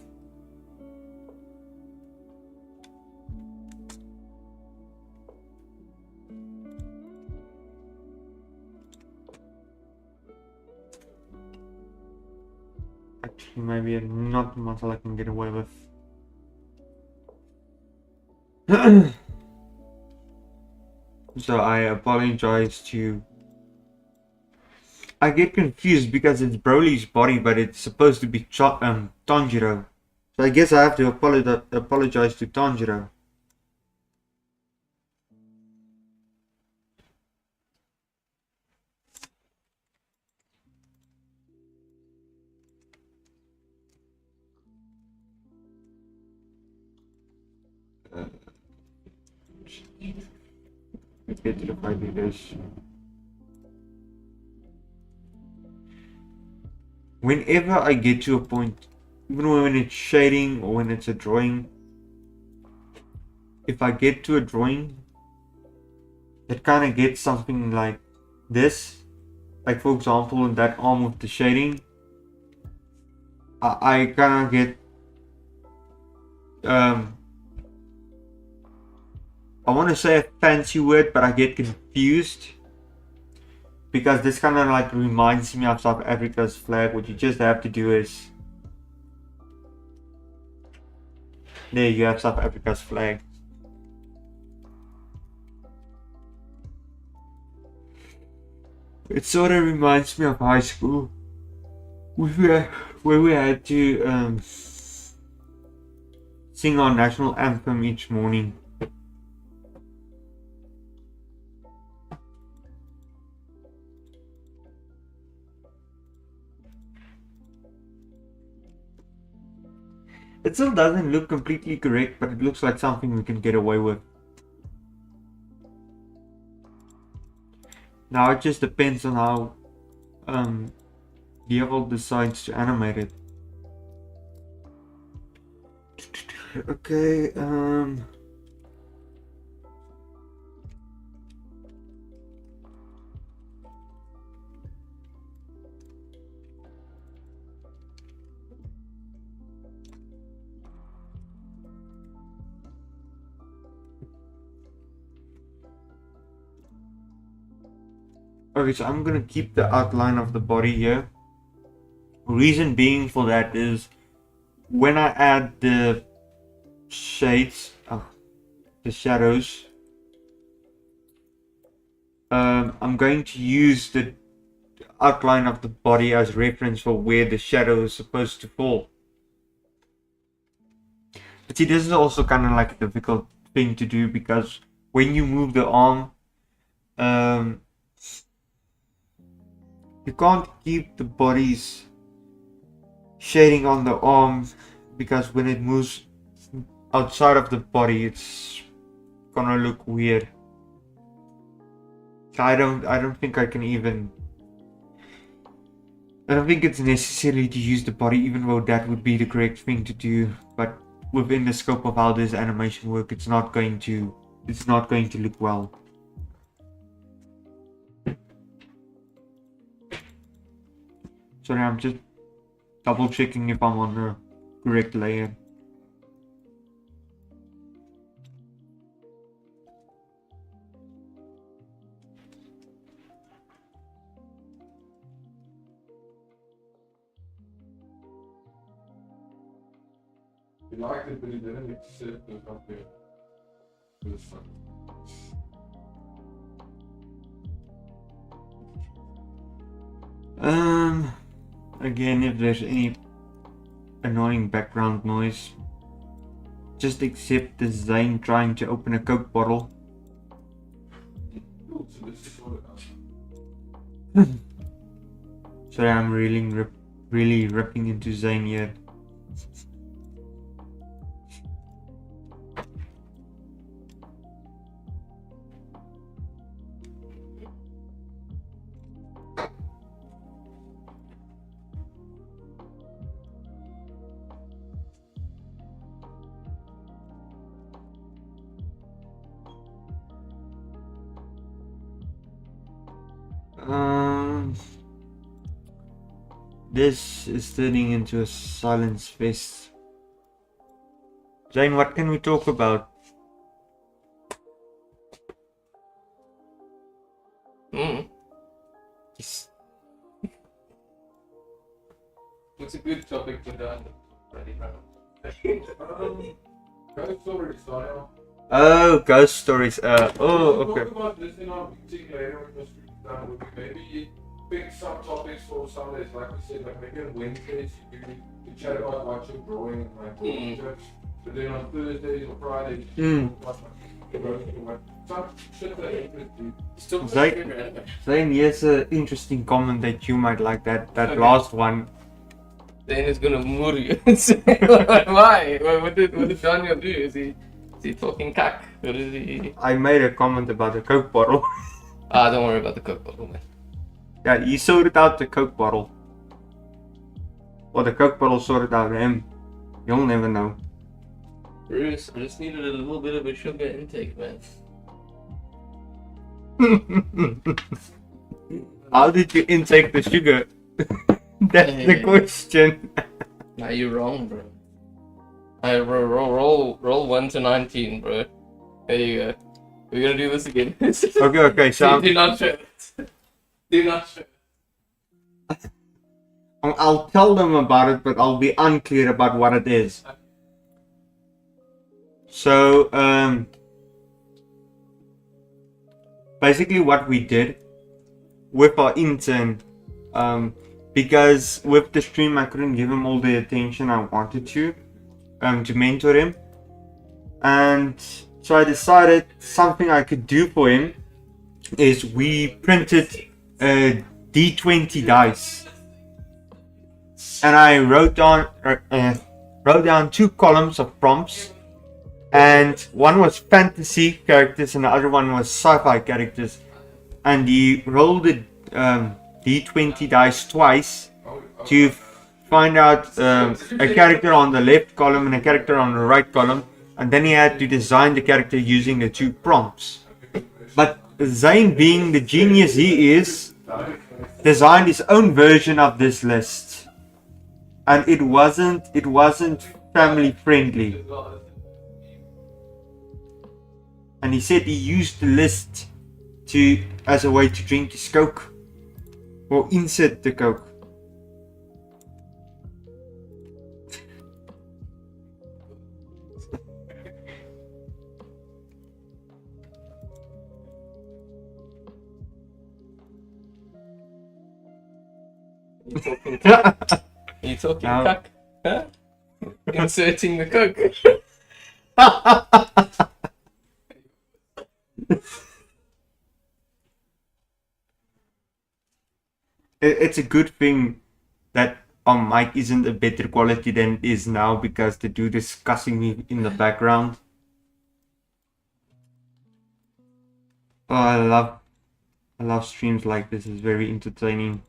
Actually, maybe not a muscle I can get away with. So I apologize to... I get confused because it's Broly's body, but it's supposed to be Tanjiro. So I guess I have to apologize to Tanjiro. Get to the fight leaders. Whenever I get to a point, even when it's shading or when it's a drawing, if I get to a drawing that kind of gets something like this, like for example in that arm with the shading, I kind of get I want to say a fancy word, but I get confused because this kind of like reminds me of South Africa's flag. What you just have to do is, there you have South Africa's flag. It sort of reminds me of high school, where we had to sing our national anthem each morning. It still doesn't look completely correct, but it looks like something we can get away with. Now it just depends on how Daniël decides to animate it. Okay, okay, so I'm gonna keep the outline of the body here. Reason being for that is when I add the shades, the shadows, I'm going to use the outline of the body as reference for where the shadow is supposed to fall. But see, this is also kind of like a difficult thing to do because when you move the arm, you can't keep the body's shading on the arm because when it moves outside of the body, it's gonna look weird. I don't think I can even. I don't think it's necessary to use the body, even though that would be the correct thing to do. But within the scope of how this animation works, it's not going to look well. Sorry, I'm just double checking if I'm on the correct layer. He liked it, but he didn't accept the copy. It was fun. Again, if there's any annoying background noise, just accept the Zane trying to open a Coke bottle. Oh, so this is all it is. Sorry, I'm really ripping into Zane here. Um, this is turning into a silence fest. Jane, what can we talk about? It's a good topic to done. Ready, Ghost stories, Daniel. Oh, ghost stories. Oh, We'll okay. talk about this in our meeting later when the stream's done. Would we maybe pick some topics for Sundays, like we said, like maybe on Wednesdays you chat about what you're drawing and like church. But then on Thursdays or Fridays, you talk about like some shit that interests you. Still Zane, Zane, here's an interesting comment that you might like. That Okay. last one. Then it's gonna murder you and say, why? What did Daniel do? Is he talking cack? Or is he? I made a comment about the Coke bottle. Don't worry about the Coke bottle, man. Yeah, he sorted out the Coke bottle. Or the Coke bottle sorted out him. You'll never know. Bruce, I just needed a little bit of a sugar intake, man. How did you intake the sugar? That's the question. Nah, you're wrong, bro. I roll 1 to 19, bro. There you go. We're gonna do this again. Okay, so do not show it. Do not show it. I'll tell them about it, but I'll be unclear about what it is. So, basically what we did with our intern, because with the stream I couldn't give him all the attention I wanted to mentor him. And so I decided something I could do for him is we printed a D20 dice. And I wrote down 2 columns of prompts, and one was fantasy characters and the other one was sci-fi characters. And he rolled the D20 dice twice to find out a character on the left column and a character on the right column, and then he had to design the character using the 2 prompts. But Zane, being the genius he is, designed his own version of this list. And it wasn't family friendly. And he said he used the list as a way to drink his Coke or insert the Coke. You talking cack? You talking No. cack? Huh? Inserting the Coke. It's a good thing that our mic isn't a better quality than it is now, because the dude is cussing me in the background. Oh, I love streams like this. It's very entertaining.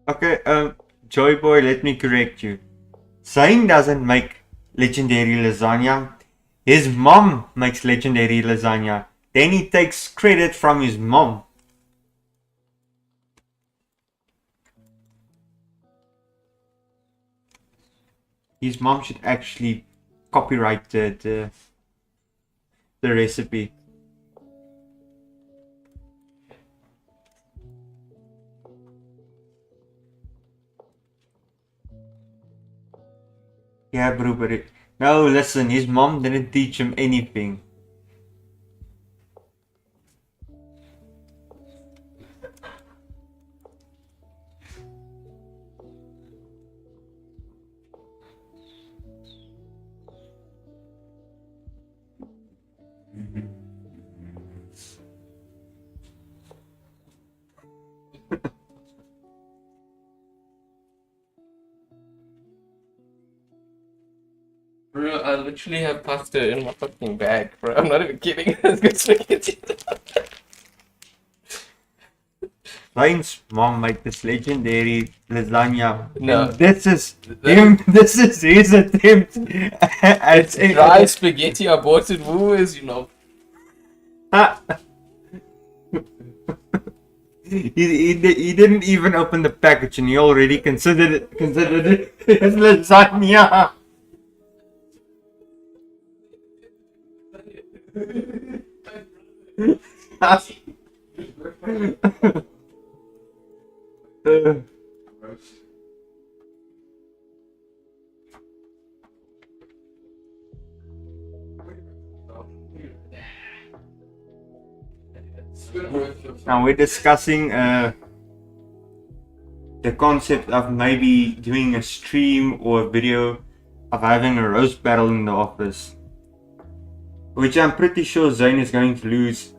Okay, Joy Boy, let me correct you. Zane doesn't make legendary lasagna. His mom makes legendary lasagna. Then he takes credit from his mom. His mom should actually copyright the recipe. Yeah, bro, but no, listen, his mom didn't teach him anything. I literally have pasta in my fucking bag, bro. I'm not even kidding. It's good spaghetti. Zane's mom made this legendary lasagna. No. And this is him. This is his attempt at It's dry spaghetti. I bought it. Woolies, you know. He didn't even open the package and he already considered it as lasagna. Now we're discussing the concept of maybe doing a stream or a video of having a roast battle in the office, which I'm pretty sure Zane is going to lose.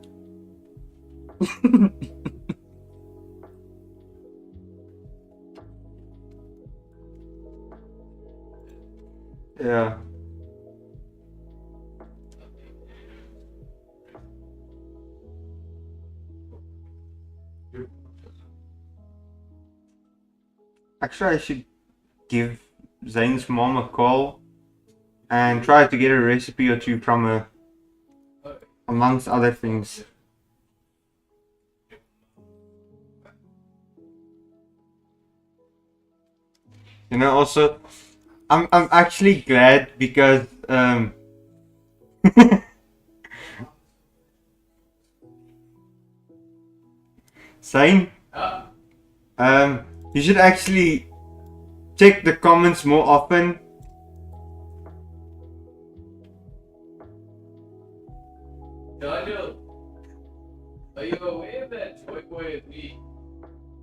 Yeah. Actually, I should give Zane's mom a call and try to get a recipe or two from her, amongst other things. You know, also, I'm actually glad because Zane, you should actually check the comments more often. Daniel, are you aware that Toy Boy is me?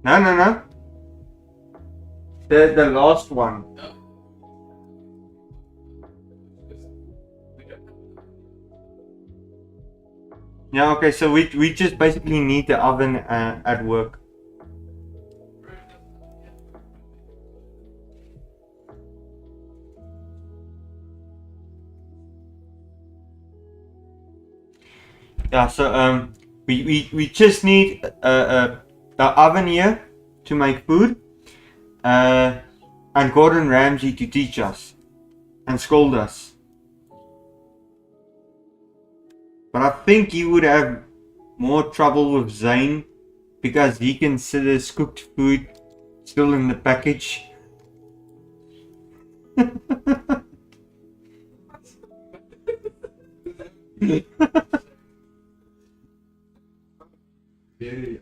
No. The last one. No. Yeah, okay, so we just basically need the oven at work. Yeah, so we just need the oven here to make food, and Gordon Ramsay to teach us and scold us. But I think he would have more trouble with Zane because he considers cooked food still in the package. Very,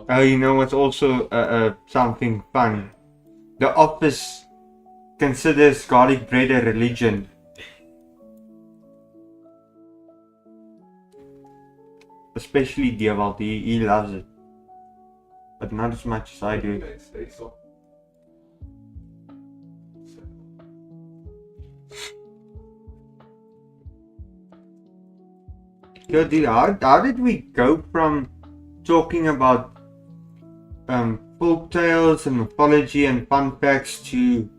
Oh, you know what's also something fun? The office considers garlic bread a religion. Especially Daniël, he loves it. But not as much as I do. So, dude, how did we go from talking about folk tales and mythology and fun facts to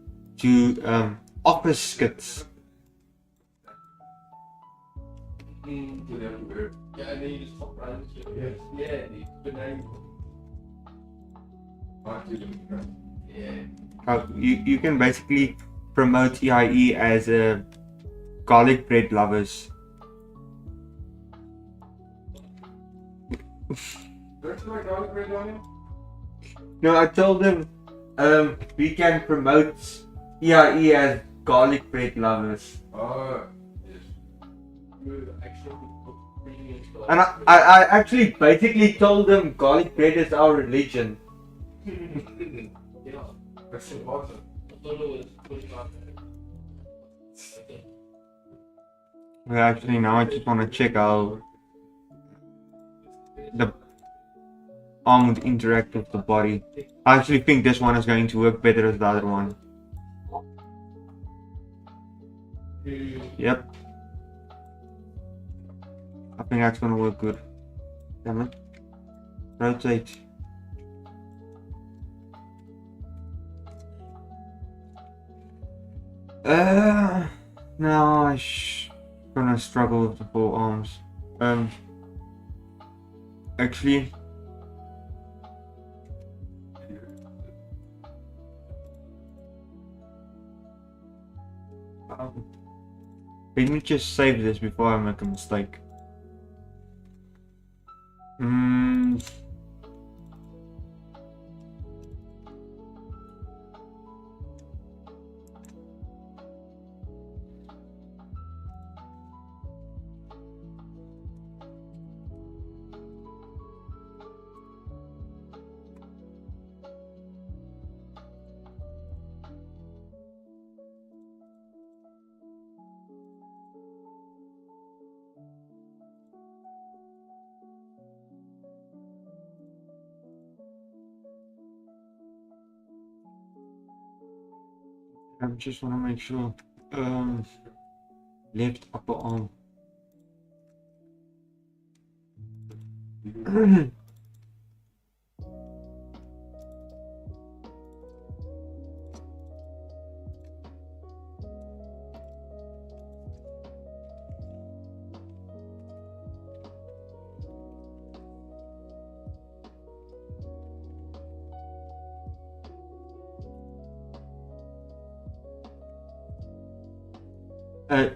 office skits? Yeah, and then you just hop around. Yeah, but now You can basically promote E.I.E as a garlic bread lovers. Don't you like garlic bread, Daniel? No, I told them we can promote E.I.E as garlic bread lovers. Oh, And I actually basically told them garlic bread is our religion. yeah. that's important. Well, actually, now I just want to check how the arm would interact with the body. I actually think this one is going to work better as the other one. Yep. I think that's gonna work good. Damn it. Rotate. Now gonna struggle with the forearms. Actually, let me just save this before I make a mistake. I just want to make sure. Left upper arm.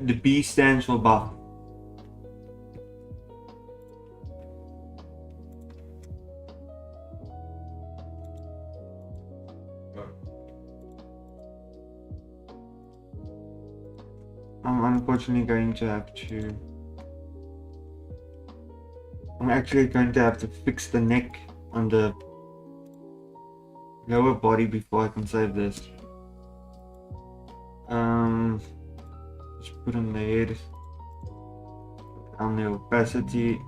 The B stands for buff. I'm unfortunately going to have to... I'm actually going to have to fix the neck on the lower body before I can save this. Just put on the head, down the opacity.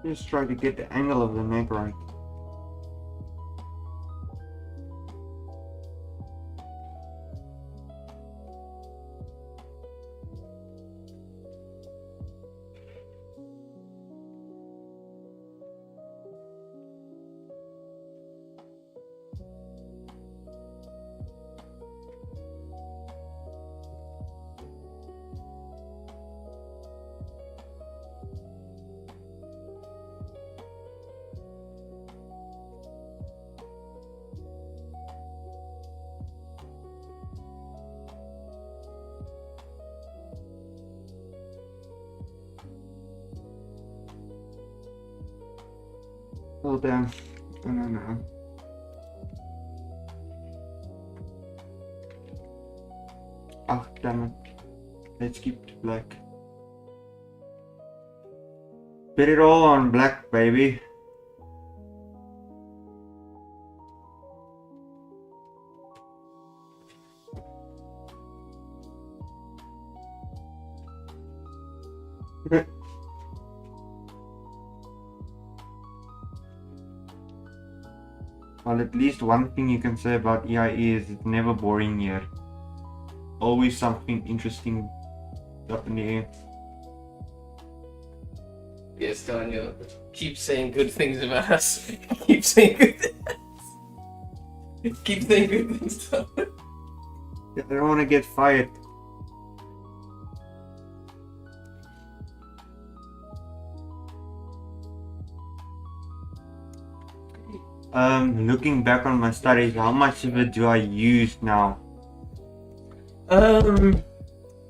Just try to get the angle of the neck right. Hold down. No. Oh, damn it. Let's keep it black. Put it all on black, baby. Okay. Well, at least one thing you can say about E.I.E is it's never boring here. Always something interesting up in the air. Yes, Daniel. Keep saying good things about us. Keep saying good things. Keep saying good things. I don't want to get fired. Looking back on my studies, how much of it do I use now?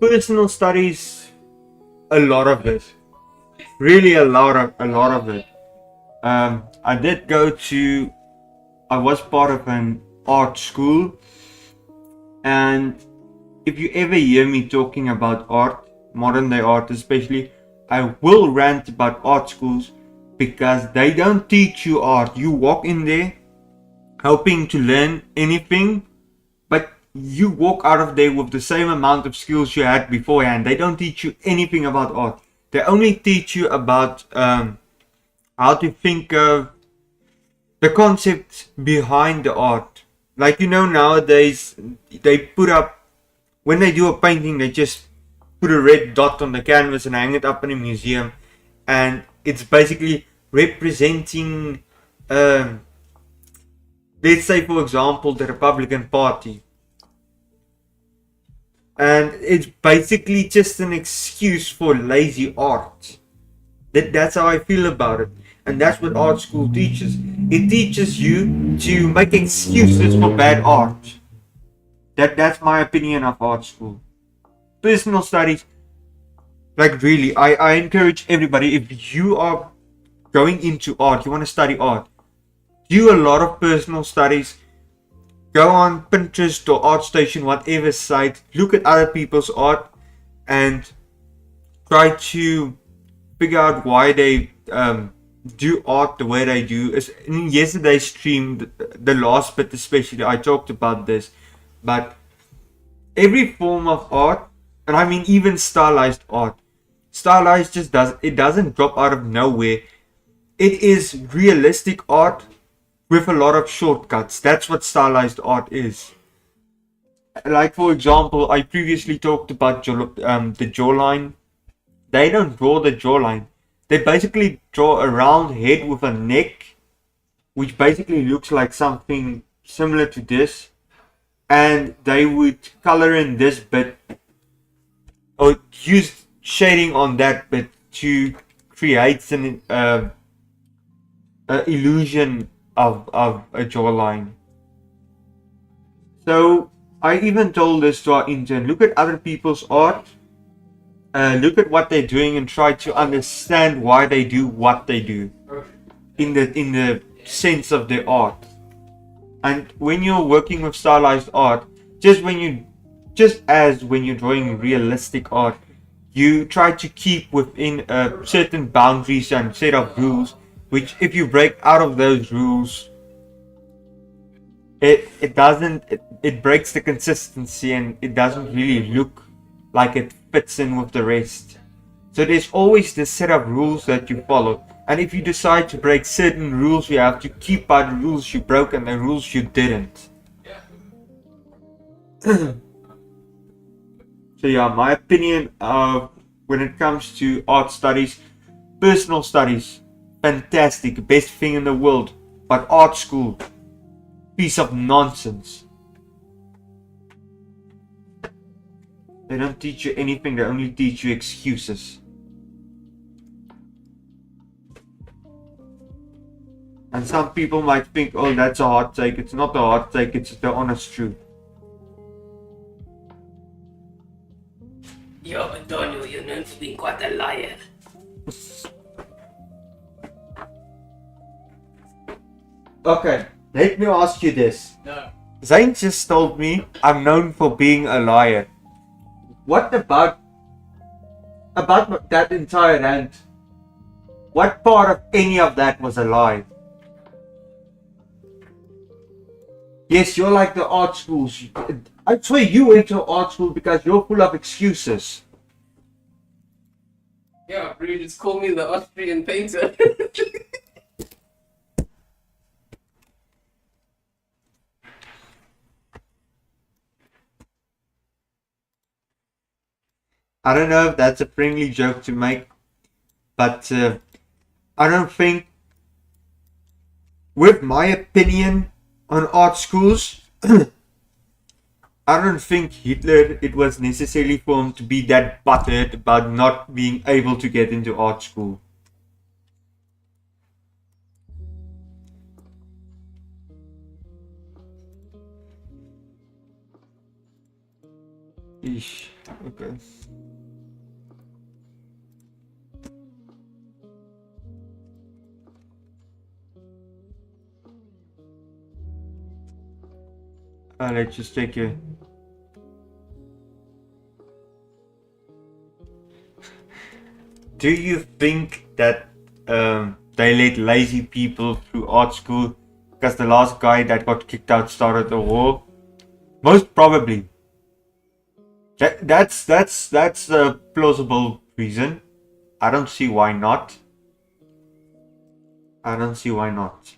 Personal studies, a lot of it. Really a lot of it. I was part of an art school, and if you ever hear me talking about art, modern day art especially, I will rant about art schools because they don't teach you art. You walk in there hoping to learn anything, but you walk out of there with the same amount of skills you had beforehand. They don't teach you anything about art. They only teach you about how to think of the concepts behind the art. Like, you know, nowadays they put up, when they do a painting, they just put a red dot on the canvas and hang it up in a museum, and it's basically representing, let's say for example, the Republican Party. And it's basically just an excuse for lazy art. That's how I feel about it. And that's what art school teaches. It teaches you to make excuses for bad art. That's my opinion of art school. Personal studies, like really, I encourage everybody, if you are going into art, you want to study art, do a lot of personal studies. Go on Pinterest or ArtStation, whatever site, look at other people's art and try to figure out why they do art the way they do. In yesterday's stream, the last bit especially, I talked about this, but every form of art, and I mean even stylized art, stylized just doesn't drop out of nowhere. It is realistic art with a lot of shortcuts. That's what stylized art is. Like for example, I previously talked about the jawline. They don't draw the jawline. They basically draw a round head with a neck, which basically looks like something similar to this, and they would color in this bit or use shading on that bit to create an illusion of a jawline. So I even told this to our intern, look at other people's art, look at what they're doing and try to understand why they do what they do in the sense of their art. And when you're working with stylized art, just as when you're drawing realistic art, you try to keep within certain boundaries and set of rules, which if you break out of those rules, it breaks the consistency and it doesn't really look like it fits in with the rest. So there's always this set of rules that you follow, and if you decide to break certain rules, you have to keep by the rules you broke and the rules you didn't. So yeah, my opinion when it comes to art studies, personal studies, fantastic, best thing in the world, but art school, piece of nonsense. They don't teach you anything, they only teach you excuses. And some people might think, oh, that's a hot take. It's not a hot take, it's the honest truth. Yo, but Daniel, you're known for being quite a liar. Okay, let me ask you this. No. Zane just told me I'm known for being a liar. What about that entire rant? What part of any of that was a lie? Yes, you're like the art schools. I swear you went to art school because you're full of excuses. Yeah, bro, just call me the Austrian painter. I don't know if that's a friendly joke to make, but I don't think, with my opinion on art schools, I don't think Hitler, it was necessarily for him to be that butthurt about not being able to get into art school. Eesh, okay. Let's just take a... Do you think that they let lazy people through art school because the last guy that got kicked out started the war. Most probably. That's a plausible reason. I don't see why not. I don't see why not.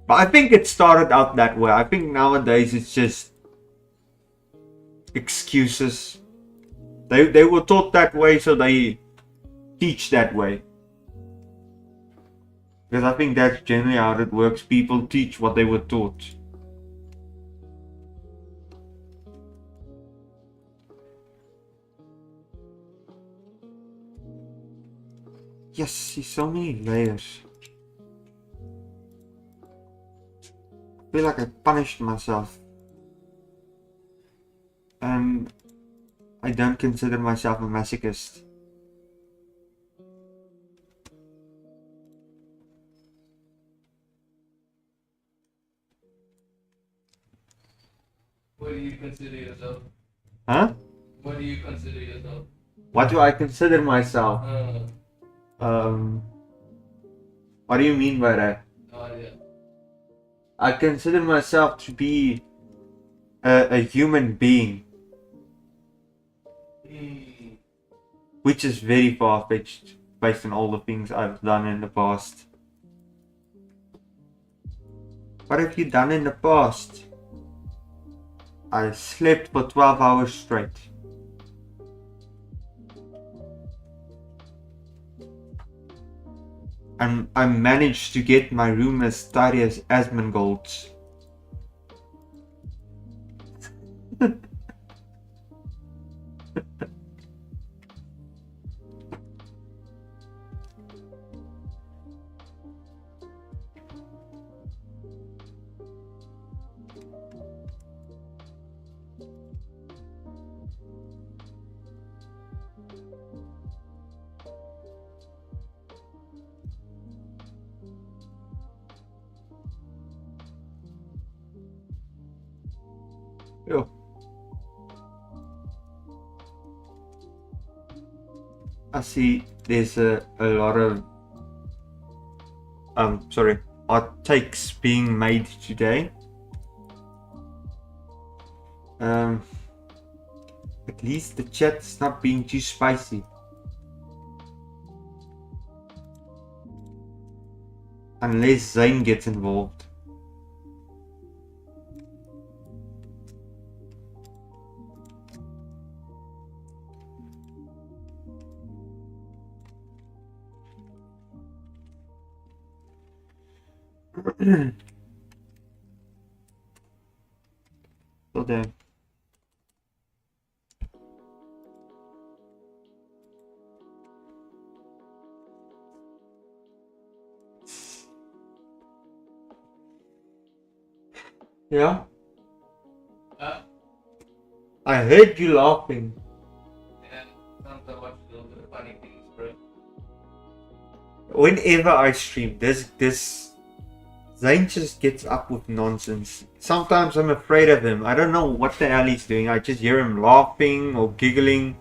But I think it started out that way. I think nowadays it's just excuses. They were taught that way, so they teach that way. Because I think that's generally how it works. People teach what they were taught. Yes, see so many layers. I feel like I punished myself. And I don't consider myself a masochist. What do you consider yourself? Huh? What do you consider yourself? What do I consider myself? What do you mean by that? No idea. I consider myself to be a human being, which is very far-fetched based on all the things I've done in the past. What have you done in the past? I slept for 12 hours straight. And I managed to get my room as tidy as Asmongold's. Yo. I see there's a lot of hot takes being made today. At least the chat's not being too spicy. Unless Zane gets involved. So then. Yeah? I heard you laughing. Yeah, sometimes I watch a little bit of funny things, bro. Whenever I stream, this Zane just gets up with nonsense. Sometimes I'm afraid of him. I don't know what the hell he's doing. I just hear him laughing or giggling.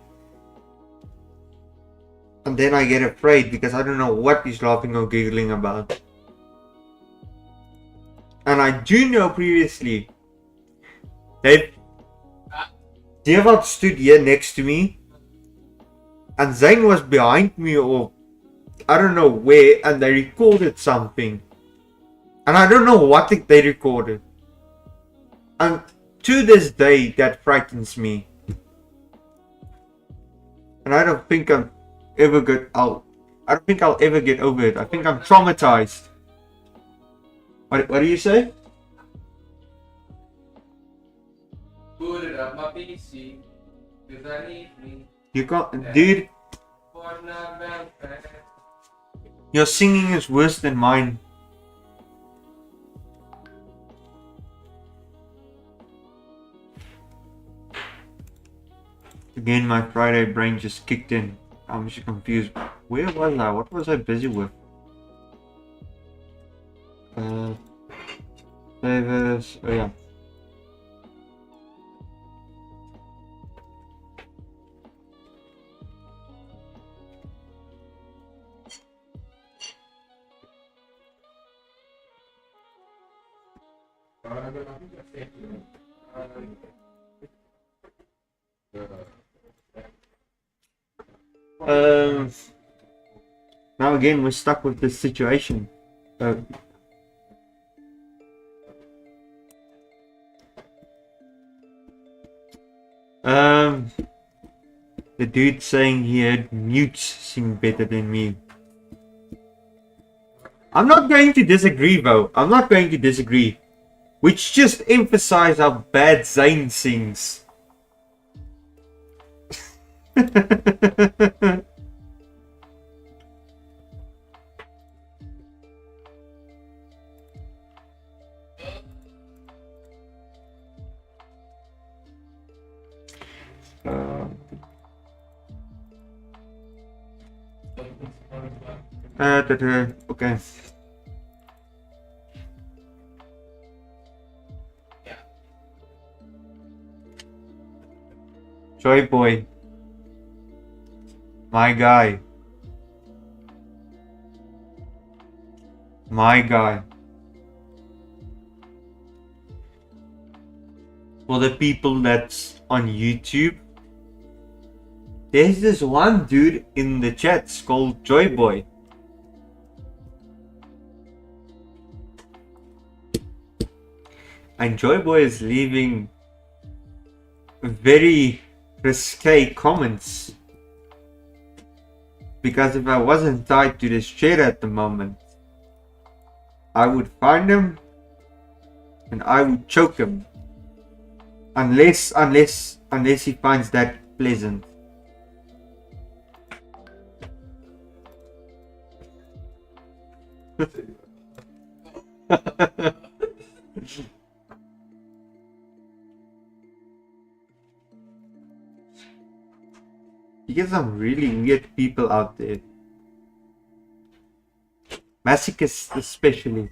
And then I get afraid because I don't know what he's laughing or giggling about. And I do know previously that Dewald stood here next to me and Zane was behind me or I don't know where, and they recorded something. And I don't know what they recorded. And to this day, that frightens me. And I don't think I'll ever get out. I don't think I'll ever get over it. I think I'm traumatized. What do you say? Put it up my PC, cause I need me. You can't, dude. Your singing is worse than mine. Again, my Friday brain just kicked in. I'm just confused. Where was I? What was I busy with? Flavors. Oh yeah. Now again, we're stuck with this situation. The dude saying he had mutes sing better than me. I'm not going to disagree though. I'm not going to disagree. Which just emphasize how bad Zayn sings. Okay. Joy Boy. My guy. My guy. For the people that's on YouTube, there's this one dude in the chats called Joy Boy. And Joy Boy is leaving very risque comments. Because if I wasn't tied to this chair at the moment, I would find him and I would choke him. Unless he finds that pleasant. You get some really weird people out there. Masochists especially.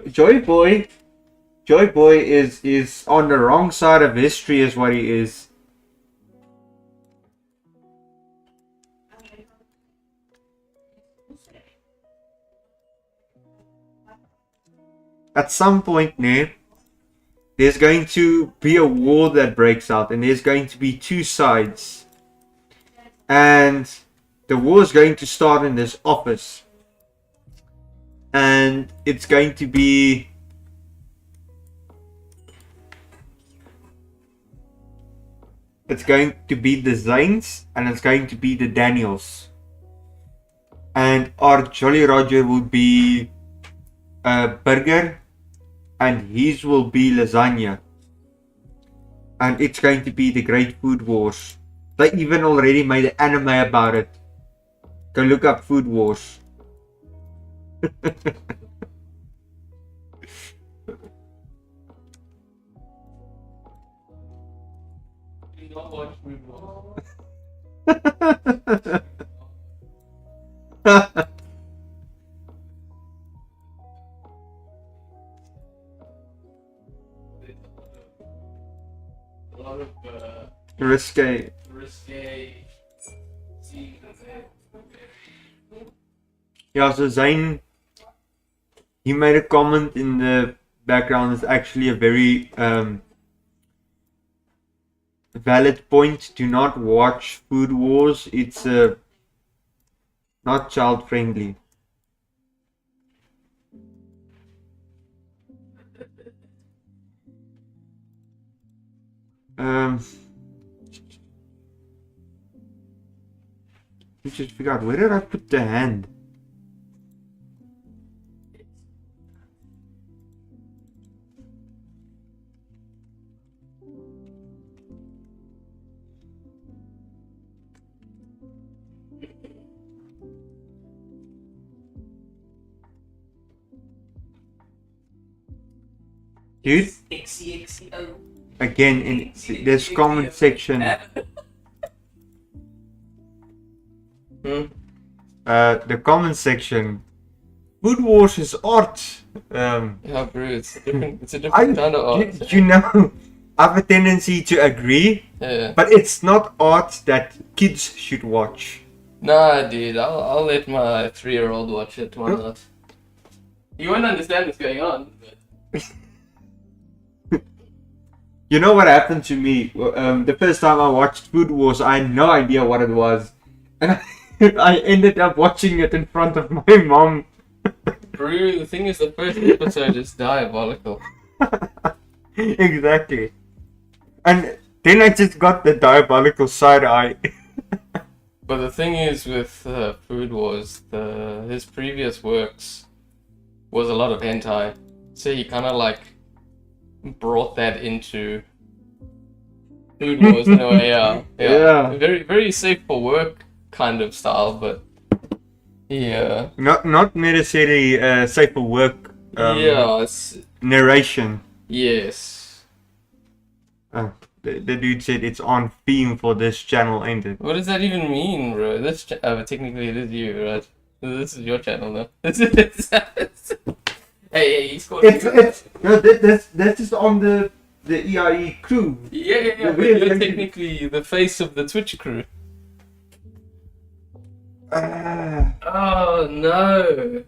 Joy Boy is on the wrong side of history is what he is. At some point, there's going to be a war that breaks out and there's going to be two sides. And the war is going to start in this office. And it's going to be the Zayns and it's going to be the Daniels. And our Jolly Roger will be a burger and his will be lasagna. And it's going to be the Great Food Wars. They even already made an anime about it. Go look up Food Wars. Risque. Yeah, so Zayn, he made a comment in the background. It's actually a very valid point. Do not watch Food Wars. It's not child friendly. Let's just figure out, where did I put the hand? Dude, again in this comment section, the comment section, Food Wars is art. Yeah, bro, it's a different kind of art. You know, I have a tendency to agree, Yeah. but it's not art that kids should watch. Nah, dude, I'll let my 3-year-old watch it. Why not? You won't understand what's going on. But... You know what happened to me? The first time I watched Food Wars, I had no idea what it was. And I ended up watching it in front of my mom. Bro, the thing is, the first episode is diabolical. Exactly. And then I just got the diabolical side eye. But the thing is with Food Wars, his previous works was a lot of hentai. So he kind of like brought that into Food Wars in a way. Yeah. Very, very safe for work kind of style, but yeah. Not necessarily safe for work. Narration. Yes. The dude said it's on theme for this channel, ain't it? What does that even mean, bro? This technically it is you, right? This is your channel now. Hey, he's called. That's just on the EIE crew. Yeah. But you're technically the face of the Twitch crew. Oh no.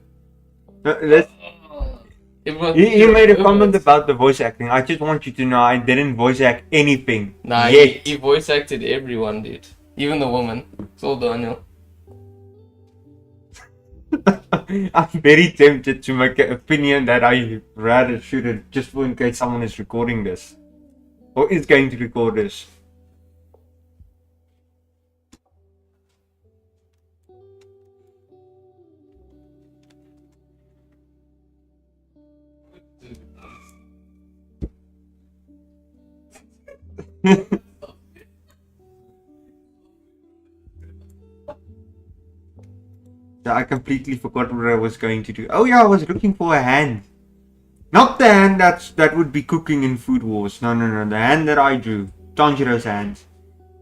You made a comment about the voice acting. I just want you to know I didn't voice act anything. Nah, yet. he voice acted everyone, dude. Even the woman. It's all Daniel. I'm very tempted to make an opinion that I rather should have, just for in case someone is recording this. Or is going to record this. I completely forgot what I was going to do. Oh yeah, I was looking for a hand. Not the hand that would be cooking in Food Wars. No. The hand that I drew. Tanjiro's hand.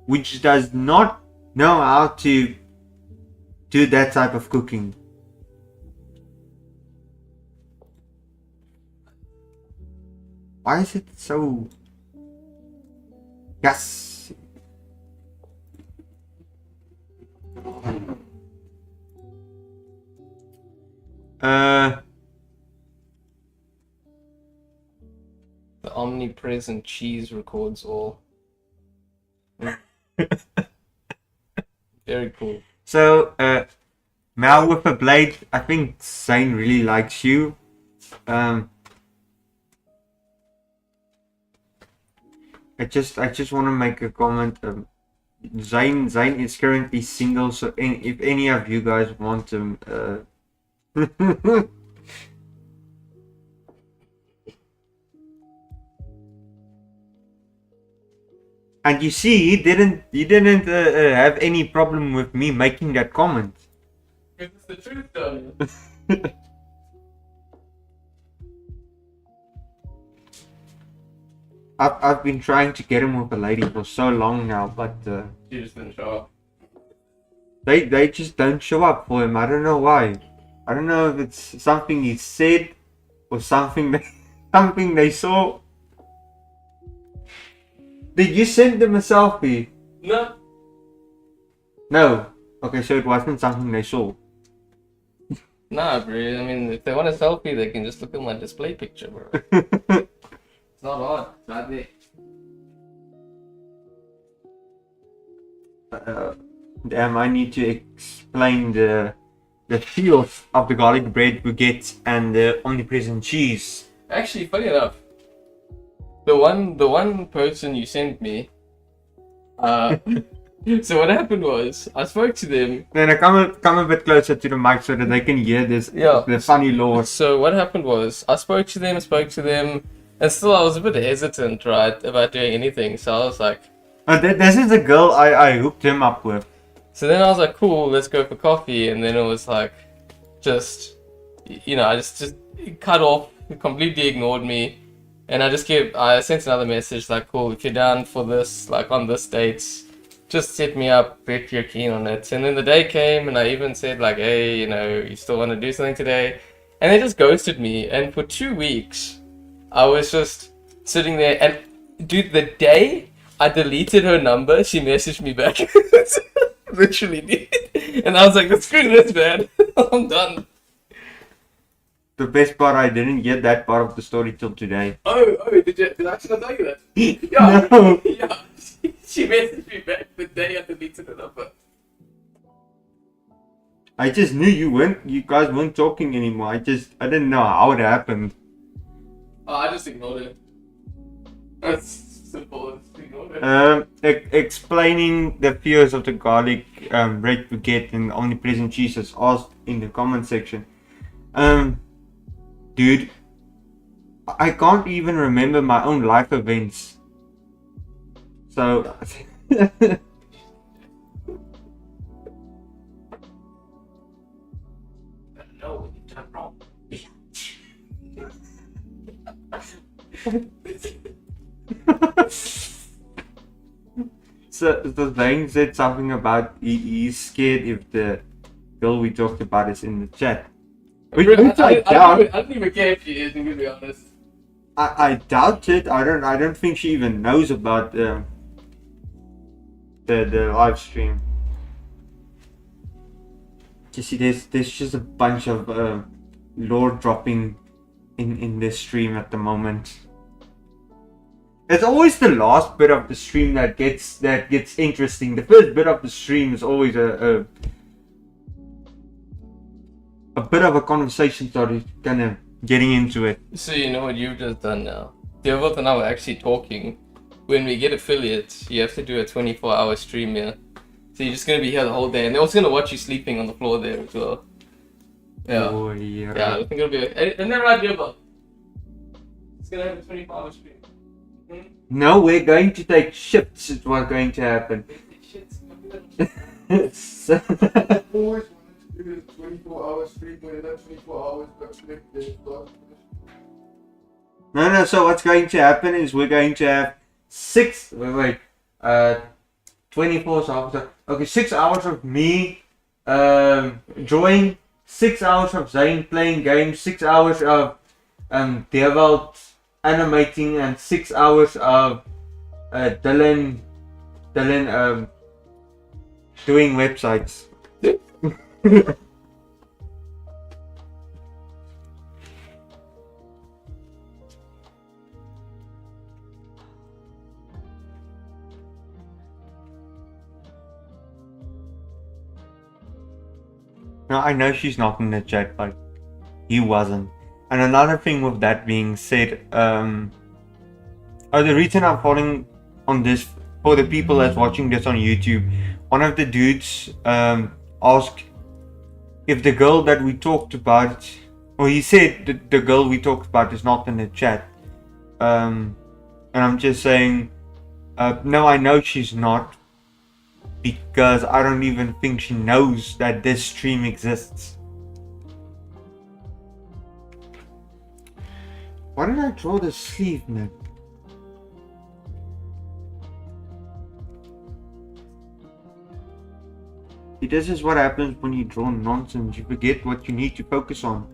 Which does not know how to do that type of cooking. Why is it so... Yes! The omnipresent cheese records all. Very cool. So, Mal with a blade, I think Zane really likes you. I just want to make a comment. Zane is currently single, so if any of you guys want him, and you see, he didn't have any problem with me making that comment. It's the truth, Daniel. I've been trying to get him with a lady for so long now, but She just didn't show up. they just don't show up for him. I don't know why. I don't know if it's something he said or something they saw. Did you send them a selfie? No. No. Okay, so it wasn't something they saw. Nah, bro. I mean, if they want a selfie, they can just look at my display picture, bro. It's not hard. It's right there. Damn, I need to explain the feel of the garlic bread baguette and the omnipresent cheese. Actually, funny enough, the one person you sent me, so what happened was I spoke to them. Then I come a bit closer to the mic so that they can hear this. Yeah. The funny laws. So what happened was I spoke to them, and still I was a bit hesitant, right, about doing anything. So I was like, this is a girl I hooked him up with. So then I was like, cool, let's go for coffee. And then it was like, just, I just cut off, completely ignored me. And I sent another message like, cool, if you're down for this, like on this date, just set me up if you're keen on it. And then the day came and I even said like, hey, you still want to do something today? And they just ghosted me. And for 2 weeks, I was just sitting there. And dude, the day I deleted her number, she messaged me back. Literally, dude. And I was like, screw this, man. I'm done. the best part, I didn't get that part of the story till today. Did I actually tell you that? Yeah. No. Yeah. She messaged me back the day I deleted the number. I just knew you guys weren't talking anymore. I didn't know how it happened. Oh, I just ignored it. That's simple. Just ignored it. Explaining the fears of the garlic bread baguette and omnipresent Jesus asked in the comment section. Dude, I can't even remember my own life events. So. No, what you've done wrong. So Zane said something about he's scared if the girl we talked about is in the chat. Which I doubt. I don't even care if she is, to be honest. I doubt it. I don't think she even knows about the live stream. You see, there's just a bunch of lore dropping in this stream at the moment. It's always the last bit of the stream that gets interesting. The first bit of the stream is always a bit of a conversation started kind of getting into it. So you know what you've just done now? Devolt and I were actually talking. When we get affiliates, you have to do a 24-hour stream here. So you're just gonna be here the whole day, and they're also gonna watch you sleeping on the floor there as well. Yeah. Oh, yeah. Yeah, I think it'll be. Isn't that right, Devolt? It's gonna have a 24-hour stream. No, we're going to take shifts. Is what's going to happen. So- Always wanted to do this 24-hour stream where that 24 hours got split there. No. So what's going to happen is we're going to have 24 hours. Okay, 6 hours of me drawing, 6 hours of Zane playing games, 6 hours of Dewald animating, and 6 hours of Dylan doing websites. No, I know she's not in the chat, but he wasn't. And another thing with that being said, the reason I'm falling on this for the people that's watching this on YouTube, one of the dudes asked if the girl that we talked about, or he said the girl we talked about is not in the chat. And I'm just saying, no, I know she's not, because I don't even think she knows that this stream exists. Why did I draw the sleeve, man? See, this is what happens when you draw nonsense. You forget what you need to focus on.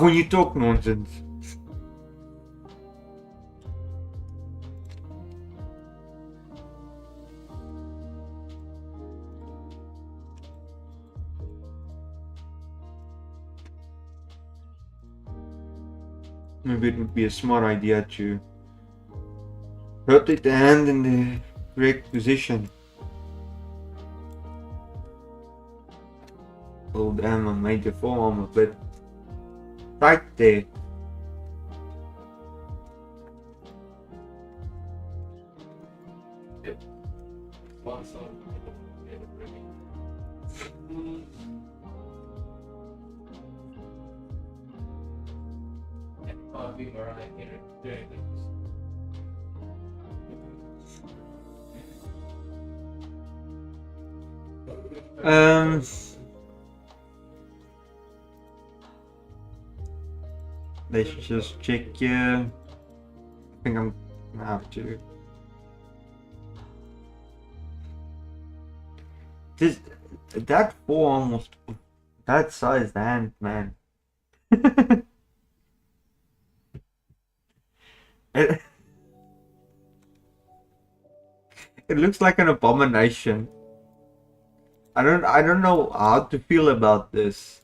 When you talk nonsense. Maybe it would be a smart idea to rotate the hand in the correct position. Oh damn, I made the forearm a bit tight there. Let's just check here. I think I'm gonna have to. That forearm was that sized hand, man. It looks like an abomination. I don't know how to feel about this.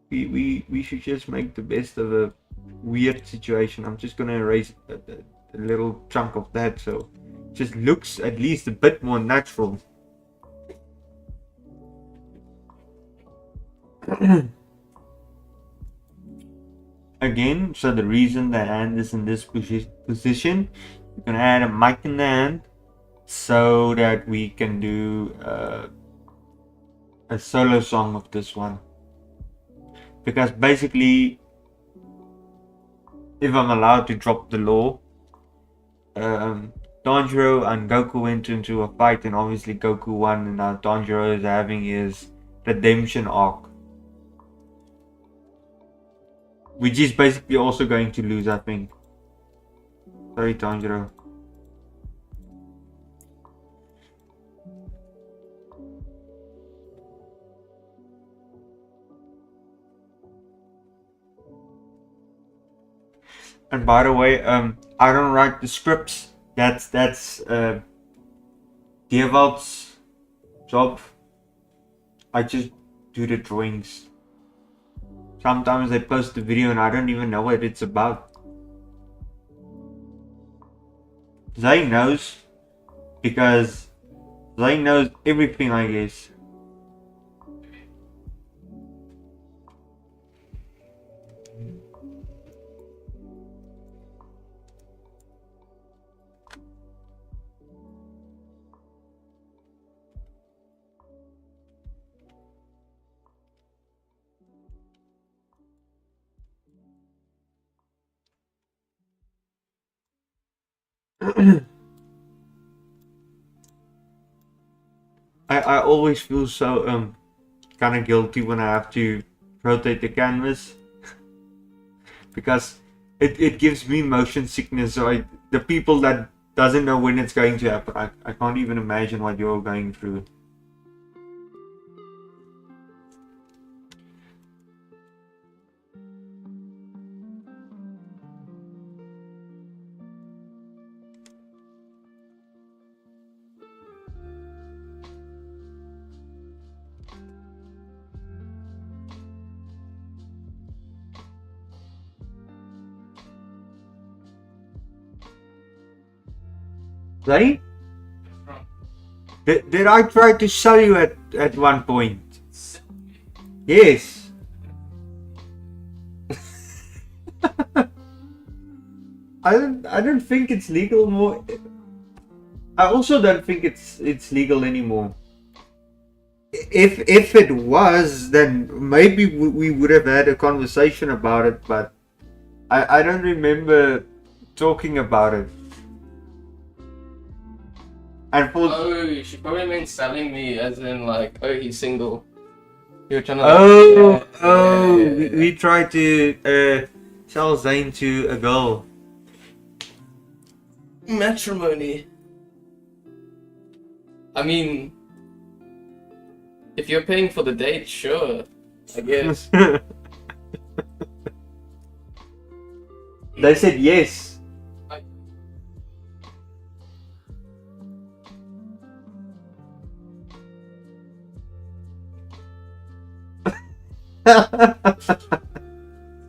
we should just make the best of a weird situation. I'm just gonna erase a little chunk of that so it just looks at least a bit more natural. Again, so the reason the hand is in this position, we're gonna add a mic in the hand so that we can do a solo song of this one. Because basically, if I'm allowed to drop the law, Tanjiro and Goku went into a fight and obviously Goku won, and now Tanjiro is having his redemption arc. Which is basically also going to lose, I think. Sorry, Tanjiro. And by the way, I don't write the scripts. That's Dewald's job. I just do the drawings. Sometimes they post the video and I don't even know what it's about. Zay knows because Zay knows everything, I guess. I always feel so kind of guilty when I have to rotate the canvas because it gives me motion sickness. So the people that doesn't know when it's going to happen, I can't even imagine what you're going through. Right? Did I try to sell you at one point? Yes. I don't think it's legal more. I also don't think it's legal anymore. If it was, then maybe we would have had a conversation about it, but I don't remember talking about it. And for Oh, she probably meant selling me, as in like, oh, he's single. You were trying to. We tried to sell Zane to a girl. Matrimony. I mean, if you're paying for the date, sure, I guess. They said yes.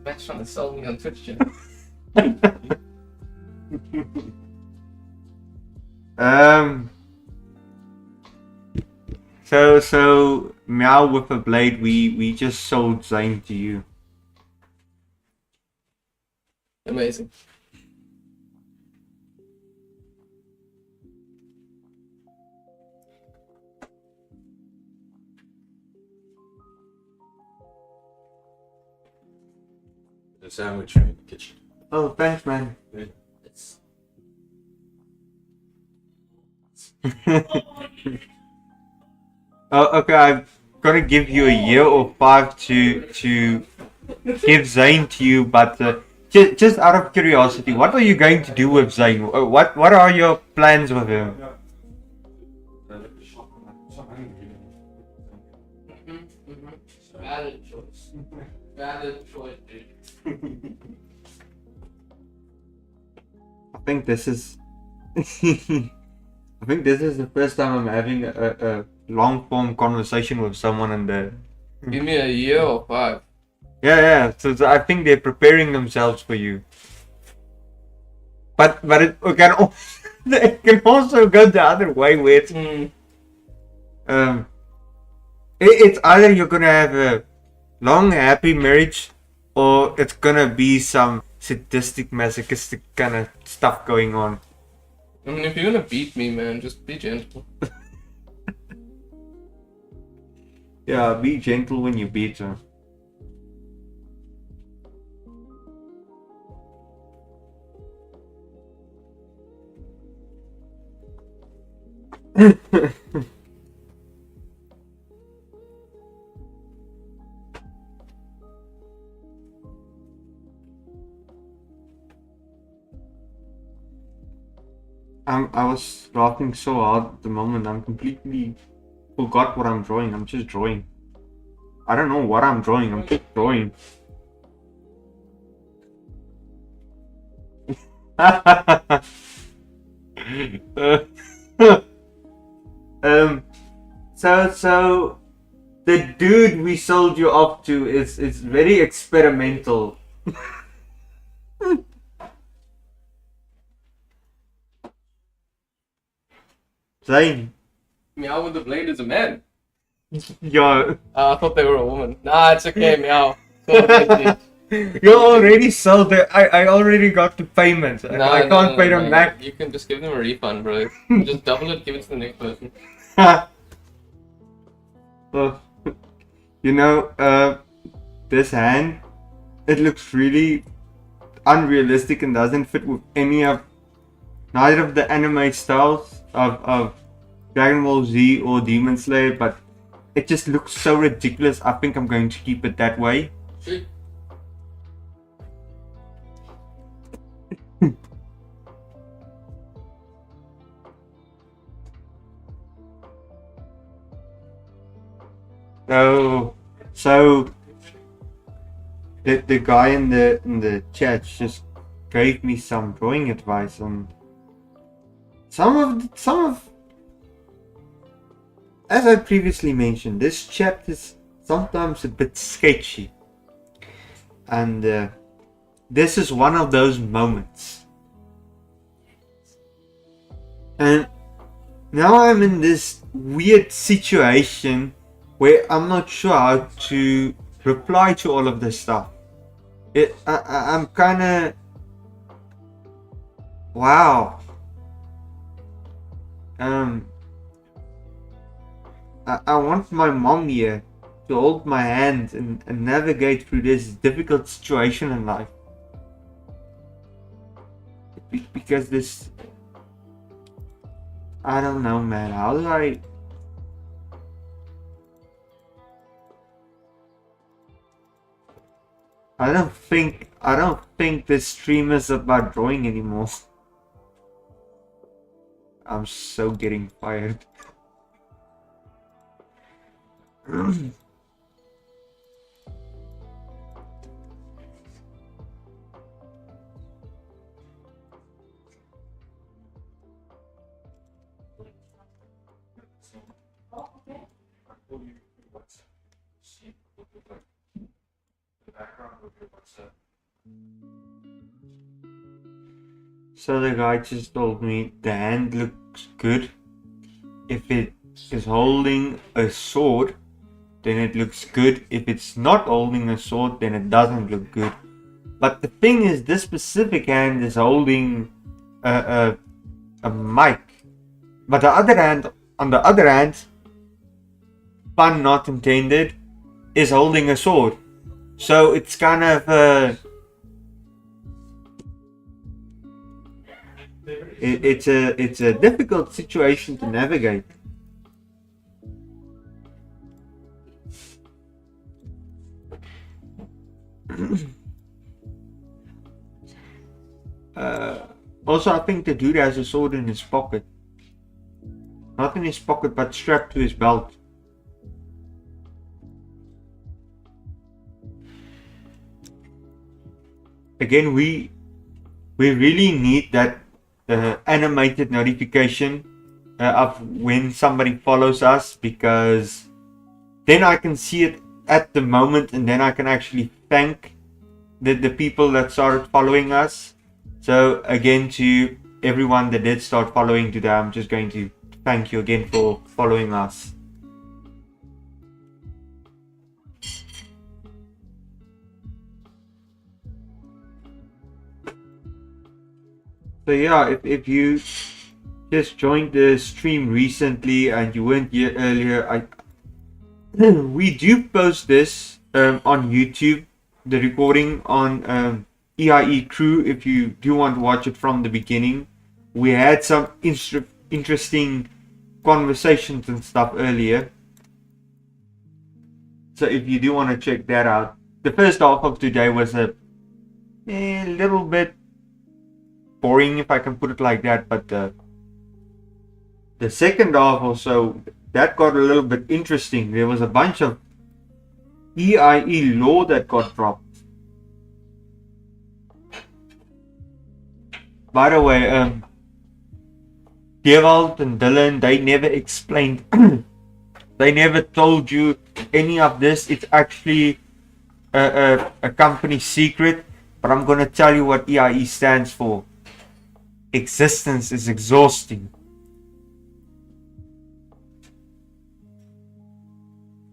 Matt's trying to sell me on Twitch chat. So Meow with a blade, we just sold Zane to you. Amazing. The sandwich in the kitchen. Oh, thanks, man. It's... Oh, okay, I'm gonna give you a year or 5 to give Zane to you, but just out of curiosity, what are you going to do with Zane? What are your plans with him? Valid choice. Valid choice, dude. I think this is I think this is the first time I'm having a long form conversation with someone, and Give me a year or 5. Yeah. So I think they're preparing themselves for you. But it can also go the other way where it's, it's either you're gonna have a long happy marriage, or it's gonna be some sadistic masochistic kind of stuff going on. I mean, if you're gonna beat me, man, just be gentle. Yeah, be gentle when you beat her. I was laughing so hard at the moment. I'm completely forgot what I'm drawing. I'm just drawing. I don't know what I'm drawing. I'm just drawing. So the dude we sold you off to is very experimental. Zane, Meow with the blade is a man. yo, I thought they were a woman. Nah, it's okay, Meow. Go ahead, you already sold it. I already got the payment. I can't pay them back. You can just give them a refund, bro. Just double it, give it to the next person. Well, you know, this hand, it looks really unrealistic and doesn't fit with neither of the anime styles of Dragon Ball Z or Demon Slayer, but it just looks so ridiculous. I think I'm going to keep it that way. So the guy in the chat just gave me some drawing advice, and some of as I previously mentioned, this chat is sometimes a bit sketchy, and this is one of those moments. And now I'm in this weird situation where I'm not sure how to reply to all of this stuff. I'm kind of... Wow. I want my mom here to hold my hand and navigate through this difficult situation in life. Because this... I don't know, man. How do I don't think this stream is about drawing anymore. I'm so getting fired. So the guy just told me the hand looks good. If it is holding a sword, then it looks good. If it's not holding a sword, then it doesn't look good. But the thing is, this specific hand is holding a mic. But the other hand, on the other hand, pun not intended, is holding a sword. So it's kind of it's a difficult situation to navigate. Also, I think the dude has a sword in his pocket. Not in his pocket, but strapped to his belt. Again, we really need that animated notification of when somebody follows us, because then I can see it at the moment, and then I can actually thank the people that started following us. So again, to everyone that did start following today, I'm just going to thank you again for following us. So yeah, if you just joined the stream recently and you weren't here earlier, we do post this on YouTube, the recording on EIE Crew. If you do want to watch it from the beginning, we had some interesting conversations and stuff earlier. So if you do want to check that out, the first half of today was a little bit boring, if I can put it like that, but the second half or so, that got a little bit interesting. There was a bunch of EIE law that got dropped. By the way, Dewald and Dylan, they never explained, they never told you any of this. It's actually a company secret, but I'm going to tell you what EIE stands for. Existence is exhausting.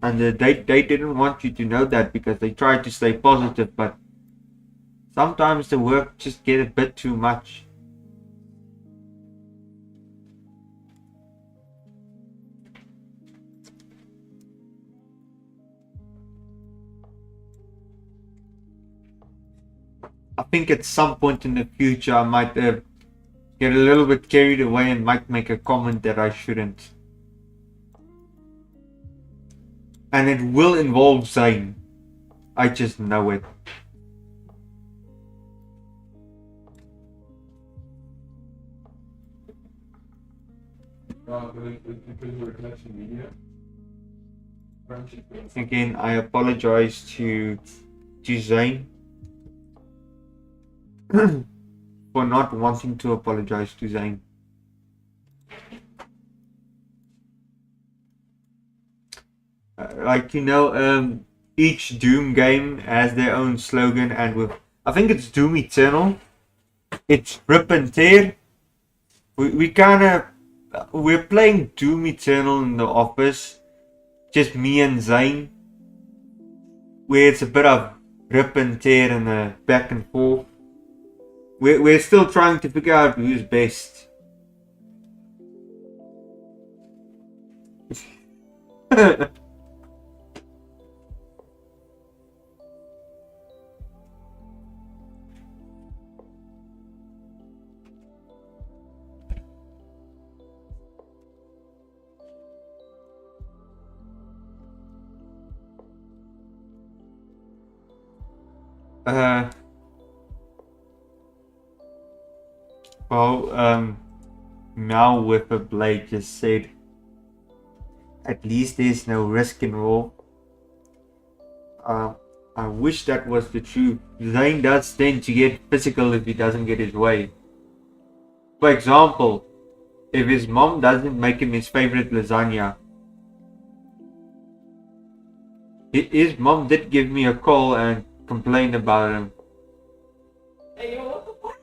And they didn't want you to know that because they tried to stay positive, but sometimes the work just get a bit too much. I think at some point in the future I might get a little bit carried away and might make a comment that I shouldn't. And it will involve Zane. I just know it. Because we're collection media. Again, I apologize to Zane for not wanting to apologize to Zane. Like, you know, each Doom game has their own slogan, and with, I think it's Doom Eternal, it's rip and tear. We're playing Doom Eternal in the office, just me and Zane, where it's a bit of rip and tear and a back and forth. We're still trying to figure out who's best. Mal with a blade just said, at least there's no risk involved. I wish that was the truth. Zane does tend to get physical if he doesn't get his way. For example, if his mom doesn't make him his favorite lasagna. His mom did give me a call and complain about him. Hey, yo, what the fuck?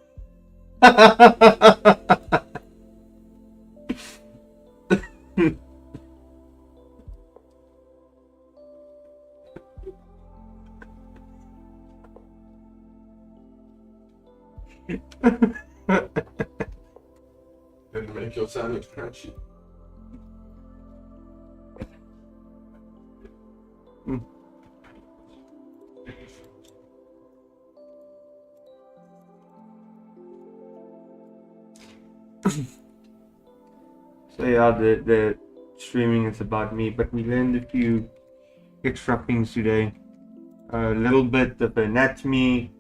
And make your sandwich crunchy. So yeah, the streaming is about me, but we learned a few extra things today. A little bit of anatomy,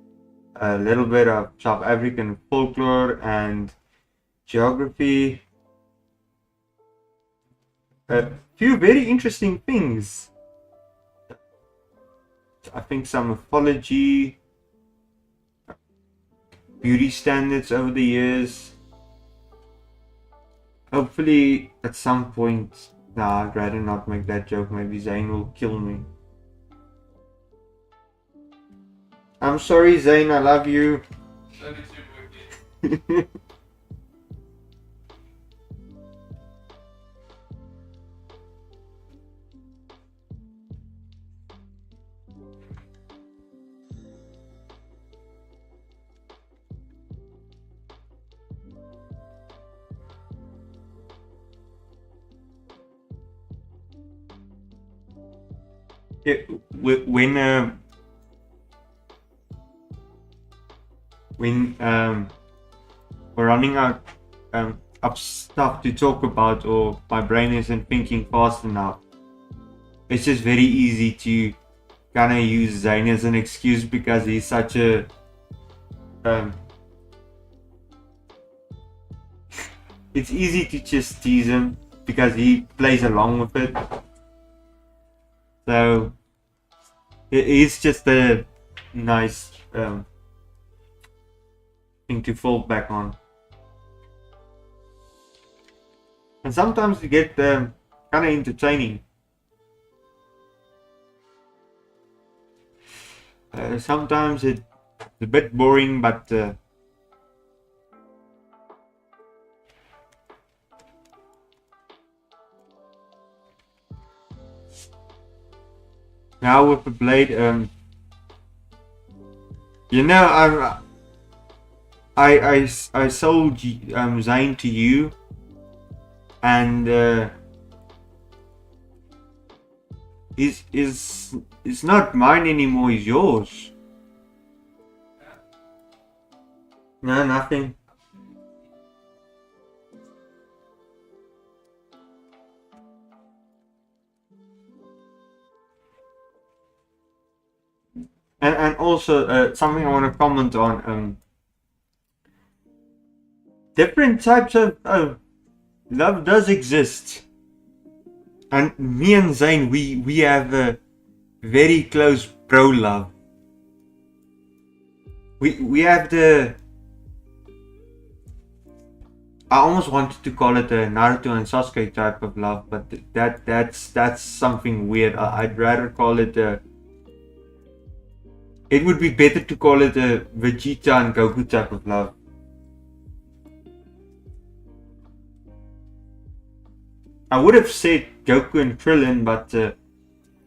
a little bit of South African folklore and geography. A few very interesting things. I think some mythology, beauty standards over the years. Hopefully at some point, nah, I'd rather not make that joke, maybe Zane will kill me. I'm sorry, Zayn. I love you. Send it to Vicky. Yeah, when we're running out of stuff to talk about, or my brain isn't thinking fast enough, it's just very easy to kind of use Zayn as an excuse because he's such a it's easy to just tease him because he plays along with it. So it's just a nice thing to fall back on. And sometimes you get kind of entertaining. Sometimes it's a bit boring, but now with the blade, you know, I sold Zayn to you, and it's not mine anymore. It's yours. No, nothing. And also something I want to comment on. Different types of love does exist, and me and Zayn, we have a very close bro love. We have the, I almost wanted to call it a Naruto and Sasuke type of love, but that's something weird. I'd rather call it a, it would be better to call it a Vegeta and Goku type of love. I would have said Goku and Krillin, but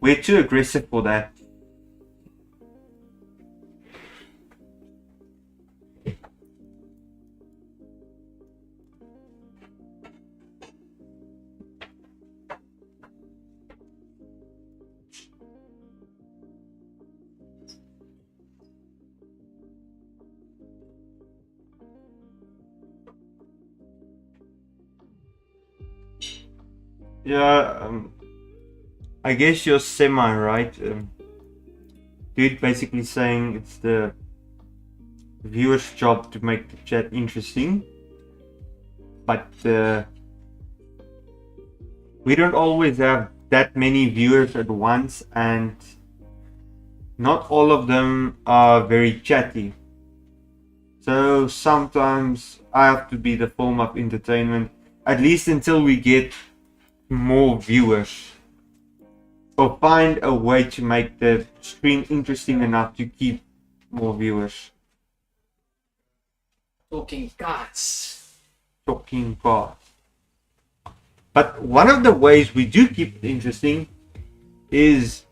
we're too aggressive for that. Yeah, I guess you're semi right. Dude basically saying it's the viewer's job to make the chat interesting, but we don't always have that many viewers at once, and not all of them are very chatty. So sometimes I have to be the form of entertainment, at least until we get more viewers, or find a way to make the stream interesting enough to keep more viewers. Talking gods. Talking God. But one of the ways we do keep it interesting is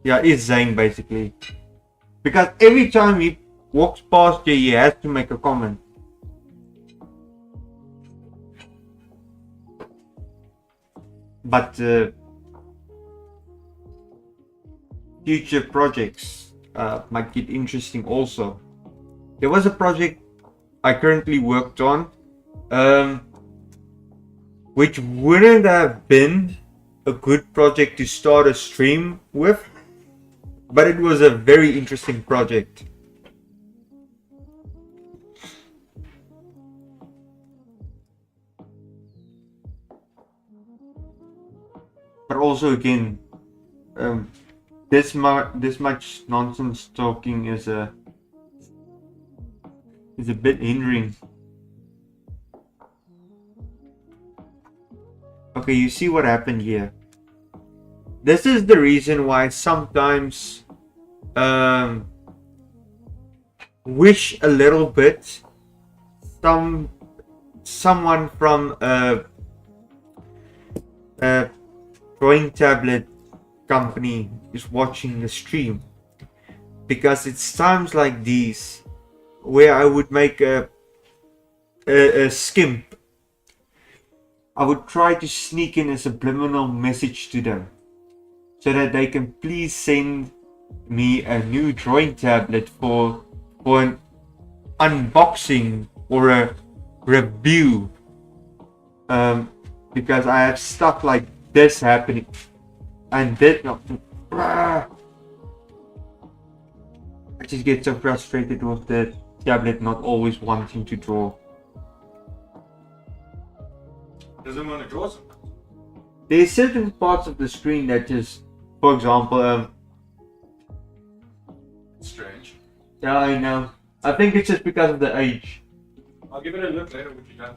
Zayn basically, because every time he walks past you, he has to make a comment. But future projects might get interesting also. There was a project I currently worked on, which wouldn't have been a good project to start a stream with, but it was a very interesting project. But also again, this much nonsense talking is a bit hindering. Okay, you see what happened here. This is the reason why sometimes wish a little bit someone from a drawing tablet company is watching the stream, because it's times like these where I would make a skimp. I would try to sneak in a subliminal message to them so that they can please send me a new drawing tablet for an unboxing or a review, because I have stuff like this happening, and this I just get so frustrated with the tablet not always wanting to draw. Doesn't want to draw sometimes. There's certain parts of the screen that just, for example, Strange. yeah, I know. I think it's just because of the age. I'll give it a look later when you're done.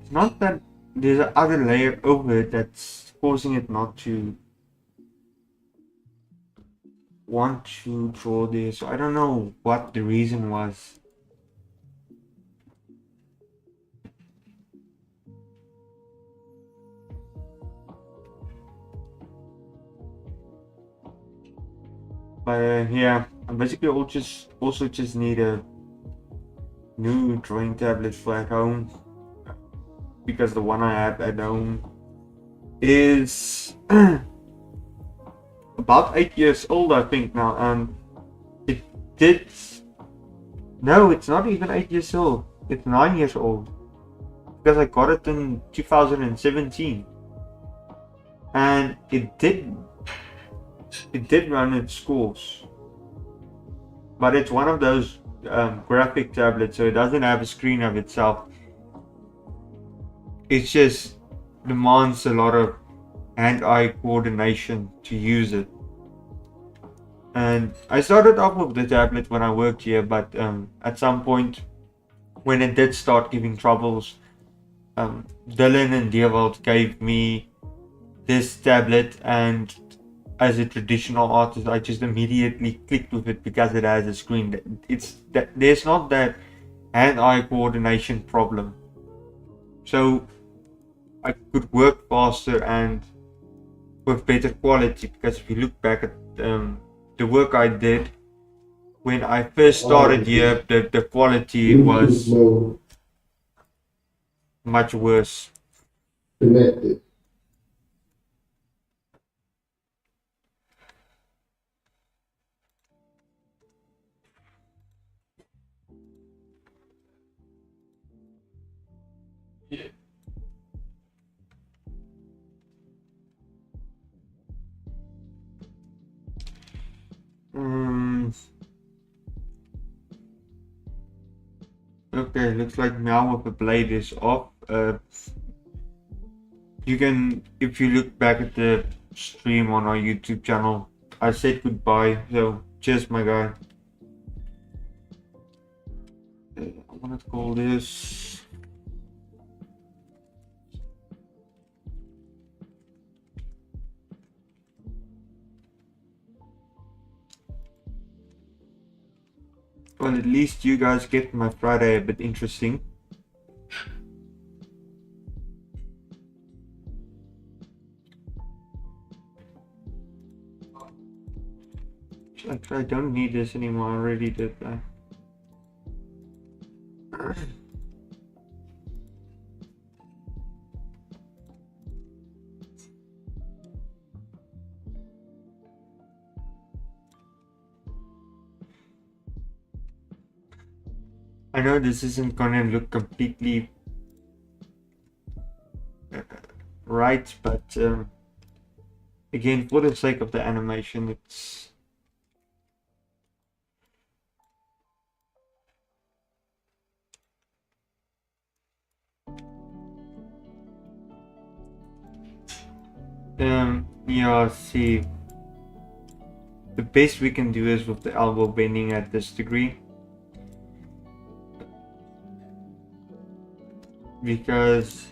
It's not that there's another layer over it that's causing it not to want to draw this. I don't know what the reason was. But yeah, I basically also just need a new drawing tablet for at home, because the one I have at home is about 8 years old, I think now, and it did. No, it's not even 8 years old. It's 9 years old, because I got it in 2017, and it did run its course, but it's one of those graphic tablets, so it doesn't have a screen of itself. It just demands a lot of hand-eye coordination to use it. And I started off with the tablet when I worked here, but at some point when it did start giving troubles, Dylan and Dewald gave me this tablet, and as a traditional artist, I just immediately clicked with it because it has a screen. There's not that hand-eye coordination problem, so I could work faster and with better quality. Because if you look back at the work I did when I first started here, the quality was much worse. Connected. Yeah. Okay, looks like now with the blade is off. You can, if you look back at the stream on our YouTube channel, I said goodbye, so cheers my guy. I want to call this well, at least you guys get my Friday a bit interesting. I don't need this anymore, I already did that. I know this isn't gonna look completely right, but again, for the sake of the animation, it's yeah, see, the best we can do is with the elbow bending at this degree, because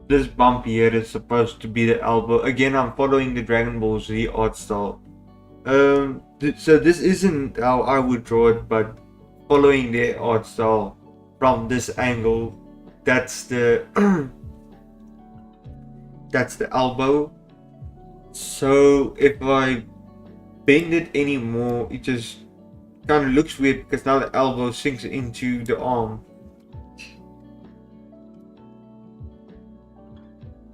this bump here is supposed to be the elbow. Again, I'm following the Dragon Ball Z art style. So this isn't how I would draw it, but following their art style from this angle, that's the that's the elbow. So if I bend it anymore, it just kind of looks weird because now the elbow sinks into the arm.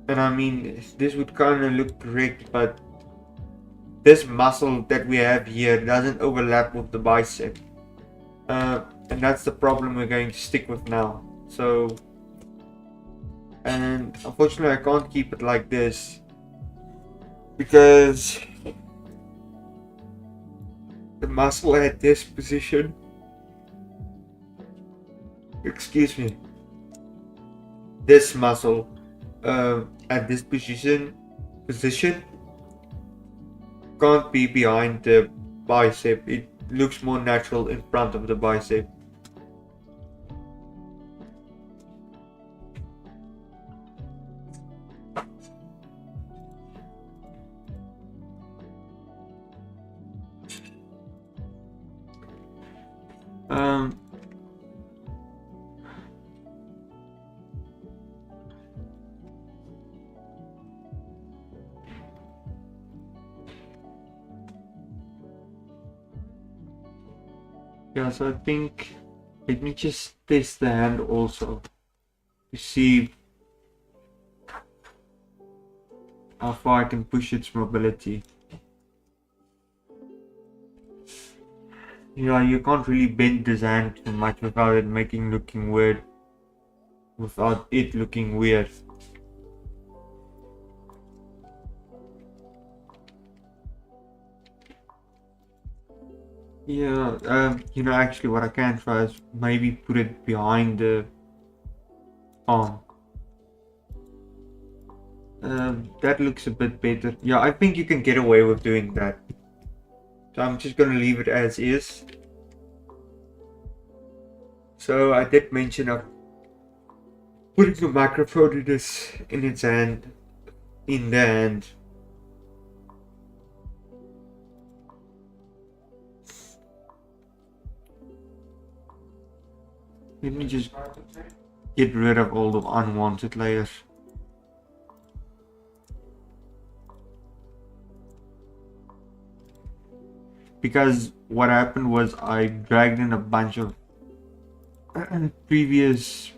And I mean, this would kind of look correct, but this muscle that we have here doesn't overlap with the bicep. And that's the problem we're going to stick with now. So, and unfortunately I can't keep it like this because the muscle at this position, excuse me, this muscle at this position can't be behind the bicep. It looks more natural in front of the bicep. Yeah, so I think let me just test the hand also to see how far I can push its mobility. Yeah, you can't really bend this hand too much without it looking weird. Without it looking weird. Yeah, actually what I can try is maybe put it behind the arm. That looks a bit better. Yeah, I think you can get away with doing that. So I'm just gonna leave it as is. So I did mention of putting the microphone in its hand, in the hand. Let me just get rid of all the unwanted layers. Because what happened was I dragged in a bunch of previous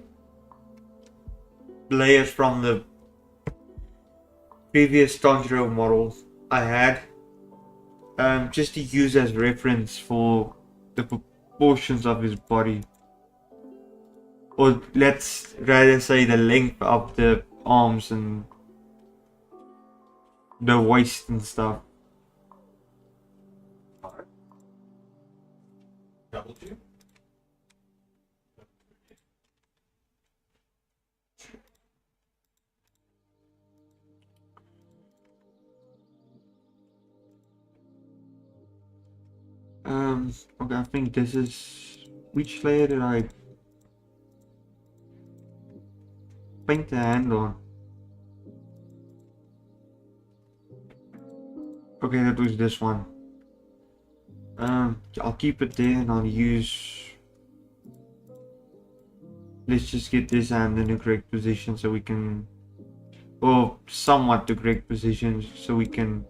layers from the previous Tanjiro models I had, just to use as reference for the proportions of his body. Or let's rather say the length of the arms and the waist and stuff. Double G? Okay, I think this is, which layer did I paint the hand on? Okay, that was this one. I'll keep it there and I'll use, let's just get this hand in the correct position so we can, or somewhat the correct position so we can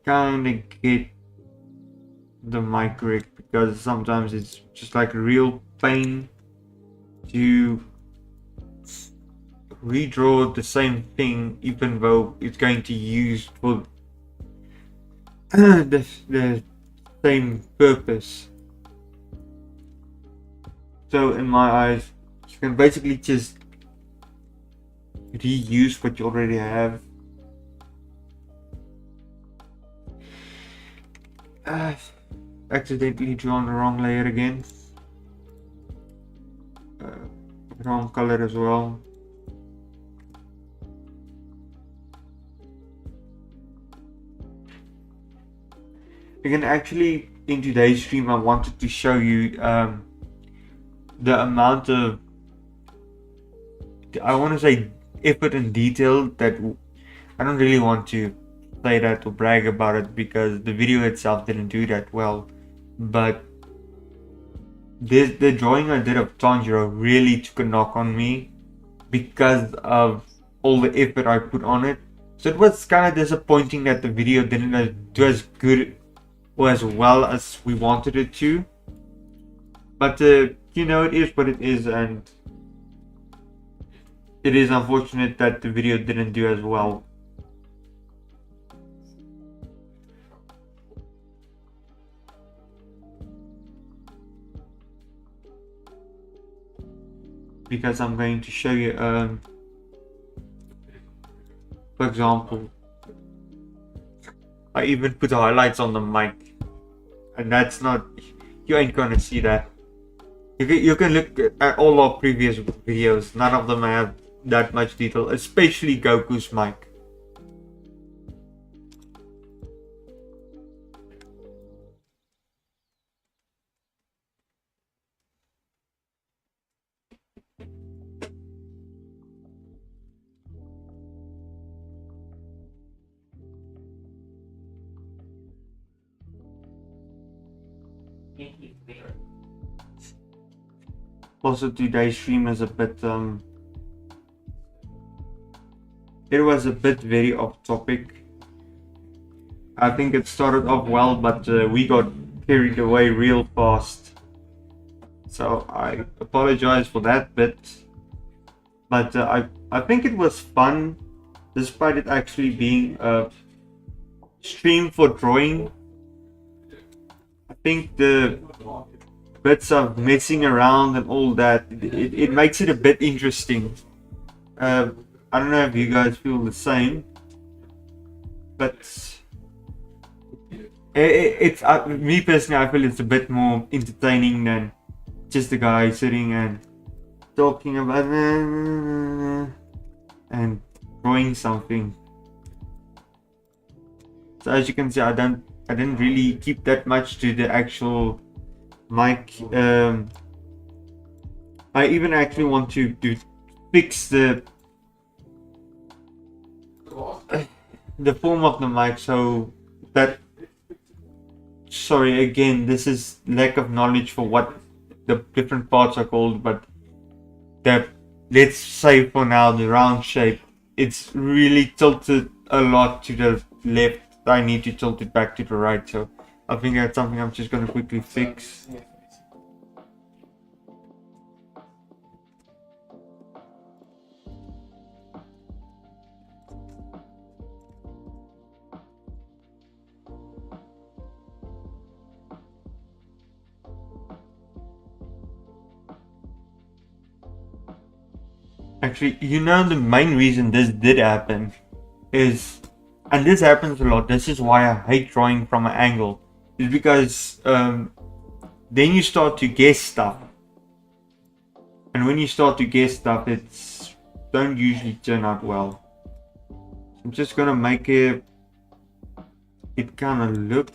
kind of get the mic correct, because sometimes it's just like a real pain to redraw the same thing even though it's going to use for the same purpose. So in my eyes, you can basically just reuse what you already have. Accidentally drawn the wrong layer again. Wrong color as well. You can actually, in today's stream, I wanted to show you the amount of, I want to say, effort and detail that I don't really want to say that or brag about it because the video itself didn't do that well. But the drawing I did of Tanjiro really took a knock on me because of all the effort I put on it. So it was kind of disappointing that the video didn't do as good or as well as we wanted it to. But you know, it is what it is, and it is unfortunate that the video didn't do as well. Because I'm going to show you, for example, I even put the highlights on the mic, and that's not, you ain't gonna see that. You can look at all our previous videos, none of them have that much detail, especially Goku's mic. Also, today's stream is a bit, it was a bit very off topic. I think it started off well, but we got carried away real fast. So I apologize for that bit. But I think it was fun, despite it actually being a stream for drawing. I think the bits of messing around and all that, it makes it a bit interesting. I don't know if you guys feel the same, but it's me personally, I feel it's a bit more entertaining than just a guy sitting and talking about and drawing something. So as you can see, I didn't really keep that much to the actual mic. I even actually want to fix the form of the mic so that, sorry again, this is lack of knowledge for what the different parts are called, but the, let's say for now, the round shape, it's really tilted a lot to the left. I need to tilt it back to the right, so I think that's something I'm just going to quickly fix. Actually, you know, the main reason this did happen is, and this happens a lot, this is why I hate drawing from an angle, is because then you start to guess stuff, and when you start to guess stuff, it's don't usually turn out well. I'm just gonna make it kind of look.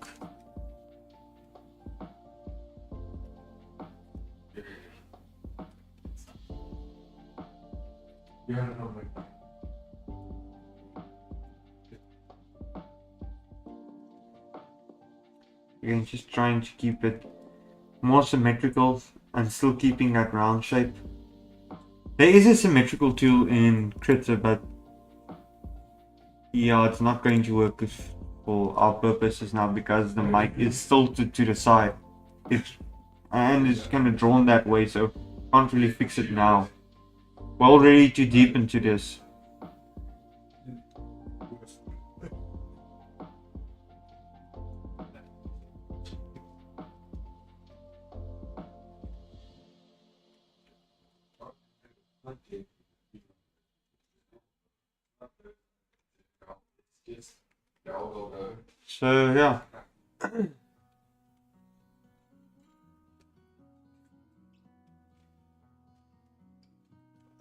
Again, just trying to keep it more symmetrical and still keeping that round shape. There is a symmetrical tool in Critter, but yeah, it's not going to work for our purposes now because the mic is tilted to the side. And it's kind of drawn that way, so can't really fix it now. We're already too deep into this. So yeah.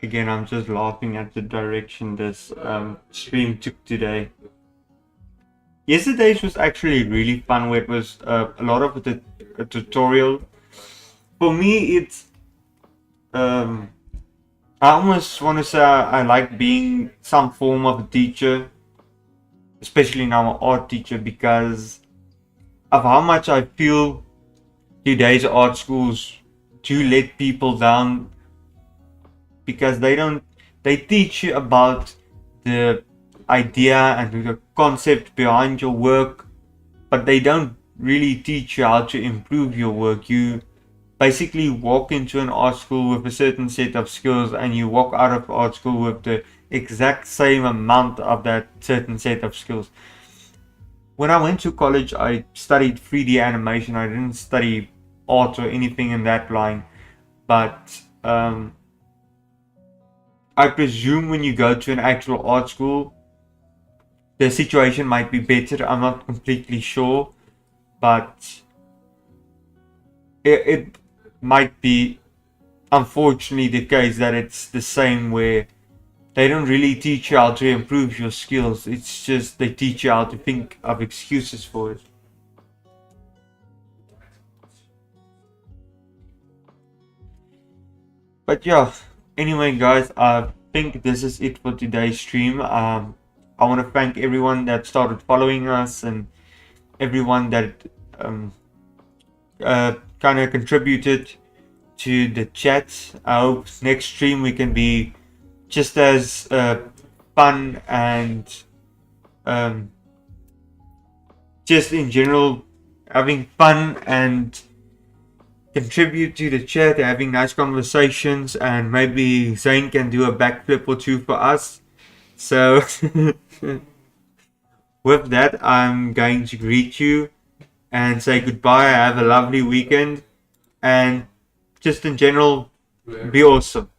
Again, I'm just laughing at the direction this stream took today. Yesterday's was actually really fun, where it was a lot of a tutorial. For me, it's I almost want to say I like being some form of a teacher, especially now an art teacher, because of how much I feel today's art schools do let people down, because they teach you about the idea and the concept behind your work, but they don't really teach you how to improve your work. You basically walk into an art school with a certain set of skills, and you walk out of art school with the exact same amount of that certain set of skills. When I went to college, I studied 3D animation. I didn't study art or anything in that line, but I presume when you go to an actual art school, the situation might be better. I'm not completely sure, but it might be, unfortunately, the case that it's the same, where they don't really teach you how to improve your skills. It's just they teach you how to think of excuses for it. But yeah, anyway, guys, I think this is it for today's stream. I want to thank everyone that started following us, and everyone that kind of contributed to the chat. I hope next stream we can be just as fun and just in general having fun and contribute to the chat, having nice conversations, and maybe Zane can do a backflip or two for us. So with that, I'm going to greet you and say goodbye. Have a lovely weekend, and just in general, be awesome.